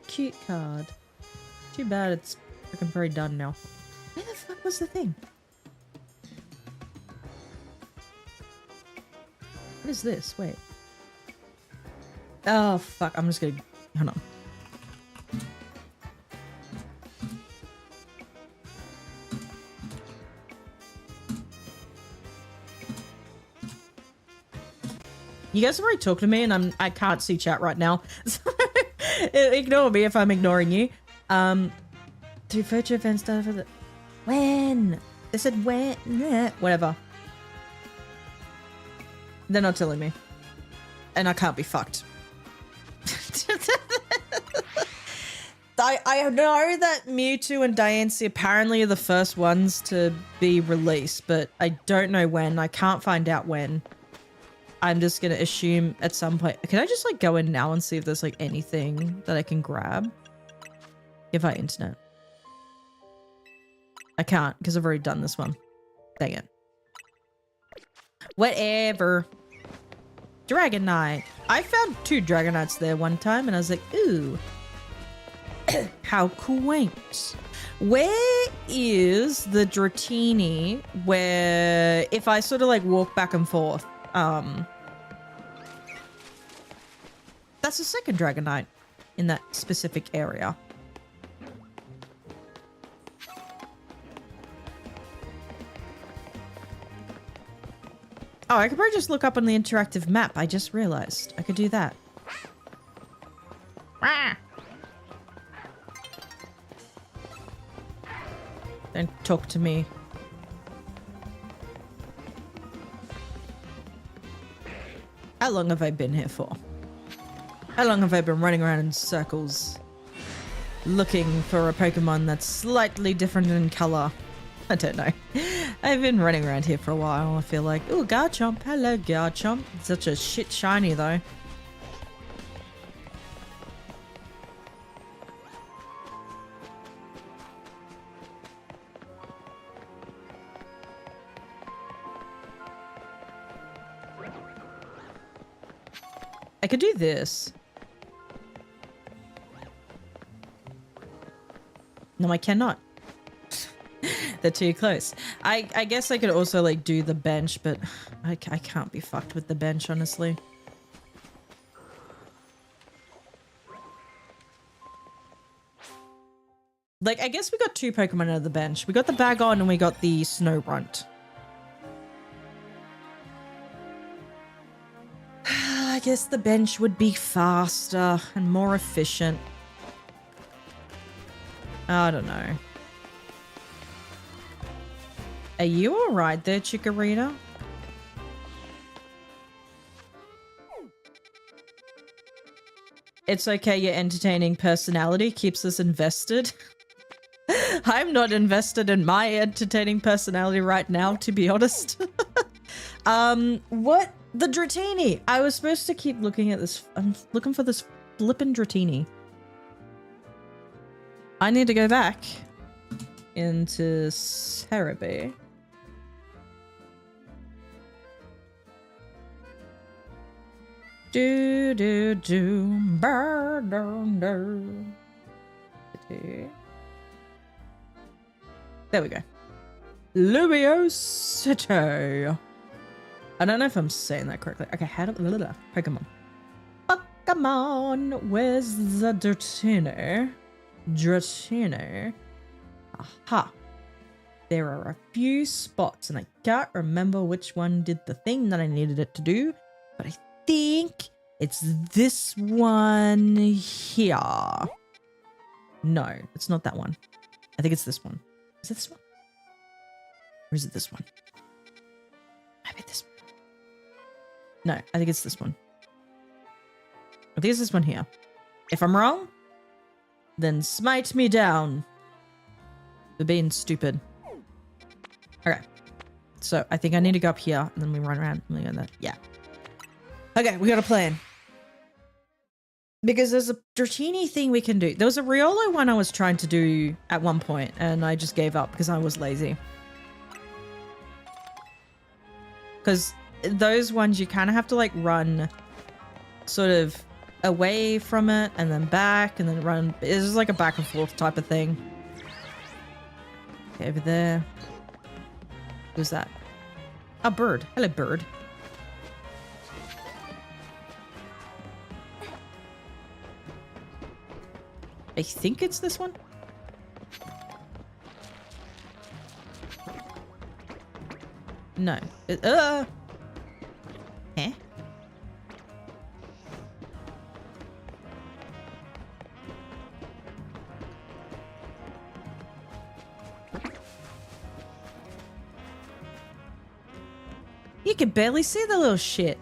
cute card. Too bad it's freaking very done now. Where the fuck was the thing? What is this? Wait. Oh, fuck. I'm just gonna... Hold on. You guys are already talking to me and I can't see chat right now. So ignore me if I'm ignoring you. Do future events stuff for the... When? They said when? Whatever. They're not telling me. And I can't be fucked. I know that Mewtwo and Diancie apparently are the first ones to be released, but I don't know when. I can't find out when. I'm just going to assume at some point. Can I just like go in now and see if there's like anything that I can grab? Give our internet. I can't because I've already done this one. Dang it. Whatever. Dragonite. I found 2 Dragonites there one time and I was like, ooh. How quaint. Where is the Dratini where if I sort of like walk back and forth, that's the second Dragonite in that specific area. Oh, I could probably just look up on the interactive map. I just realized I could do that. Ah. Don't talk to me. How long have I been here for? How long have I been running around in circles looking for a Pokemon that's slightly different in color? I don't know. I've been running around here for a while. I feel like, oh, Garchomp. Hello, Garchomp. Such a shit shiny, though. I could do this. No, I cannot. They're too close. I guess I could also like do the bench, but I can't be fucked with the bench, honestly. Like, I guess we got 2 Pokemon out of the bench. We got the Bagon and we got the Snorunt. I guess the bench would be faster and more efficient. I don't know. Are you alright there, Chikorita? It's okay, your entertaining personality keeps us invested. I'm not invested in my entertaining personality right now, to be honest. What? The Dratini! I was supposed to keep looking at this. I'm looking for this flippin' Dratini. I need to go back into Cerebi. Do do do burr dun dun. There we go. Lumiosity. I don't know if I'm saying that correctly. Okay, how do Pokemon. Pokemon, where's the Dratini? Dratini. Aha. There are a few spots and I can't remember which one did the thing that I needed it to do, but I think It's this one here. No, it's not that one. I think it's this one. Is it this one? Or is it this one? Maybe this one. No, I think it's this one. I think it's this one here. If I'm wrong, then smite me down for being stupid. Okay. So I think I need to go up here and then we run around and we go that. Yeah. Okay, we got a plan. Because there's a Dratini thing we can do. There was a Riolo one I was trying to do at one point and I just gave up because I was lazy. Because those ones you kind of have to like run sort of away from it and then back and then run. It's just like a back and forth type of thing. Okay, over there. Who's that? A bird. Hello, bird. I think it's this one. No. Eh? You can barely see the little shit.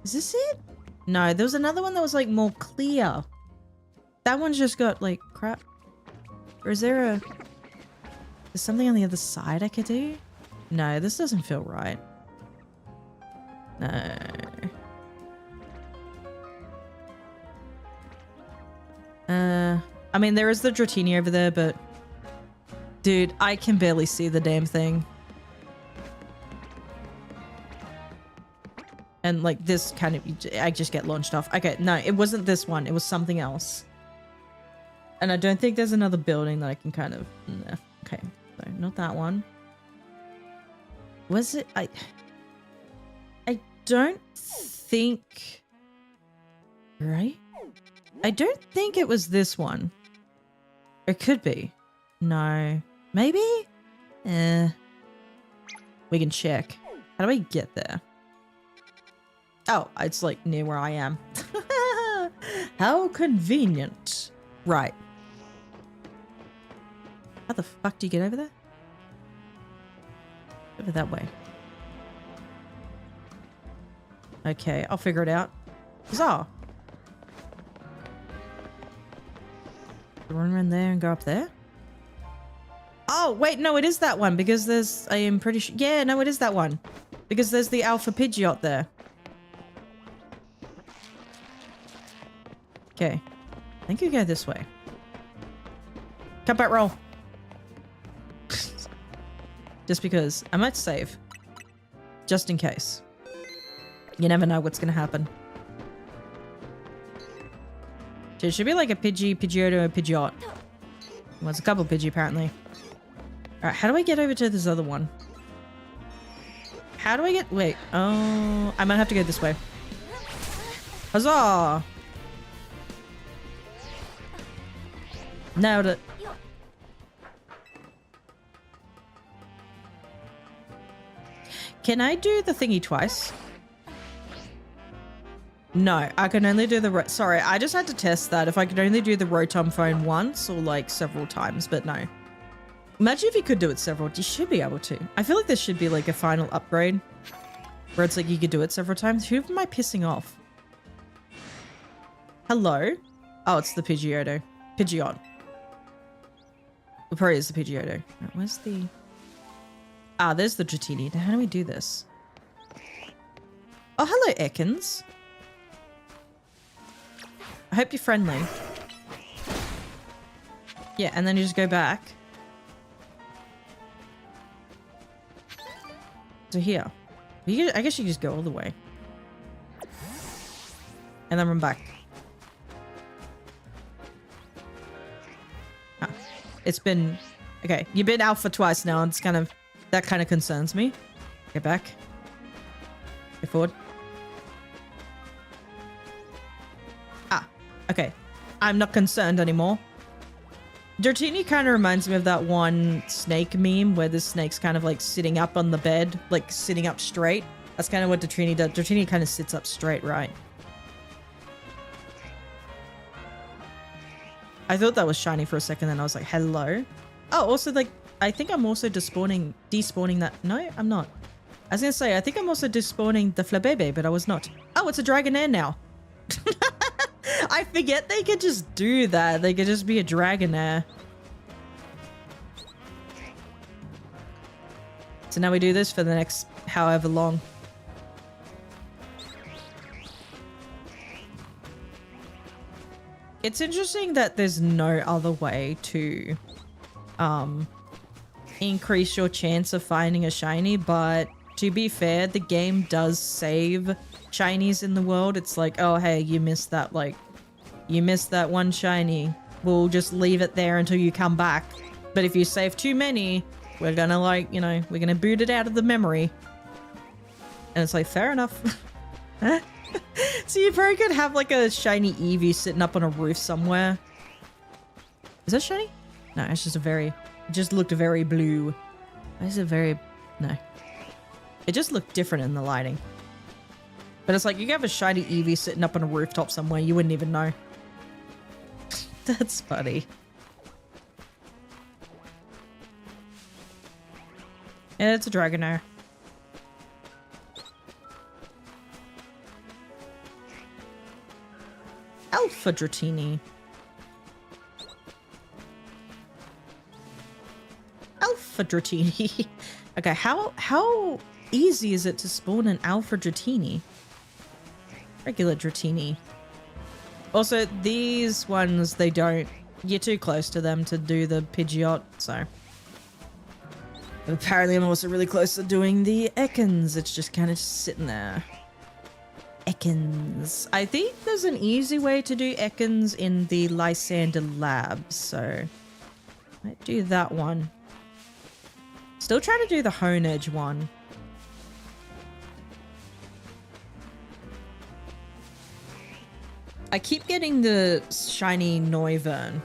Is this it? No, there was another one that was like more clear. That one's just got like crap. Or is there there's something on the other side I could do? No, this doesn't feel right. No. I mean, there is the Dratini over there, but dude, I can barely see the damn thing. And like this kind of, I just get launched off. Okay, no, it wasn't this one. It was something else. And I don't think there's another building that I can kind of, no. Okay, so not that one. Was it, I don't think, right? I don't think it was this one. It could be. No, maybe? We can check. How do I get there? Oh, it's like near where I am. How convenient. Right. How the fuck do you get over there? Over that way. Okay, I'll figure it out. Huzzah! Run around there and go up there? Oh, wait, no, it is that one because there's, I am pretty sure. Yeah, no, it is that one. Because there's the Alpha Pidgeot there. Okay. I think you go this way. Cut back roll. Just because I might save. Just in case. You never know what's going to happen. So it should be like a Pidgey, Pidgeotto, Pidgeot. Well, it's a couple Pidgey apparently. Alright, how do I get over to this other one? How do I get... Wait. Oh, I might have to go this way. Huzzah! Nailed it. Can I do the thingy twice? No, I can only do the... Sorry, I just had to test that. If I could only do the Rotom phone once or like several times, but no. Imagine if you could do it several... You should be able to. I feel like there should be like a final upgrade where it's like you could do it several times. Who am I pissing off? Hello? Oh, it's the Pidgeotto. Pidgeot. It probably is the Pidgeotto. Right, where's the... Ah, there's the Dratini. Now, how do we do this? Oh, hello, Ekans. I hope you're friendly. Yeah, and then you just go back. To here. I guess you just go all the way. And then run back. Ah, it's been... Okay, you've been alpha twice now. It's kind of... That kind of concerns me. Get back. Go forward. Ah, okay. I'm not concerned anymore. Dratini kind of reminds me of that one snake meme where the snake's kind of like sitting up on the bed, like sitting up straight. That's kind of what Dratini does. Dratini kind of sits up straight, right? I thought that was shiny for a second, then I was like, hello. Oh, also, like, I think I'm also despawning that. No, I'm not. I was gonna say, I think I'm also despawning the Flabebe, but I was not. Oh, it's a Dragonair now. I forget they could just do that. They could just be a Dragonair. So now we do this for the next however long. It's interesting that there's no other way to increase your chance of finding a shiny, but to be fair, the game does save shinies in the world. It's like, oh hey, you missed that, like, you missed that one shiny. We'll just leave it there until you come back. But if you save too many, we're gonna, like, you know, we're gonna boot it out of the memory. And it's like, fair enough. So you probably could have like a shiny Eevee sitting up on a roof somewhere. Is that shiny? No, it's just a very, it just looked very blue. Is it very, no. It just looked different in the lighting. But it's like, you could have a shiny Eevee sitting up on a rooftop somewhere, you wouldn't even know. That's funny. Yeah, it's a Dragonair. Alpha Dratini. Alpha Dratini. Okay, how easy is it to spawn an Alpha Dratini? Regular Dratini. Also, these ones, they don't... You're too close to them to do the Pidgeot, so... Apparently I'm also really close to doing the Ekans. It's just kind of sitting there. Ekans. I think there's an easy way to do Ekans in the Lysander lab, so... Might do that one. Still trying to do the Hone Edge one. I keep getting the shiny Noivern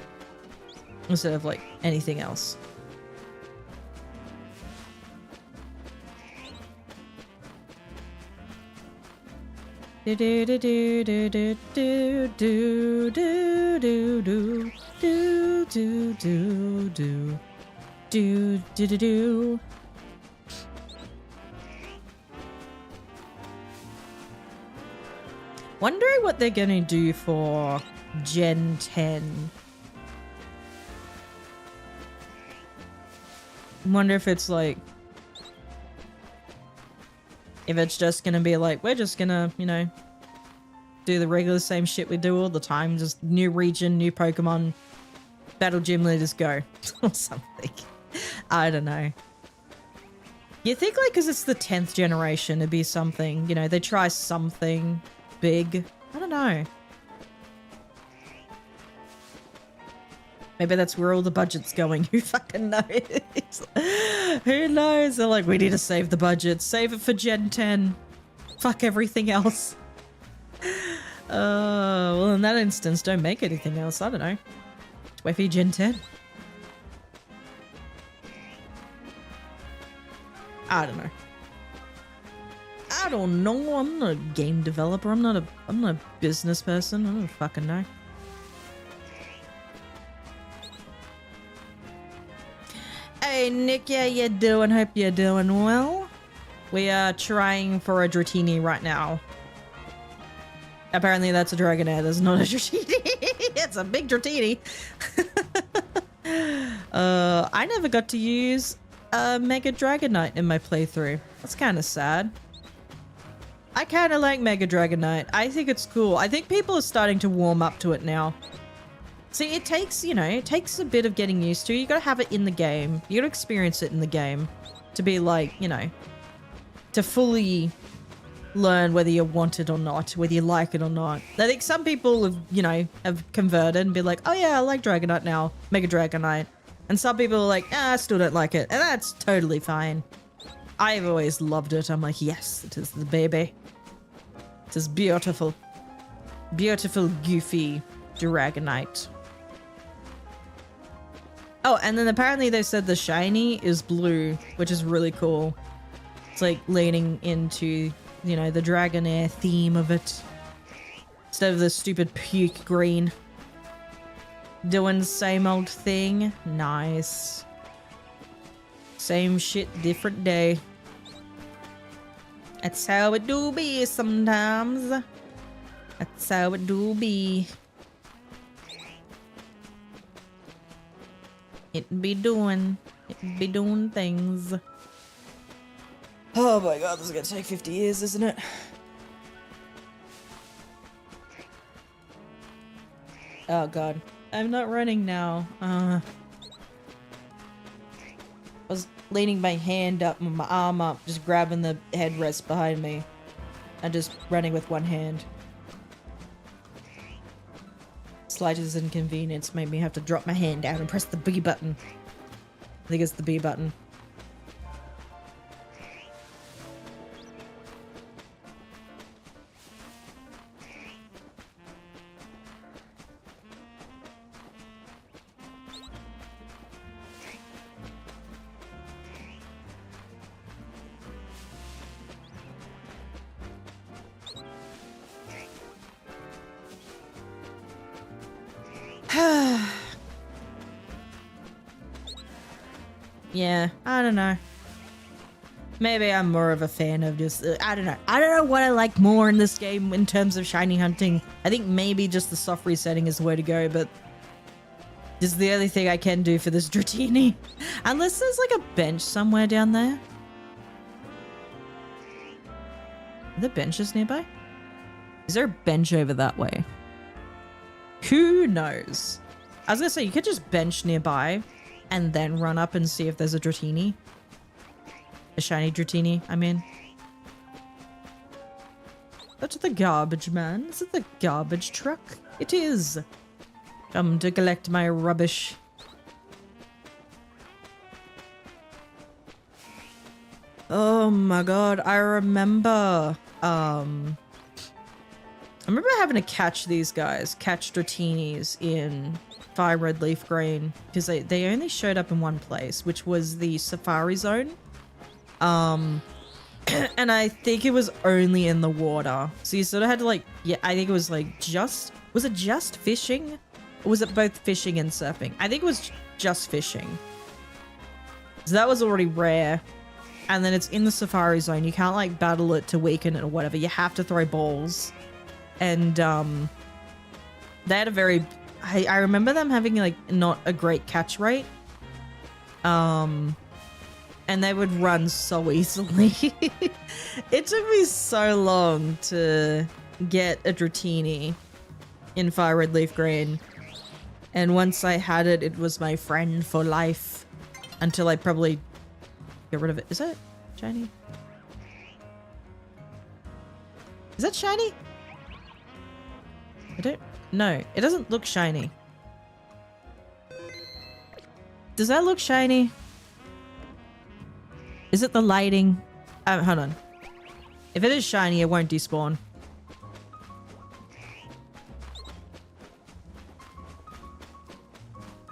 instead of like anything else. Do do do do do do do do do do do do do do do do do do. Wondering what they're gonna do for Gen 10. Wonder if it's like, if it's just gonna be like, we're just gonna, you know, do the regular same shit we do all the time, just new region, new Pokemon, battle gym leaders, go, or something. I don't know. You think like, because it's the 10th generation, it'd be something, you know, they try something big. I don't know. Maybe that's where all the budget's going. Who fucking knows? Who knows? They're like, we need to save the budget. Save it for Gen 10. Fuck everything else. Well, in that instance, don't make anything else. I don't know. Wait for your Gen 10. I don't know. I don't know. I'm not a game developer. I'm not a business person. I don't fucking know. Hey Nick, yeah, you doing? Hope you're doing well. We are trying for a Dratini right now. Apparently that's a Dragonair. That's not a Dratini. It's a big Dratini. I never got to use a Mega Dragonite in my playthrough. That's kind of sad. I kind of like Mega Dragonite. I think it's cool. I think people are starting to warm up to it now. See, it takes, you know, it takes a bit of getting used to. You gotta have it in the game. You gotta experience it in the game to be like, you know, to fully learn whether you want it or not, whether you like it or not. I think some people have, you know, have converted and be like, oh yeah, I like Dragonite now, Mega Dragonite. And some people are like, I still don't like it. And that's totally fine. I've always loved it. I'm like, yes, it is the baby. It is beautiful. Beautiful, goofy Dragonite. Oh, and then apparently they said the shiny is blue, which is really cool. It's like leaning into, you know, the Dragonair theme of it. Instead of the stupid puke green. Doing the same old thing. Nice. Same shit, different day. That's how it do be sometimes. That's how it do be. It be doing things. Oh my god, this is gonna take 50 years, isn't it? Oh god. I'm not running now. I was leaning my hand up and my arm up, just grabbing the headrest behind me. And just running with one hand. Slightest inconvenience made me have to drop my hand down and press the B button. I think it's the B button. Yeah, I don't know. Maybe I'm more of a fan of just, I don't know. I don't know what I like more in this game in terms of shiny hunting. I think maybe just the soft resetting is the way to go, but this is the only thing I can do for this Dratini. Unless there's like a bench somewhere down there. Are there benches nearby? Is there a bench over that way? Who knows? I was gonna say, you could just bench nearby and then run up and see if there's a Dratini. A shiny Dratini, I mean. That's the garbage man. Is it the garbage truck? It is. Come to collect my rubbish. Oh my god, I remember having to catch these guys, catch Dratinis in Fire Red Leaf Green, because they only showed up in one place, which was the Safari Zone. And I think it was only in the water. So you sort of had to like, yeah, I think it was like was it just fishing? Or was it both fishing and surfing? I think it was just fishing. So that was already rare. And then it's in the Safari Zone. You can't like battle it to weaken it or whatever. You have to throw balls. And they had a very, I remember them having like not a great catch rate. And they would run so easily. It took me so long to get a Dratini in Fire Red Leaf Green. And once I had it, it was my friend for life. Until I probably get rid of it. Is that shiny? Is that shiny? I don't know. It doesn't look shiny. Does that look shiny? Is it the lighting? Hold on. If it is shiny, it won't despawn.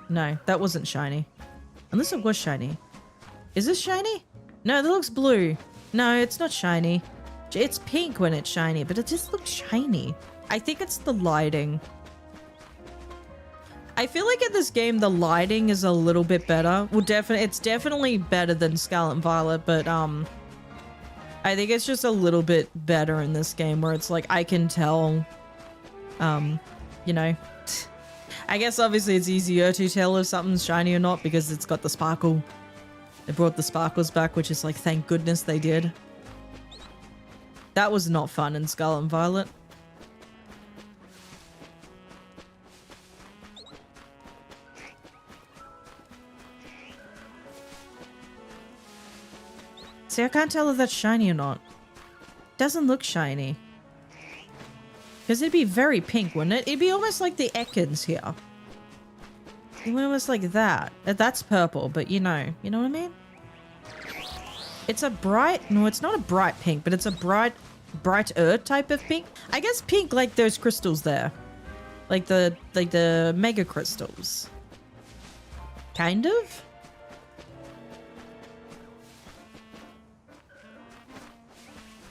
No, that wasn't shiny. Unless it was shiny. Is this shiny? No, that looks blue. No, it's not shiny. It's pink when it's shiny, but it just looks shiny. I think it's the lighting. I feel like in this game, the lighting is a little bit better. Well, it's definitely better than Scarlet and Violet, but I think it's just a little bit better in this game where it's like, I can tell, you know, I guess obviously it's easier to tell if something's shiny or not because it's got the sparkle. They brought the sparkles back, which is like, thank goodness they did. That was not fun in Scarlet and Violet. See, I can't tell if that's shiny or not. It doesn't look shiny. Because it'd be very pink, wouldn't it? It'd be almost like the Ekans here. Almost like that. That's purple, but you know what I mean? It's a bright, no, it's not a bright pink, but it's a brighter type of pink. I guess pink like those crystals there. Like the mega crystals. Kind of?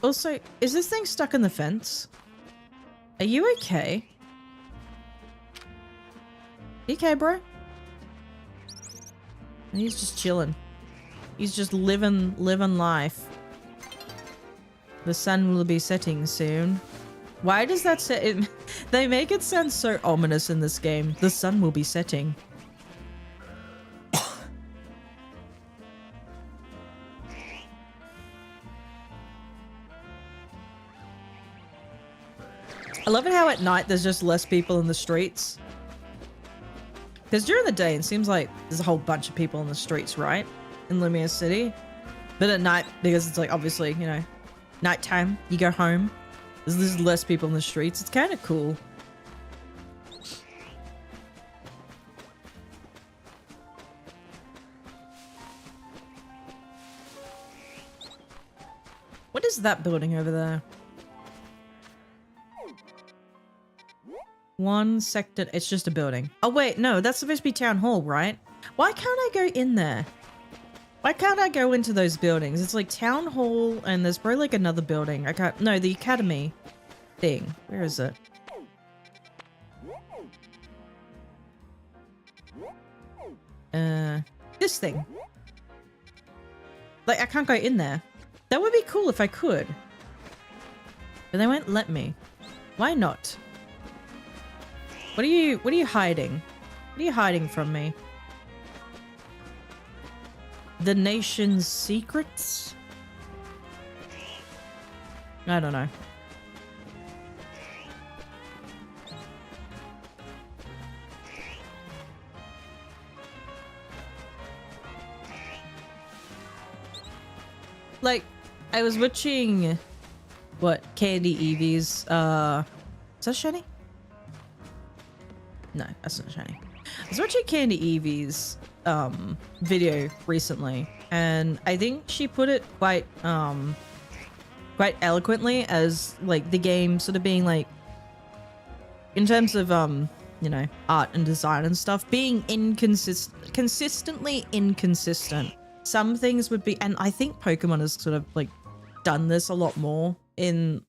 Also, is this thing stuck in the fence? Are you okay? You okay, bro? And he's just chilling. He's just living life. The sun will be setting soon. Why does that say? They make it sound so ominous in this game. The sun will be setting. I love it how at night there's just less people in the streets. Because during the day it seems like there's a whole bunch of people in the streets, right? In Lumiere City. But at night, because it's like obviously, you know, nighttime, you go home. There's less people in the streets. It's kind of cool. What is that building over there? One sector. It's just a building. Oh wait, no, that's supposed to be town hall, right? Why can't I go in there? Why can't I go into those buildings? It's like town hall and there's probably like another building. I can't. No, the academy thing. Where is it? This thing. Like I can't go in there. That would be cool if I could. But they won't let me. Why not? What are you hiding? What are you hiding from me? The nation's secrets? I don't know. Like, I was watching what Kaede Evie's is that shiny? No, that's not shiny. I was watching Kaede Evie's video recently, and I think she put it quite eloquently as like the game sort of being like, in terms of you know, art and design and stuff, being consistently inconsistent. Some things would be, and I think Pokemon has sort of like done this a lot more in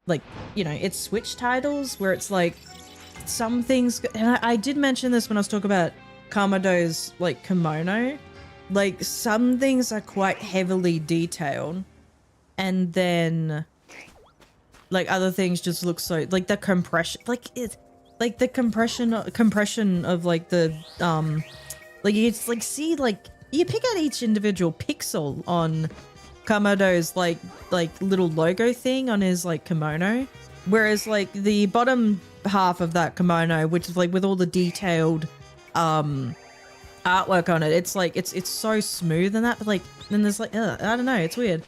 like, you know, its Switch titles where it's like some things, and I did mention this when I was talking about Kamado's like kimono, like some things are quite heavily detailed, and then like other things just look so like the compression, like it's like the compression of like the like it's like, see, like you pick out each individual pixel on Kamado's like little logo thing on his like kimono, whereas like the bottom half of that kimono, which is like with all the detailed artwork on it, it's like it's so smooth and that, but like then there's like I don't know, it's weird.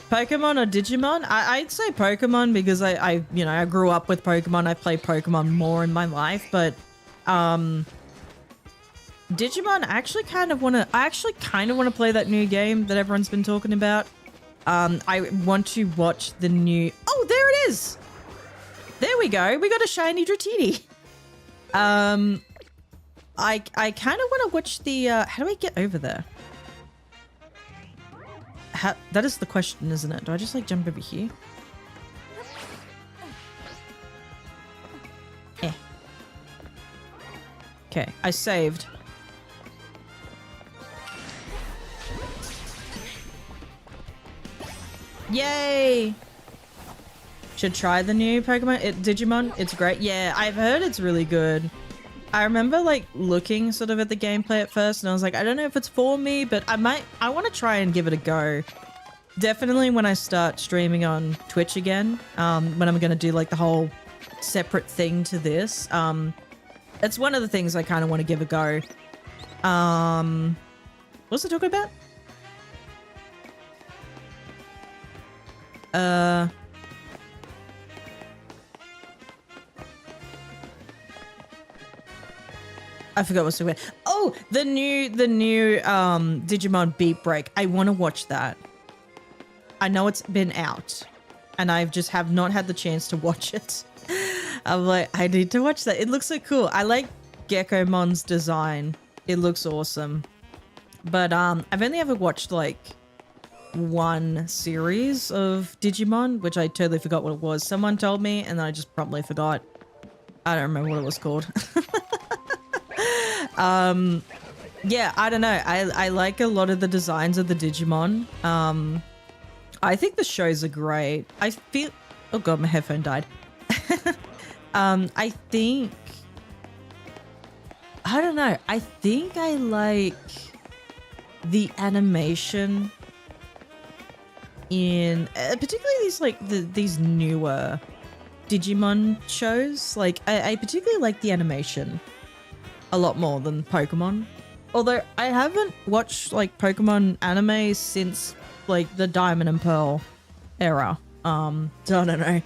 Pokemon or Digimon? I'd say Pokemon because I you know, I grew up with Pokemon. I played Pokemon more in my life, but Digimon, I actually kind of want to play that new game that everyone's been talking about. I want to watch the new... Oh, there it is! There we go. We got a shiny Dratini. I kind of want to watch the... how do I get over there? That is the question, isn't it? Do I just like jump over here? Eh. Okay, I saved. Yay! Should try the new Pokemon, Digimon. It's great. Yeah, I've heard it's really good. I remember like looking sort of at the gameplay at first and I was like, I don't know if it's for me, but I want to try and give it a go. Definitely when I start streaming on Twitch again, when I'm going to do like the whole separate thing to this. It's one of the things I kind of want to give a go. What's it talking about? I forgot what's talking about. Oh, the new Digimon Beat Break. I want to watch that. I know it's been out and I just have not had the chance to watch it. I'm like, I need to watch that. It looks so cool. I like Geckomon's design. It looks awesome. But I've only ever watched like one series of Digimon, which I totally forgot what it was. Someone told me, and then I just promptly forgot. I don't remember what it was called. Yeah, I don't know. I like a lot of the designs of the Digimon. I think the shows are great. I feel... Oh god, my headphone died. I think... I don't know. I think I like the animation in... particularly these, like, these newer Digimon shows. Like, I particularly like the animation a lot more than Pokemon. Although I haven't watched, like, Pokemon anime since, like, the Diamond and Pearl era. So I don't know.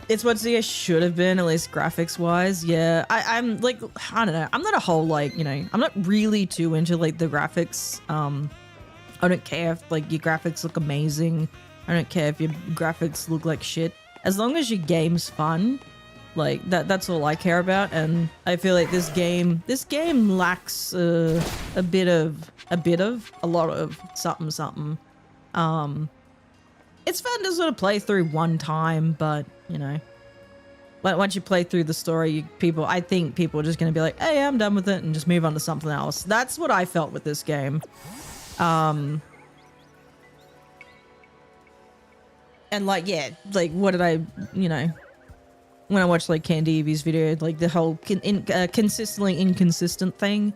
It's what I should have been, at least graphics-wise. Yeah, I'm, like, I don't know. I'm not a whole, like, you know, I'm not really too into, like, the graphics. I don't care if, like, your graphics look amazing. I don't care if your graphics look like shit. As long as your game's fun, like, that's all I care about. And I feel like this game lacks a lot of something. It's fun to sort of play through one time, but you know, once you play through the story, I think people are just going to be like, hey, I'm done with it, and just move on to something else. That's what I felt with this game. And like, yeah, like, what did I, you know, when I watched like Candy Evie's video, like the whole consistently inconsistent thing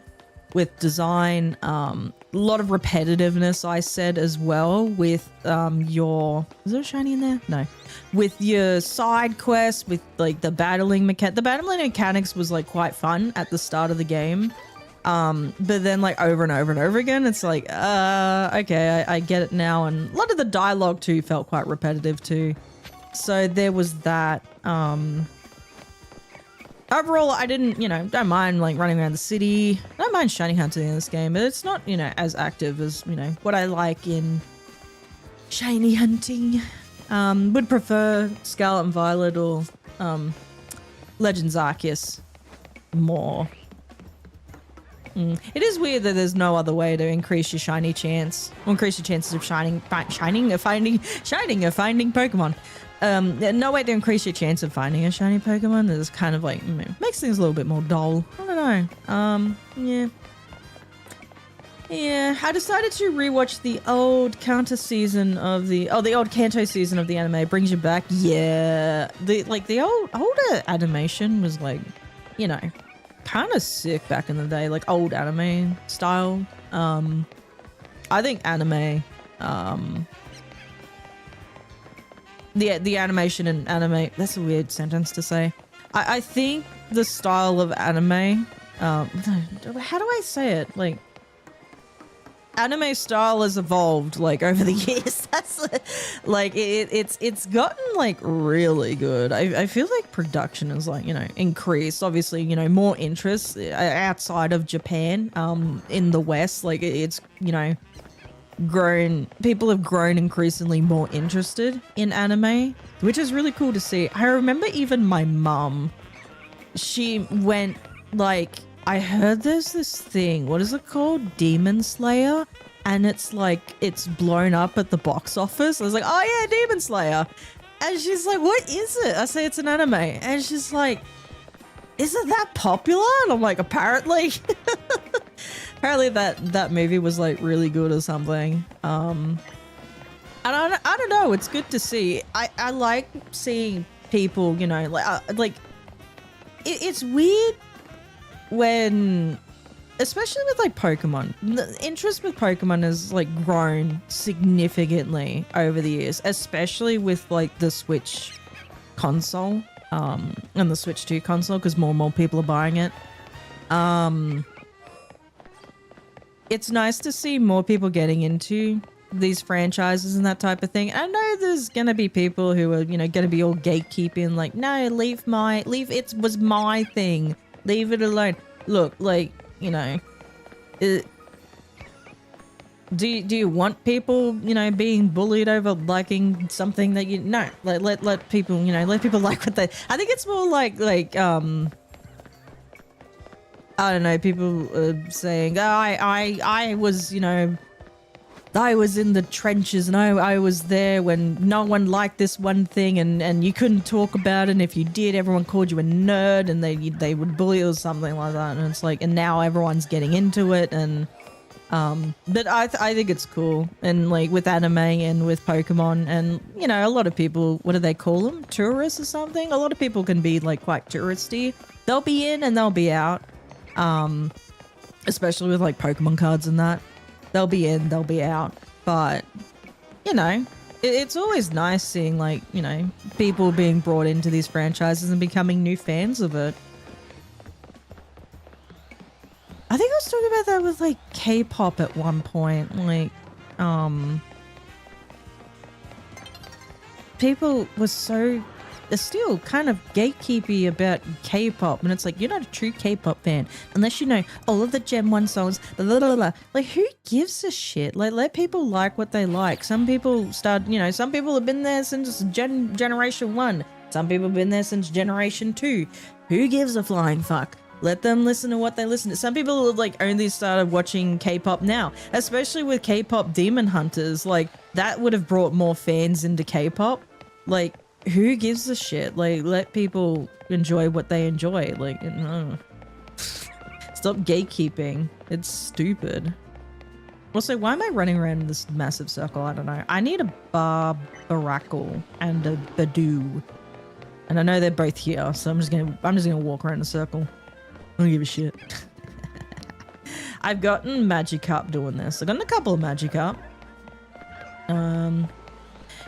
with design, a lot of repetitiveness, I said as well, with your... Is there a shiny in there? No. With your side quests, with like the battling mechanics was like quite fun at the start of the game. But then like over and over and over again, it's like, okay, I get it now. And a lot of the dialogue too felt quite repetitive too. So there was that. Overall, I didn't, you know, don't mind like running around the city. I don't mind shiny hunting in this game, but it's not, you know, as active as, you know, what I like in shiny hunting. Would prefer Scarlet and Violet or Legends Arceus more. It is weird that there's no other way to increase your shiny chance, or increase your chances of finding Pokemon. No way to increase your chance of finding a shiny Pokemon. It's kind of like, makes things a little bit more dull. I don't know. Yeah. I decided to rewatch the old Kanto season of the old Kanto season of the anime. Brings you back. Yeah, the older animation was like, you know, kind of sick back in the day, like old anime style. I think anime, the animation in anime, that's a weird sentence to say. I think the style of anime, how do I say it? Like, anime style has evolved like over the years. That's like it's gotten like really good. I feel like production is like, you know, increased. Obviously, you know, more interest outside of Japan, in the West. Like it's, you know, grown. People have grown increasingly more interested in anime, which is really cool to see. I remember even my mum, she went like, I heard there's this thing, what is it called? Demon Slayer? And it's like, it's blown up at the box office. I was like, oh yeah, Demon Slayer. And she's like, what is it? I say it's an anime. And she's like, is it that popular? And I'm like, apparently. Apparently that movie was like really good or something. And I don't know, it's good to see. I like seeing people, you know, like it's weird when, especially with like Pokemon, the interest with Pokemon has like grown significantly over the years, especially with like the Switch console, and the Switch 2 console, because more and more people are buying it. It's nice to see more people getting into these franchises and that type of thing. I know there's gonna be people who are, you know, gonna be all gatekeeping, like, no, leave it was my thing. Leave it alone. Look, like, you know, do you want people, you know, being bullied over liking something that you no, like let people, you know, let people like what they. I think it's more like I don't know, people saying, oh, I was, you know, I was in the trenches and I was there when no one liked this one thing and you couldn't talk about it. And if you did, everyone called you a nerd and they would bully you or something like that. And it's like, and now everyone's getting into it. And, but I think it's cool. And like with anime and with Pokemon and, you know, a lot of people, what do they call them? Tourists or something? A lot of people can be like quite touristy. They'll be in and they'll be out. Especially with like Pokemon cards and that. They'll be in, they'll be out. But, you know, it's always nice seeing, like, you know, people being brought into these franchises and becoming new fans of it. I think I was talking about that with, like, K-pop at one point. Like, people were so... They're still kind of gatekeepy about K-pop, and it's like, you're not a true K-pop fan unless you know all of the Gen 1 songs, blah, blah, blah. Like, who gives a shit? Like, let people like what they like. Some people start, you know, some people have been there since Generation 1. Some people have been there since Generation 2. Who gives a flying fuck? Let them listen to what they listen to. Some people have, like, only started watching K-pop now, especially with K-pop Demon Hunters. Like, that would have brought more fans into K-pop. Like, who gives a shit? Like, let people enjoy what they enjoy. Like, no. Stop gatekeeping. It's stupid. Also, why am I running around in this massive circle? I don't know. I need a Barackle and a Badoo. And I know they're both here, so I'm just gonna walk around the circle. I don't give a shit. I've gotten Magikarp doing this. I've gotten a couple of Magikarp.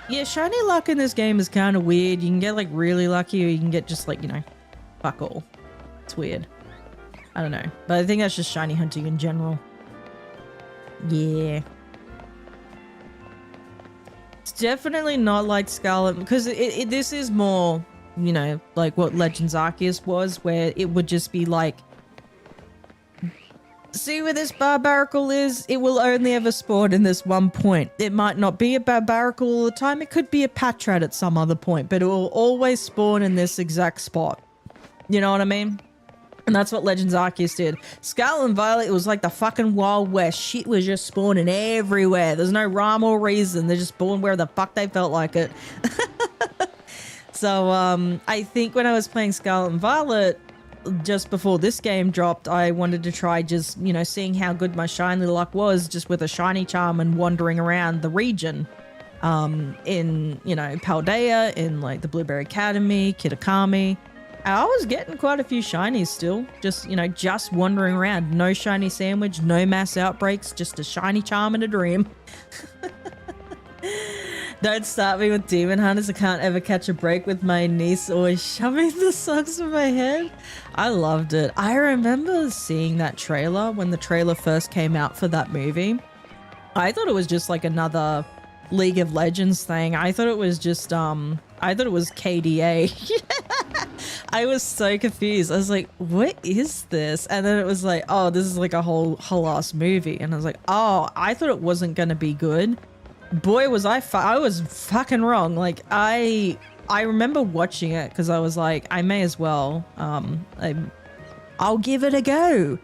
Yeah, shiny luck in this game is kind of weird. You can get, like, really lucky, or you can get just, like, you know, fuck all. It's weird. I don't know. But I think that's just shiny hunting in general. Yeah. It's definitely not like Scarlet, because this is more, you know, like what Legends Arceus was, where it would just be like, see where this Barbaracle is? It will only ever spawn in this one point. It might not be a Barbaracle all the time. It could be a Patrat at some other point, but it will always spawn in this exact spot. You know what I mean? And that's what Legends Arceus did. Scarlet and Violet, it was like the fucking Wild West. Shit was just spawning everywhere. There's no rhyme or reason. They just spawned where the fuck they felt like it. So, I think when I was playing Scarlet and Violet, just before this game dropped, I wanted to try just, you know, seeing how good my shiny luck was just with a shiny charm and wandering around the region. In, you know, Paldea, in like the Blueberry Academy, Kitakami. I was getting quite a few shinies still. Just, you know, just wandering around. No shiny sandwich, no mass outbreaks, just a shiny charm and a dream. Don't start me with Demon Hunters. I can't ever catch a break with my niece always shoving the songs in my head. I loved it. I remember seeing that trailer when the trailer first came out for that movie. I thought it was just like another League of Legends thing. I thought it was just, I thought it was KDA. I was so confused. I was like, what is this? And then it was like, oh, this is like a whole ass movie. And I was like, oh, I thought it wasn't going to be good. Boy, was I was fucking wrong. Like, I remember watching it because I was like, I may as well. I'll give it a go.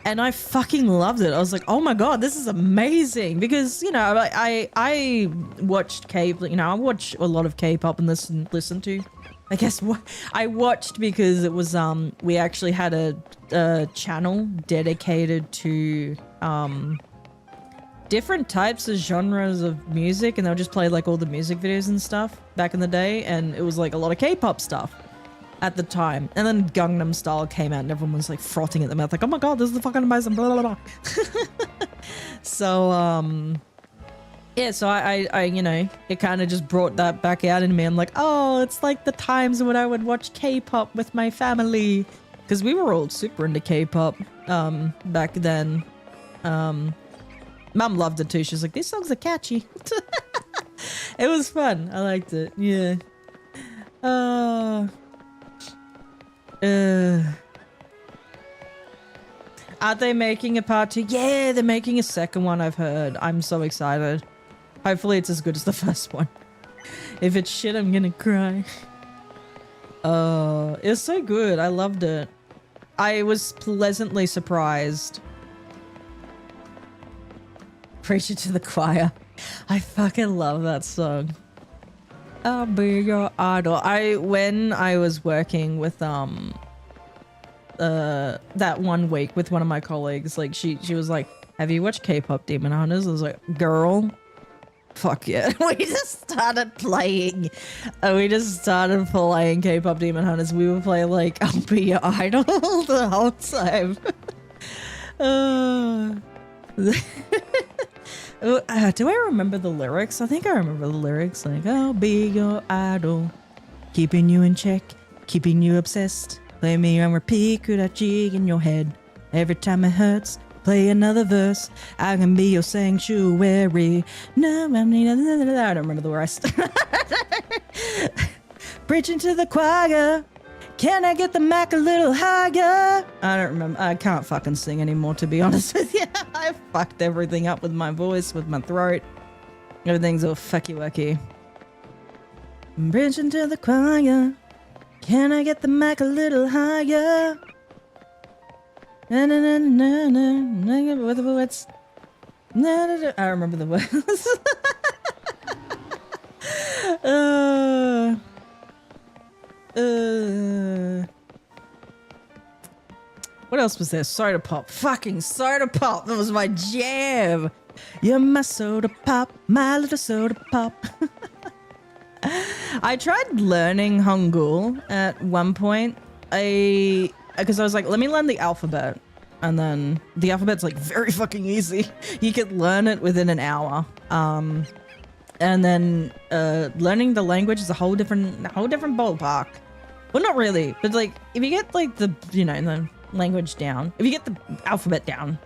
And I fucking loved it. I was like, oh my god, this is amazing. Because, you know, I watched you know, I watch a lot of K-pop and listen to. I guess what I watched because it was we actually had a channel dedicated to different types of genres of music, and they'll just play like all the music videos and stuff back in the day, and it was like a lot of K-pop stuff at the time. And then Gangnam Style came out and everyone was like frothing at the mouth like, oh my god, this is the fucking amazing, blah blah blah. So yeah, so I you know, it kind of just brought that back out in me. I'm like, oh, it's like the times when I would watch K-pop with my family, because we were all super into K-pop back then. Mum loved it too. She's like, these songs are catchy. It was fun. I liked it. Yeah. Are they making a part 2? Yeah, they're making a second one, I've heard. I'm so excited. Hopefully it's as good as the first one. If it's shit, I'm gonna cry. It's so good. I loved it. I was pleasantly surprised. Preach it to the choir. I fucking love that song. I'll be your idol. When I was working with that one week with one of my colleagues, like she was like, have you watched K-pop Demon Hunters? I was like, girl, fuck yeah. We just started playing K-pop Demon Hunters. We would play like I'll Be Your Idol the whole time. Do I remember the lyrics? I think I remember the lyrics. Like, I'll be your idol, keeping you in check, keeping you obsessed. Play me on repeat, could I jig in your head? Every time it hurts, play another verse. I can be your sanctuary. No, I don't remember the rest. Preaching to the choir. Can I get the mic a little higher? I don't remember. I can't fucking sing anymore, to be honest with you. I fucked everything up with my voice, with my throat. Everything's all fucky-wucky. Preaching to the choir. Can I get the mic a little higher? Na na na na na na. What the words? Na na na. I remember the words. What else was there? Soda pop. Fucking soda pop. That was my jam. You're my soda pop, my little soda pop. I tried learning Hangul at one point. Because I was like, let me learn the alphabet. And then the alphabet's like very fucking easy. You could learn it within an hour. And then learning the language is a whole different ballpark. Well, not really, but like if you get like the language down, if you get the alphabet down,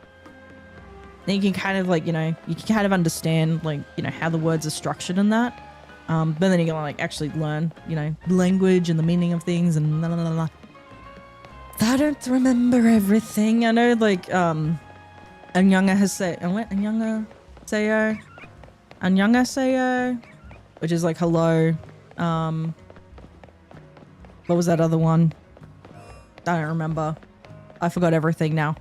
then you can kind of like, you can kind of understand like, how the words are structured and that. But then you can like actually learn, language and the meaning of things and la la la la. I don't remember everything. I know like Anyanga Sayo, which is like hello. What was that other one? I don't remember. I forgot everything now.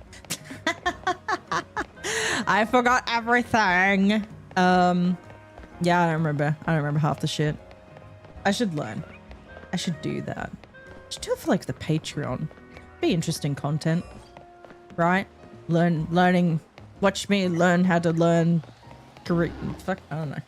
I forgot everything. Yeah, I don't remember half the shit. I should learn. I should do that. I should do it for like the Patreon. Be interesting content, right? Learning. Watch me learn how to learn. Fuck, I don't know.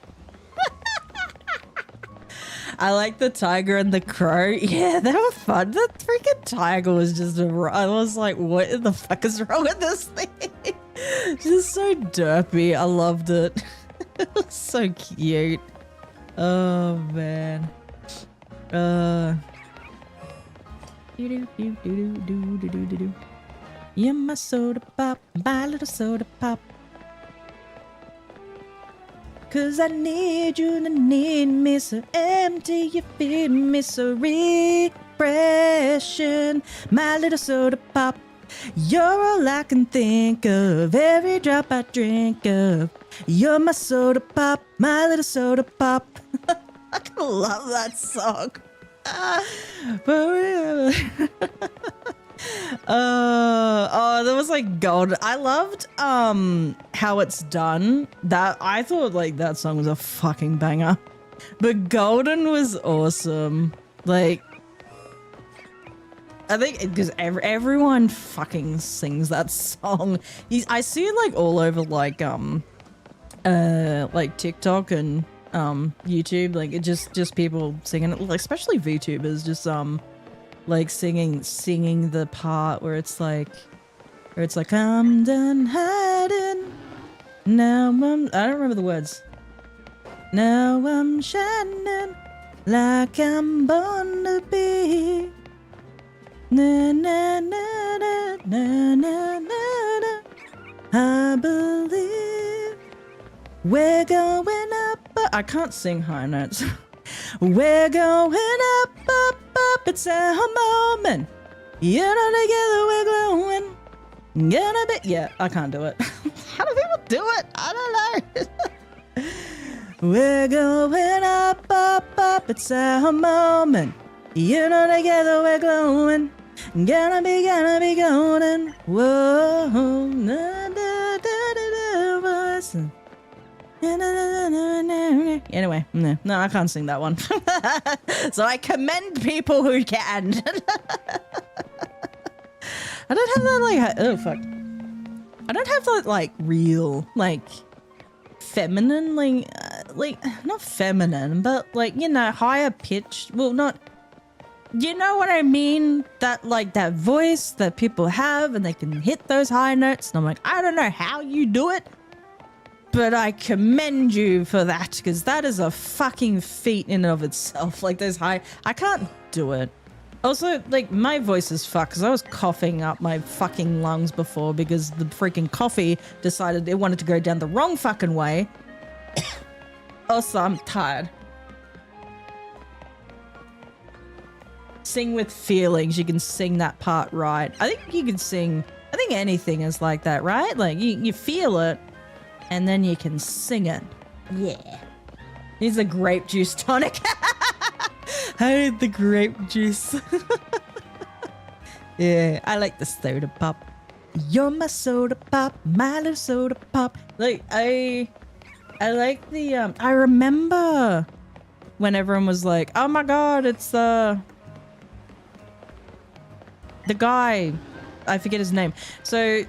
I like the tiger and the crow. Yeah, they were fun. The freaking tiger was just I was like, what the fuck is wrong with this thing? Just so derpy. I loved it. It was so cute. Oh man. You're my soda pop, my little soda pop. Cause I need you to need me, so empty you feed me, so refreshing. My little soda pop, you're all I can think of, every drop I drink of. You're my soda pop, my little soda pop. I love that song. That was like gold. I loved how it's done. That I thought like that song was a fucking banger. But Golden was awesome. Like I think because everyone fucking sings that song. I see it like all over like TikTok and YouTube. Like it just people singing it, like, especially VTubers just like singing the part where it's like I'm done hiding. Now I don't remember the words. Now I'm shining like I'm born to be. Na na na na na na na. I believe we're going up. I can't sing high notes. We're going up, up, up. It's our moment. You know, together we're glowing. Gonna be. Yeah, I can't do it. How do people do it? I don't know. We're going up, up, up. It's our moment. You know, together we're glowing. Gonna be golden. Whoa, da, da, da, da, da, voice. Anyway, no, I can't sing that one. So I commend people who can. I don't have that like, oh fuck. I don't have that like real, like feminine, like not feminine, but like, you know, higher pitched. Well, not, you know what I mean? That like that voice that people have and they can hit those high notes. And I'm like, I don't know how you do it, but I commend you for that, because that is a fucking feat in and of itself. Like those high, I can't do it. Also, like, my voice is fucked because I was coughing up my fucking lungs before because the freaking coffee decided it wanted to go down the wrong fucking way. Also, I'm tired. Sing with feelings. You can sing that part right. I think you can sing, I think anything is like that, right? Like, you feel it and then you can sing it. Yeah. Here's a grape juice tonic. I hate the grape juice. Yeah, I like the soda pop. You're my soda pop, my little soda pop. Like, I like the, I remember when everyone was like, oh my god, it's the guy, I forget his name. So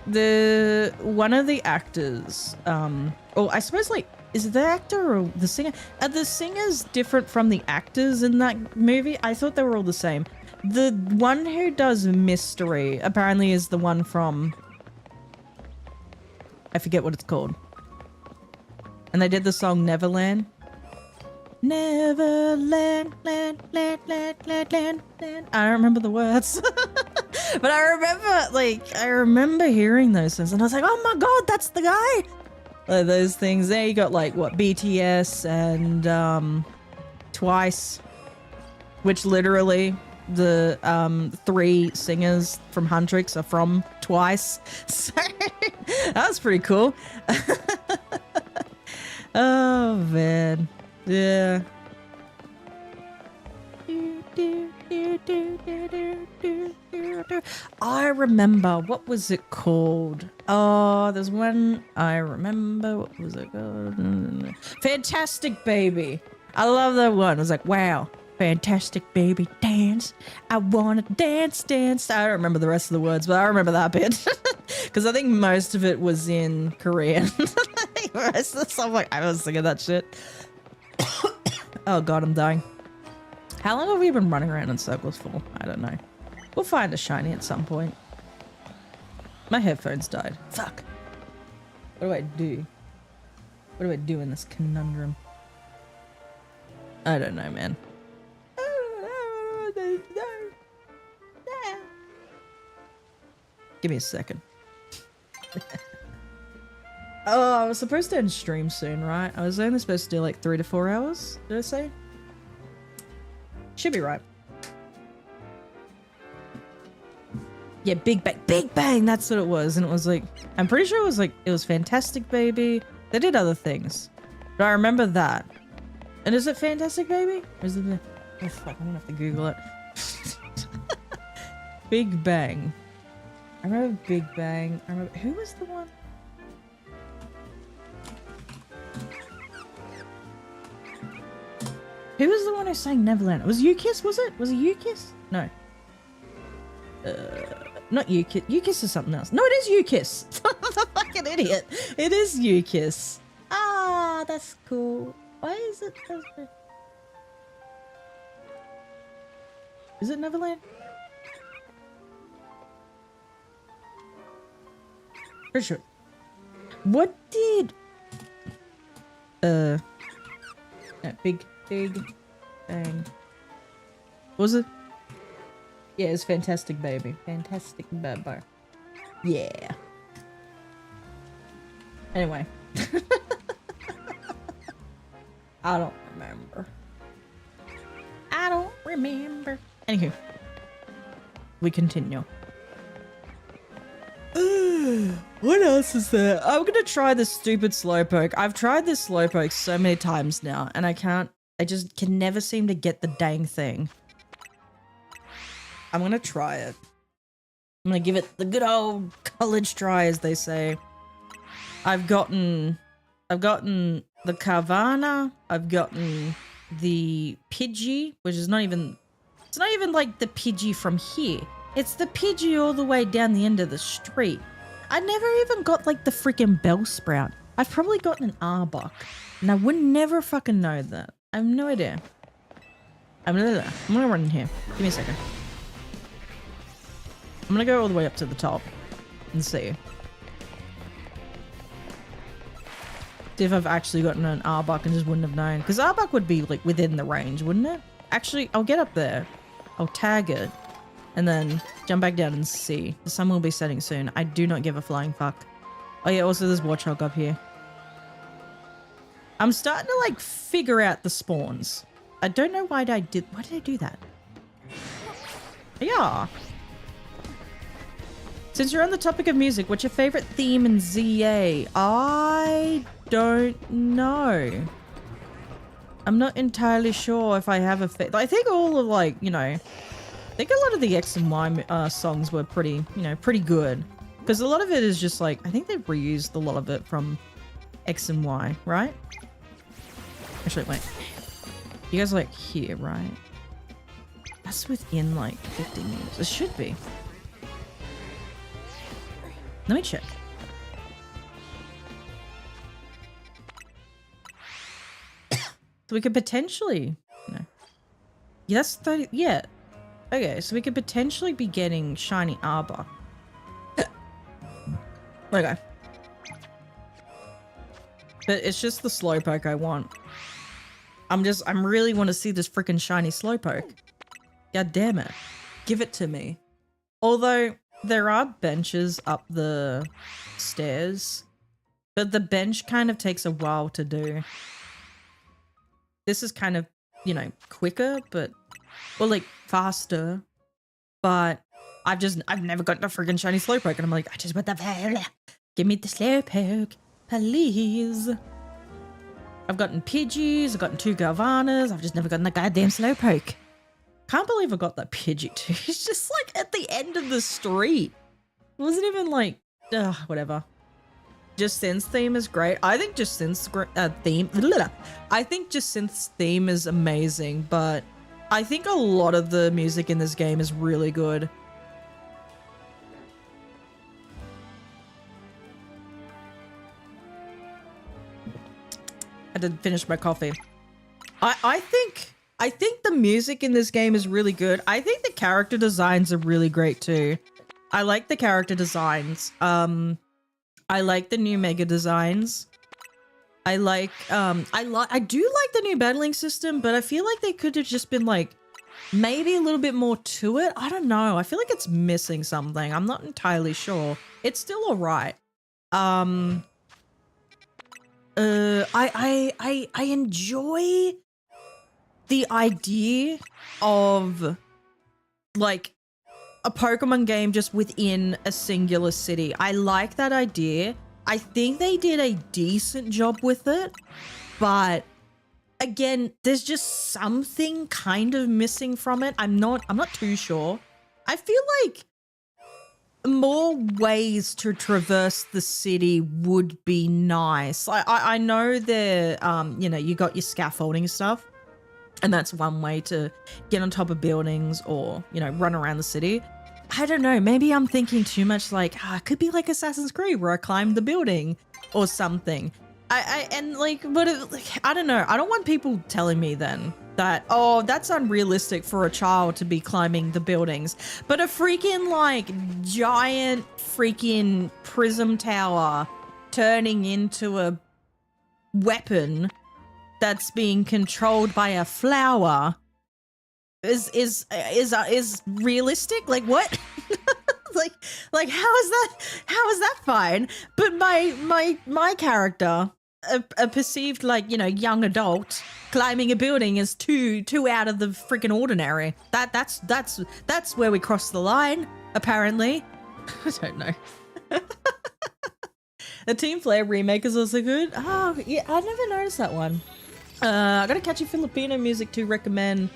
one of the actors, or I suppose like, is it the actor or the singer? Are the singers different from the actors in that movie? I thought they were all the same. The one who does Mystery apparently is the one from, I forget what it's called. And they did the song Neverland. Neverland, land, land, land, land, land, land. I don't remember the words. But I remember hearing those things and I was like, oh my god, that's the guy. Those things there. You got like what, BTS and Twice, which literally the 3 singers from Huntrix are from Twice. So that was pretty cool. Oh man, yeah. I remember, what was it called? Oh, there's one I remember. What was it called? Fantastic Baby. I love that one. I was like, wow, fantastic baby, dance. I wanna dance, dance. I don't remember the rest of the words, but I remember that bit. Because I think most of it was in Korean. The rest of the stuff, like, I was singing that shit. Oh god, I'm dying. How long have we been running around in circles for? I don't know. We'll find a shiny at some point. My headphones died. Fuck. What do I do? What do I do in this conundrum? I don't know, man. Give me a second. Oh, I was supposed to end stream soon, right? I was only supposed to do like 3 to 4 hours, did I say? Should be right. Yeah, Big Bang, that's what it was. And it was like, I'm pretty sure it was like, it was Fantastic Baby. They did other things, but I remember that. And is it Fantastic Baby? Or is it the, oh fuck, I'm gonna have to Google it. Big Bang. I remember Big Bang. I remember, who was the one? Who was the one who sang Neverland? It was Yukiss, was it? Was it Yukiss? No. Not Yukiss. Yukiss is something else. No, it is Yukiss. I'm a fucking idiot. It is Yukiss. Ah, that's cool. Why is it? Is it Neverland? For sure. What did... no, Big Bang. What was it? Yeah, it's Fantastic Baby. Fantastic Baby. Yeah. Anyway. I don't remember. I don't remember. Anywho. We continue. What else is there? I'm gonna try this stupid slowpoke. I've tried this slowpoke so many times now, and I just can never seem to get the dang thing. I'm gonna try it. I'm gonna give it the good old college try, as they say. I've gotten the Carvana. I've gotten the Pidgey, which is not even... It's not even like the Pidgey from here. It's the Pidgey all the way down the end of the street. I never even got like the freaking Bellsprout. I've probably gotten an Arbok. And I would never fucking know that. I have no idea. I'm gonna run in here. Give me a second. I'm gonna go all the way up to the top and see. See if I've actually gotten an Arbok and just wouldn't have known. Because Arbok would be like within the range, wouldn't it? Actually, I'll get up there. I'll tag it. And then jump back down and see. The sun will be setting soon. I do not give a flying fuck. Oh yeah, also there's Warthog up here. I'm starting to like figure out the spawns. I don't know why did I do that? Yeah. Since you're on the topic of music, what's your favorite theme in ZA? I don't know. I'm not entirely sure if I have a favorite. I think all of like, you know, I think a lot of the X and Y songs were pretty, you know, pretty good. Because a lot of it is just like, I think they've reused a lot of it from X and Y, right? Actually, wait. You guys are like here, right? That's within like 50 meters. It should be. Let me check. So we could potentially, no. Yeah, that's 30, yeah. Okay, so we could potentially be getting shiny Arbor. Okay. But it's just the Slowpoke I want. I really want to see this freaking shiny Slowpoke. God damn it. Give it to me. Although, there are benches up the stairs, but the bench kind of takes a while to do. This is kind of, you know, quicker, but, well, like, faster. But I've never gotten a freaking shiny Slowpoke, and I'm like, I just want the give me the Slowpoke, please. I've gotten Pidgeys, I've gotten 2 Garvanas, I've just never gotten the goddamn Slowpoke. Can't believe I got that Pidgey too. It's just like at the end of the street. It wasn't even like, whatever. Just Synth's theme is great. I think Just Synth's theme, I think Just Synth's theme is amazing, but I think a lot of the music in this game is really good. I didn't finish my coffee. I think the music in this game is really good. I think the character designs are really great too. I like the character designs. I like the new mega designs. I do like the new battling system, but I feel like they could have just been like maybe a little bit more to it. I don't know. I feel like it's missing something. I'm not entirely sure. It's still all right. I enjoy the idea of like a Pokemon game just within a singular city. I like that idea. I think they did a decent job with it, but again, there's just something kind of missing from it. I'm not too sure. I feel like more ways to traverse the city would be nice. I know there, you know, you got your scaffolding stuff, and that's one way to get on top of buildings or, you know, run around the city. I don't know, maybe I'm thinking too much like, it could be like Assassin's Creed where I climbed the building or something. I don't know. I don't want people telling me then that, oh, that's unrealistic for a child to be climbing the buildings. But a freaking like giant freaking prism tower turning into a weapon that's being controlled by a flower is realistic? Like what? like how is that fine? But my character, a perceived like, you know, young adult climbing a building is too out of the freaking ordinary. That's where we cross the line, apparently. I don't know. The Team Flare remake is also good. Oh yeah, I never noticed that one. I got a catchy Filipino music to recommend,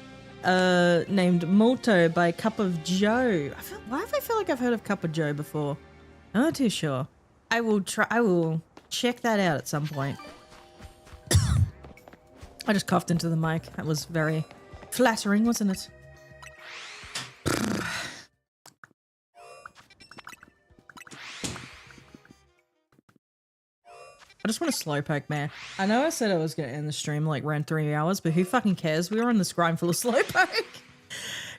named Multo by Cup of Joe. Why have I feel like I've heard of Cup of Joe before? I'm not too sure. I will check that out at some point. I just coughed into the mic. That was very flattering, wasn't it? I just want a slowpoke, man. I know I said I was going to end the stream like around 3 hours, but who fucking cares? We were in this grind full of slowpoke.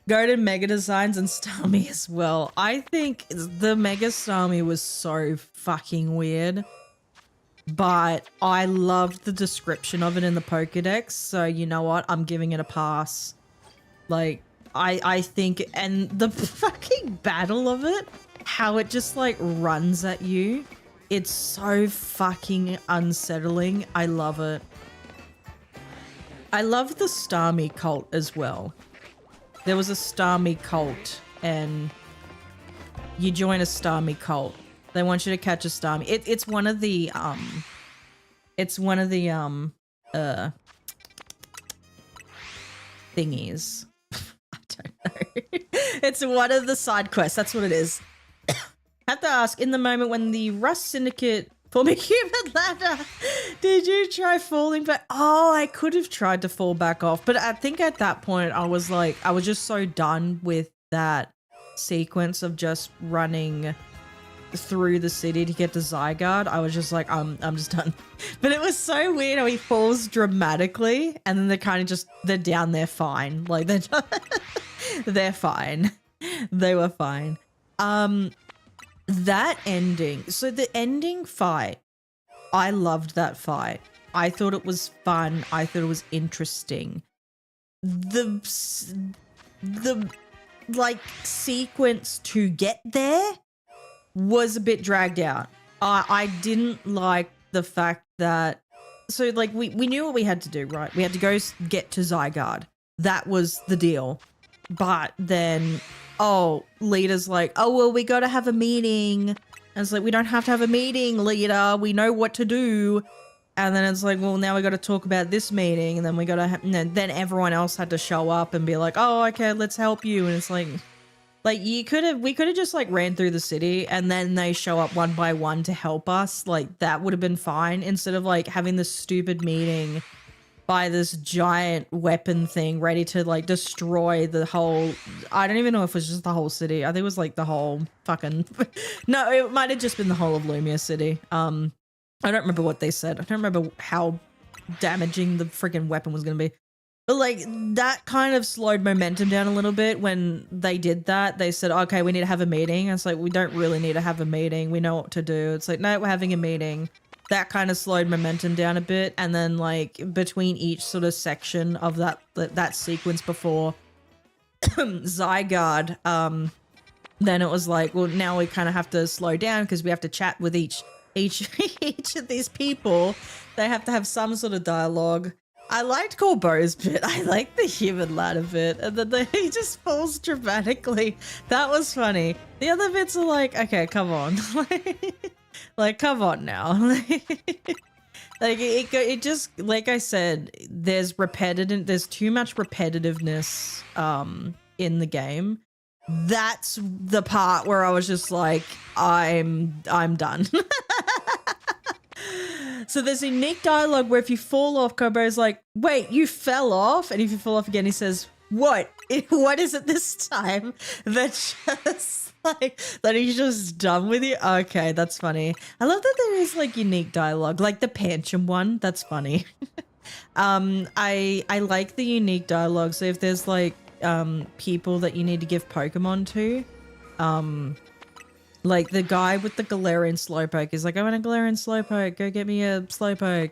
Goated Mega Designs and Starmie as well. I think the Mega Starmie was so fucking weird, but I loved the description of it in the Pokedex. So you know what? I'm giving it a pass. Like, I think, and the fucking battle of it, how it just like runs at you. It's so fucking unsettling. I love it. I love the Starmie cult as well. There was a Starmie cult and you join a Starmie cult. They want you to catch a Starmie. It's one of the thingies. I don't know. It's one of the side quests. That's what it is. Have to ask, in the moment when the Rust Syndicate formed a human ladder, did you try falling back? Oh, I could have tried to fall back off, but I think at that point I was just so done with that sequence of just running through the city to get to Zygarde. I was just like, I'm just done. But it was so weird how he falls dramatically and then they're down there fine. Like they're fine. They were fine. That ending, so the ending fight, I loved that fight. I thought it was fun. I thought it was interesting. The like sequence to get there was a bit dragged out. I didn't like the fact that, so like we knew what we had to do, right? We had to go get to Zygarde. That was the deal. But then, oh, leader's like, oh, well, we got to have a meeting. And it's like, we don't have to have a meeting, leader. We know what to do. And then it's like, well, now we got to talk about this meeting. And then we got to, then everyone else had to show up and be like, oh, okay, let's help you. And it's like we could have just like ran through the city and then they show up one by one to help us. Like that would have been fine instead of like having this stupid meeting by this giant weapon thing ready to like destroy the whole, I don't even know if it was just the whole city. I think it was like the whole fucking, no, it might have just been the whole of Lumia City. I don't remember what they said. I don't remember how damaging the freaking weapon was going to be. But like that kind of slowed momentum down a little bit when they did that. They said, okay, we need to have a meeting. And it's like, we don't really need to have a meeting. We know what to do. It's like, no, we're having a meeting. That kind of slowed momentum down a bit. And then like between each sort of section of that sequence before Zygarde, then it was like, well, now we kind of have to slow down because we have to chat with each of these people. They have to have some sort of dialogue. I liked Corbo's bit. I like the human ladder bit. And then he just falls dramatically. That was funny. The other bits are like, okay, come on. Like, come on now. Like, it just, like I said, there's too much repetitiveness in the game. That's the part where I was just like, I'm done. So there's a unique dialogue where if you fall off, Kobo's like, wait, you fell off? And if you fall off again, he says, what? What is it this time? That just like, that he's just done with you? Okay, that's funny. I love that there is like unique dialogue, like the Pancham one. That's funny. I like the unique dialogue. So if there's like people that you need to give Pokemon to, like the guy with the Galarian Slowpoke is like, I want a Galarian Slowpoke, go get me a Slowpoke.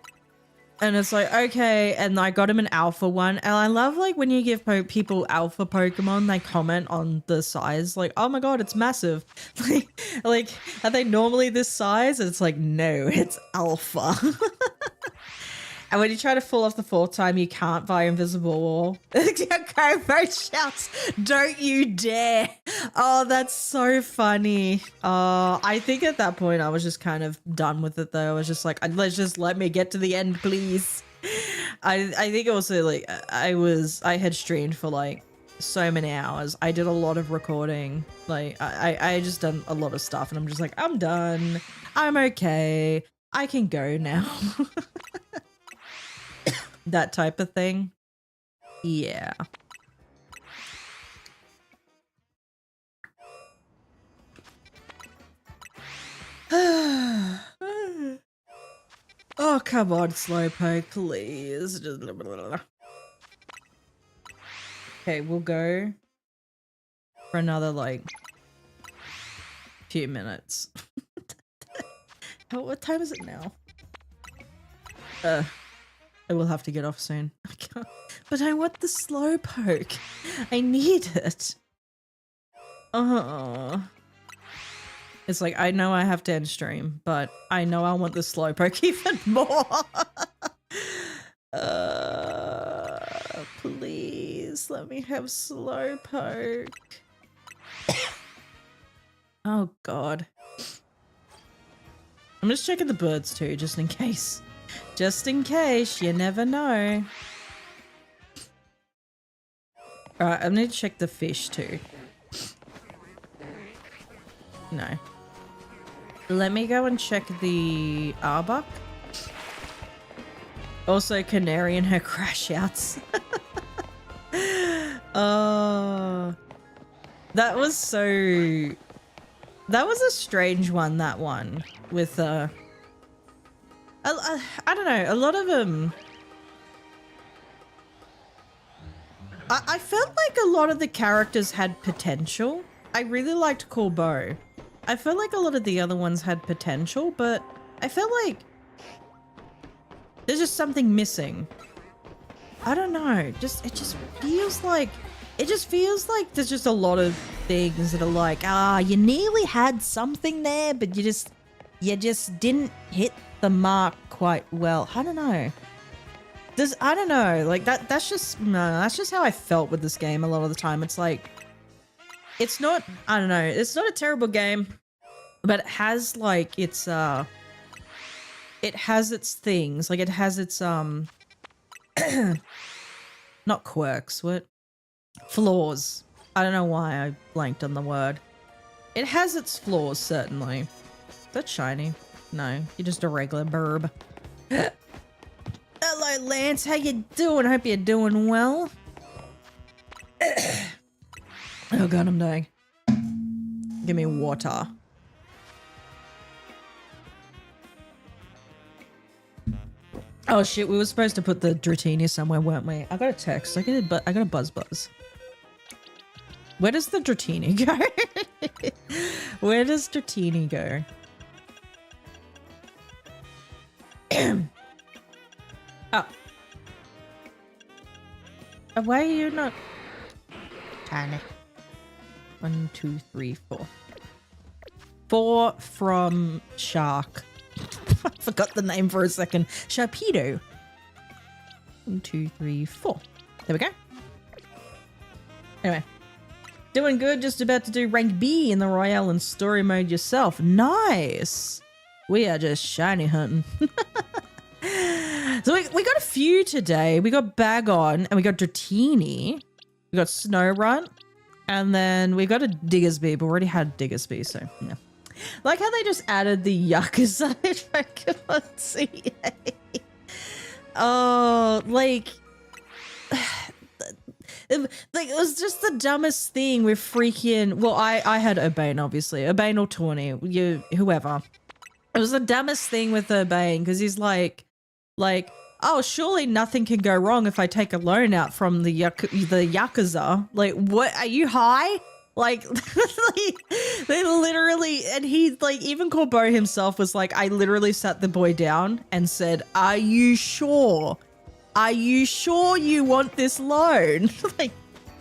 And it's like, okay, and I got him an alpha one. And I love like when you give people alpha Pokemon, they comment on the size, like, oh my god, it's massive. like are they normally this size? And it's like, no, it's alpha. And when you try to fall off the fourth time, you can't via invisible wall. Kobo shouts, don't you dare. Oh, that's so funny. I think at that point, I was just kind of done with it though. I was just like, let me get to the end, please. I think also like, I had streamed for like so many hours. I did a lot of recording. Like I just done a lot of stuff and I'm just like, I'm done. I'm okay. I can go now. That type of thing. Yeah. Oh, come on, Slowpoke, please. Okay, we'll go for another, like, few minutes. What time is it now? I will have to get off soon. I can't. But I want the Slowpoke. I need it. It's like, I know I have to end stream, but I know I want the Slowpoke even more. Please let me have Slowpoke. Oh god. I'm just checking the birds too, just in case. Just in case, you never know. Alright, I need to check the fish too. No. Let me go and check the Arbok. Also, Canary and her crash outs. Oh. That was so... That was a strange one, that one. With, I don't know, a lot of them... I felt like a lot of the characters had potential. I really liked Corbeau. I felt like a lot of the other ones had potential, but I felt like there's just something missing. I don't know. It just feels like there's just a lot of things that are like, you nearly had something there, but you just didn't hit the mark quite well. I don't know. I don't know. Like that's just how I felt with this game a lot of the time. It's like, it's not, I don't know, it's not a terrible game, but it has like its it has its things. Like it has its not quirks, what? Flaws. I don't know why I blanked on the word. It has its flaws, certainly. Is that shiny? No, you're just a regular burb. Hello, Lance. How you doing? Hope you're doing well. Oh god, I'm dying. Give me water. Oh shit, we were supposed to put the Dratini somewhere, weren't we? I got a text. I got a buzz. Where does the Dratini go? Where does Dratini go? Oh. Why are you not... Tiny. 1, 2, 3, 4. 4 from Shark. I forgot the name for a second. Sharpedo. 1, 2, 3, 4. There we go. Anyway. Doing good. Just about to do rank B in the Royale and story mode yourself. Nice. We are just shiny hunting. So we got a few today. We got Bagon and we got Dratini. We got Snowrunt. And then we got a Diggersby, but we already had Diggersby, so yeah. Like how they just added the Yakuza Pokemon CA. Oh, like it was just the dumbest thing with freaking, well, I had Urbane, obviously. Urbane or Tawny, whoever. It was the dumbest thing with Urbane, because he's like, oh, surely nothing can go wrong if I take a loan out from the Yakuza. Like, what? Are you high? Like, they literally, and he, like, even Corbeau himself was like, I literally sat the boy down and said, are you sure? Are you sure you want this loan? Like,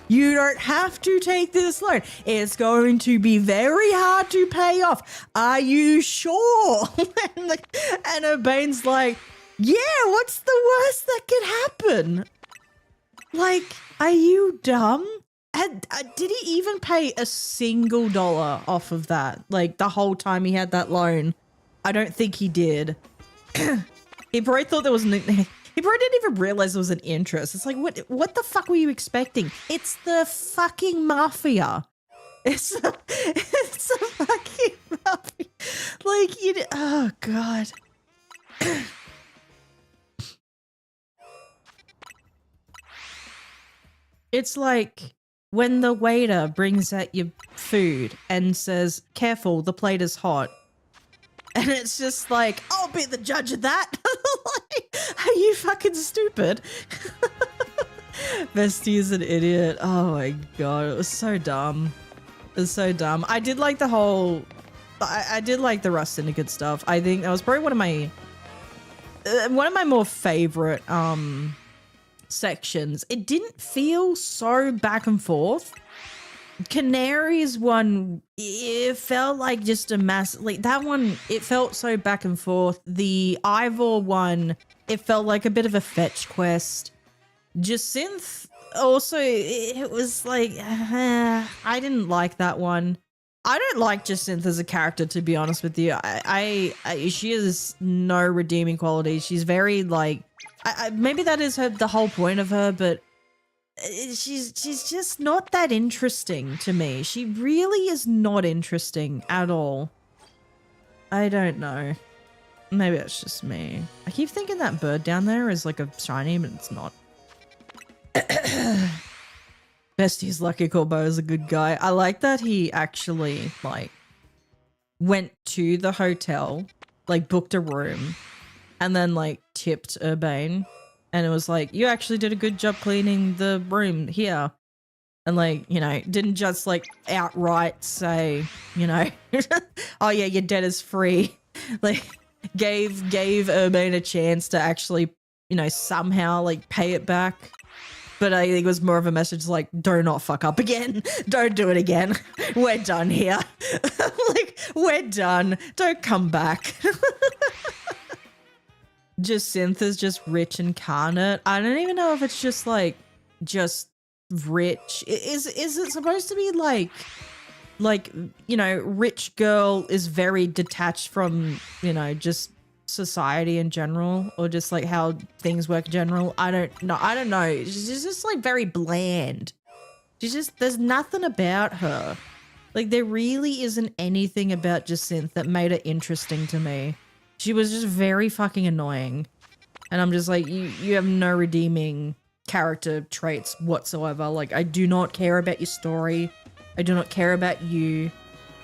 you don't have to take this loan. It's going to be very hard to pay off. Are you sure? And Urbane's like, yeah, what's the worst that could happen? Like, are you dumb? And did he even pay a single dollar off of that? Like, the whole time he had that loan? I don't think he did. He probably thought there was an... He probably didn't even realize there was an interest. It's like, what the fuck were you expecting? It's the fucking mafia. It's the fucking mafia. Like, oh, God. It's like when the waiter brings out your food and says, "Careful, the plate is hot." And it's just like, I'll be the judge of that. Like, are you fucking stupid? Bestie is an idiot. Oh my god, it was so dumb. It was so dumb. I did like the whole... I did like the Rust Syndicate stuff. I think that was probably one of my more favorite sections. It didn't feel so back and forth. Canary's one, it felt like just a mass, like that one, it felt so back and forth. The Ivor one, it felt like a bit of a fetch quest. Jacinth, also, it was like, I didn't like that one. I don't like Jacinth as a character, to be honest with you. She has no redeeming qualities. She's very like, maybe that is the whole point of her, but she's just not that interesting to me. She really is not interesting at all. I don't know. Maybe that's just me. I keep thinking that bird down there is like a shiny, but it's not. Bestie's lucky Corbo is a good guy. I like that he actually like went to the hotel, like booked a room, and then like tipped Urbane. And it was like, you actually did a good job cleaning the room here. And like, you know, didn't just like outright say, you know, oh yeah, your debt is free. Like gave Urbane a chance to actually, you know, somehow like pay it back. But I think it was more of a message like, do not fuck up again. Don't do it again. We're done here. Like, we're done. Don't come back. Jacinth is just rich incarnate. I don't even know if it's just like just rich. Is it supposed to be like you know, rich girl is very detached from, you know, just society in general, or just like how things work in general? I don't know. She's just like very bland. There's nothing about her. Like there really isn't anything about Jacinth that made her interesting to me. She was just very fucking annoying. And I'm just like, you have no redeeming character traits whatsoever. Like, I do not care about your story. I do not care about you.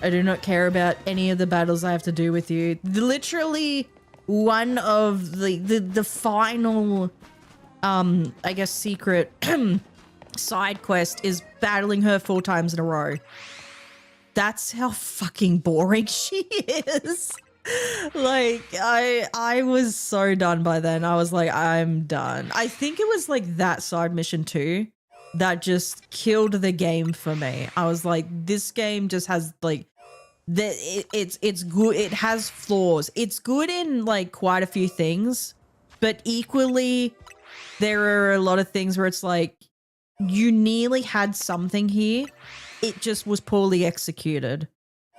I do not care about any of the battles I have to do with you. Literally, one of the final, I guess, secret side quest is battling her 4 times in a row. That's how fucking boring she is. Like, I was so done by then. I was like, I'm done. I think it was like that side mission too that just killed the game for me. I was like, this game just has like it's good. It has flaws. It's good in like quite a few things, but equally there are a lot of things where it's like you nearly had something here. It just was poorly executed.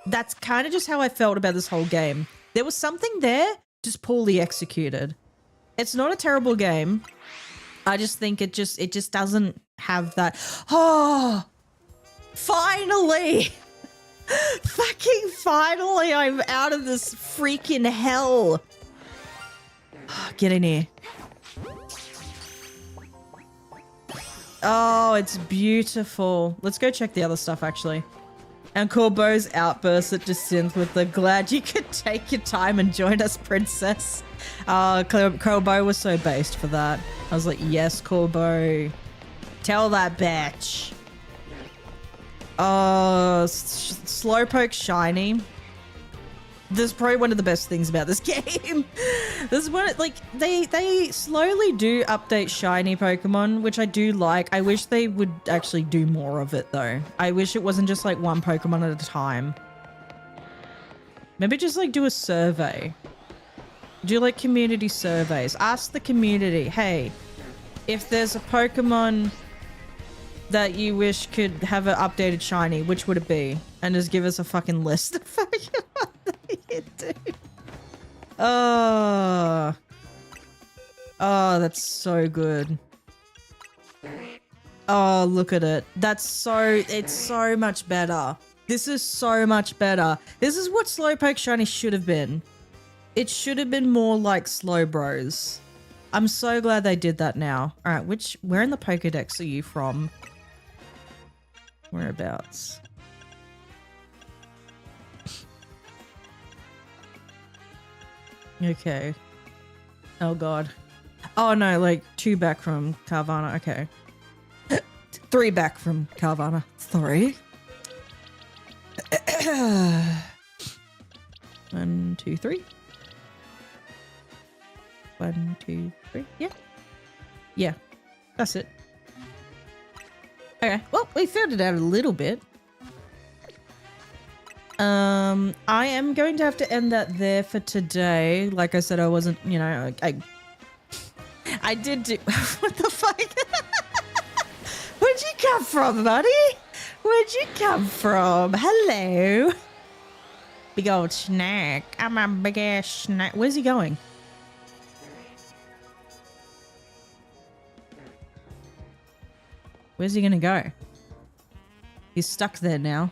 That's kind of just how I felt about this whole game. There was something there, just poorly executed. It's not a terrible game. I just think it just doesn't have that. Oh, finally. Fucking finally, I'm out of this freaking hell. Get in here. Oh, it's beautiful. Let's go check the other stuff, actually. And Corbo's outburst at Jacinth with the glad you could take your time and join us, princess. Corbo was so based for that. I was like, yes, Corbo. Tell that bitch. Slowpoke shiny. This is probably one of the best things about this game. This is what like they slowly do update shiny Pokemon, which I do like. I wish they would actually do more of it though. I wish it wasn't just like one Pokemon at a time. Maybe just like do a survey. Do like community surveys. Ask the community, hey, if there's a Pokemon that you wish could have an updated shiny, which would it be? And just give us a fucking list of Pokemon that you do. Oh, that's so good. Oh, look at it. It's so much better. This is so much better. This is what Slowpoke shiny should have been. It should have been more like Slowbros. I'm so glad they did that now. All right, where in the Pokedex are you from? Whereabouts? Okay. Oh god. Oh no, like 2 back from Carvana. Okay. 3 back from Carvana. Sorry. 1, 2, 3. 1, 2, 3. Yeah. Yeah. That's it. Okay. Well, we figured it out a little bit. I am going to have to end that there for today. Like I said, I wasn't, you know, I did do... What the fuck? Where'd you come from, buddy? Where'd you come from? Hello. Big old snack. I'm a big ass snack. Where's he going? Where's he gonna go? He's stuck there now.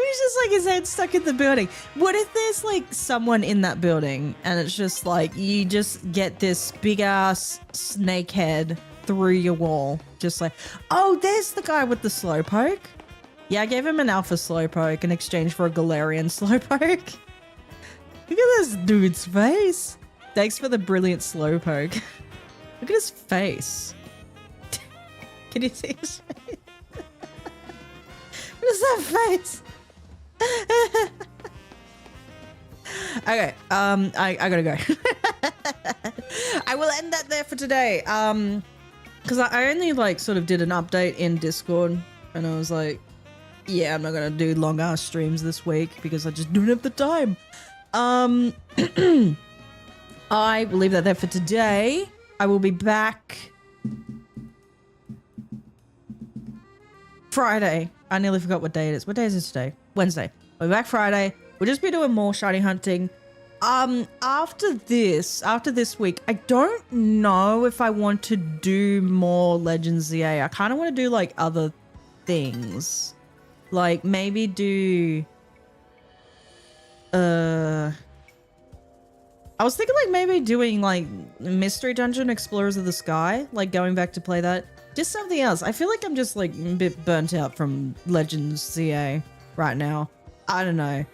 He's just like his head stuck in the building. What if there's like someone in that building and it's just like you just get this big ass snake head through your wall? Just like, oh, there's the guy with the slowpoke. Yeah, I gave him an alpha slowpoke in exchange for a Galarian slowpoke. Look at this dude's face. Thanks for the brilliant slowpoke. Look at his face. Can you see his face? What is that face? Okay, I gotta go. I will end that there for today. Because I only like sort of did an update in Discord, and I was like, yeah, I'm not gonna do long ass streams this week because I just don't have the time. I will leave that there for today. I will be back Friday. I nearly forgot what day it is. What day is it today? Wednesday. We'll be back Friday. We'll just be doing more shiny hunting. After this week, I don't know if I want to do more Legends ZA. I kind of want to do like other things. Like maybe do I was thinking like maybe doing like Mystery Dungeon Explorers of the Sky, like going back to play that. Just something else. I feel like I'm just like a bit burnt out from Legends CA right now. I don't know.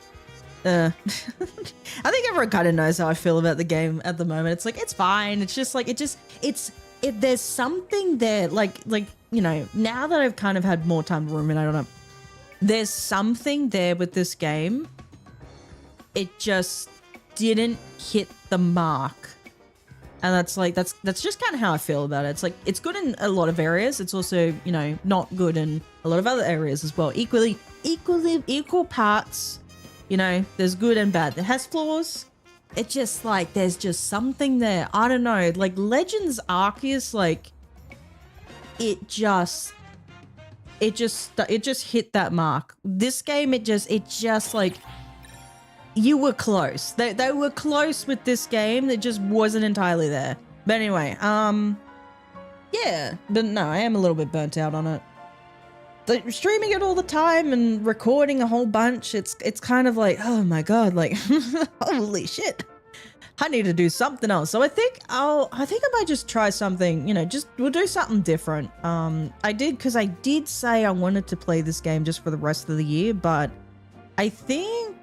I think everyone kind of knows how I feel about the game at the moment. It's like, it's fine. It's just like, there's something there. Like, you know, now that I've kind of had more time to ruminate on it, there's something there with this game. It just didn't hit the mark. And that's just kind of how I feel about it. It's like, it's good in a lot of areas. It's also, you know, not good in a lot of other areas as well. Equal parts, you know, there's good and bad. It has flaws. It's just like, there's just something there. I don't know. Like Legends Arceus, like it just hit that mark. This game, it just like, you were close. They were close with this game. It just wasn't entirely there. But anyway, yeah. But no, I am a little bit burnt out on it. Like, streaming it all the time and recording a whole bunch, it's kind of like, oh my god, like, holy shit. I need to do something else. So I think I might just try something, you know, we'll do something different. Because I did say I wanted to play this game just for the rest of the year, but I think,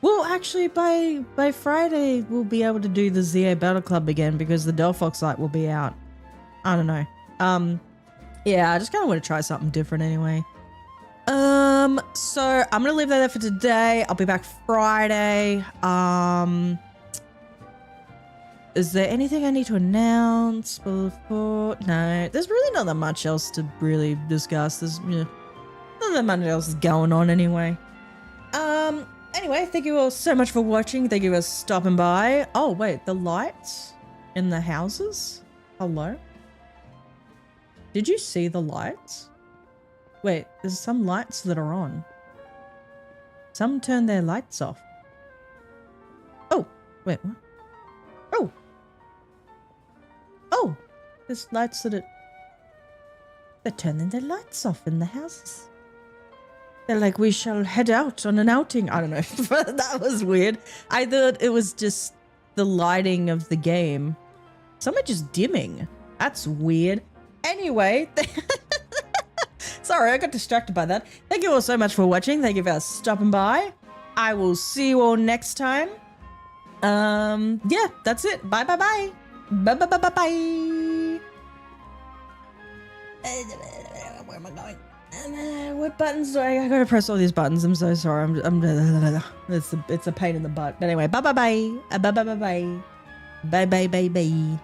well, actually, by Friday, we'll be able to do the ZA Battle Club again because the Delphox site will be out. I don't know. Yeah, I just kind of want to try something different anyway. So I'm going to leave that there for today. I'll be back Friday. Is there anything I need to announce before? No, there's really not that much else to really discuss. There's, you know, not that much else is going on anyway. Anyway, thank you all so much for watching. Thank you for stopping by. Oh, wait, the lights in the houses? Hello? Did you see the lights? Wait, there's some lights that are on. Some turn their lights off. Oh, wait, what? Oh. Oh, there's lights that they're turning their lights off in the houses. They're like, we shall head out on an outing. I don't know. That was weird. I thought it was just the lighting of the game. Some are just dimming. That's weird. Anyway, sorry, I got distracted by that. Thank you all so much for watching. Thank you for stopping by. I will see you all next time. Yeah, that's it. Bye, bye, bye. Bye, bye, bye, bye, bye. Where am I going? What buttons do I gotta press all these buttons? I'm so sorry. It's a pain in the butt. But anyway, bye, bye, bye. Bye, bye, bye, bye. Bye, bye, bye, bye.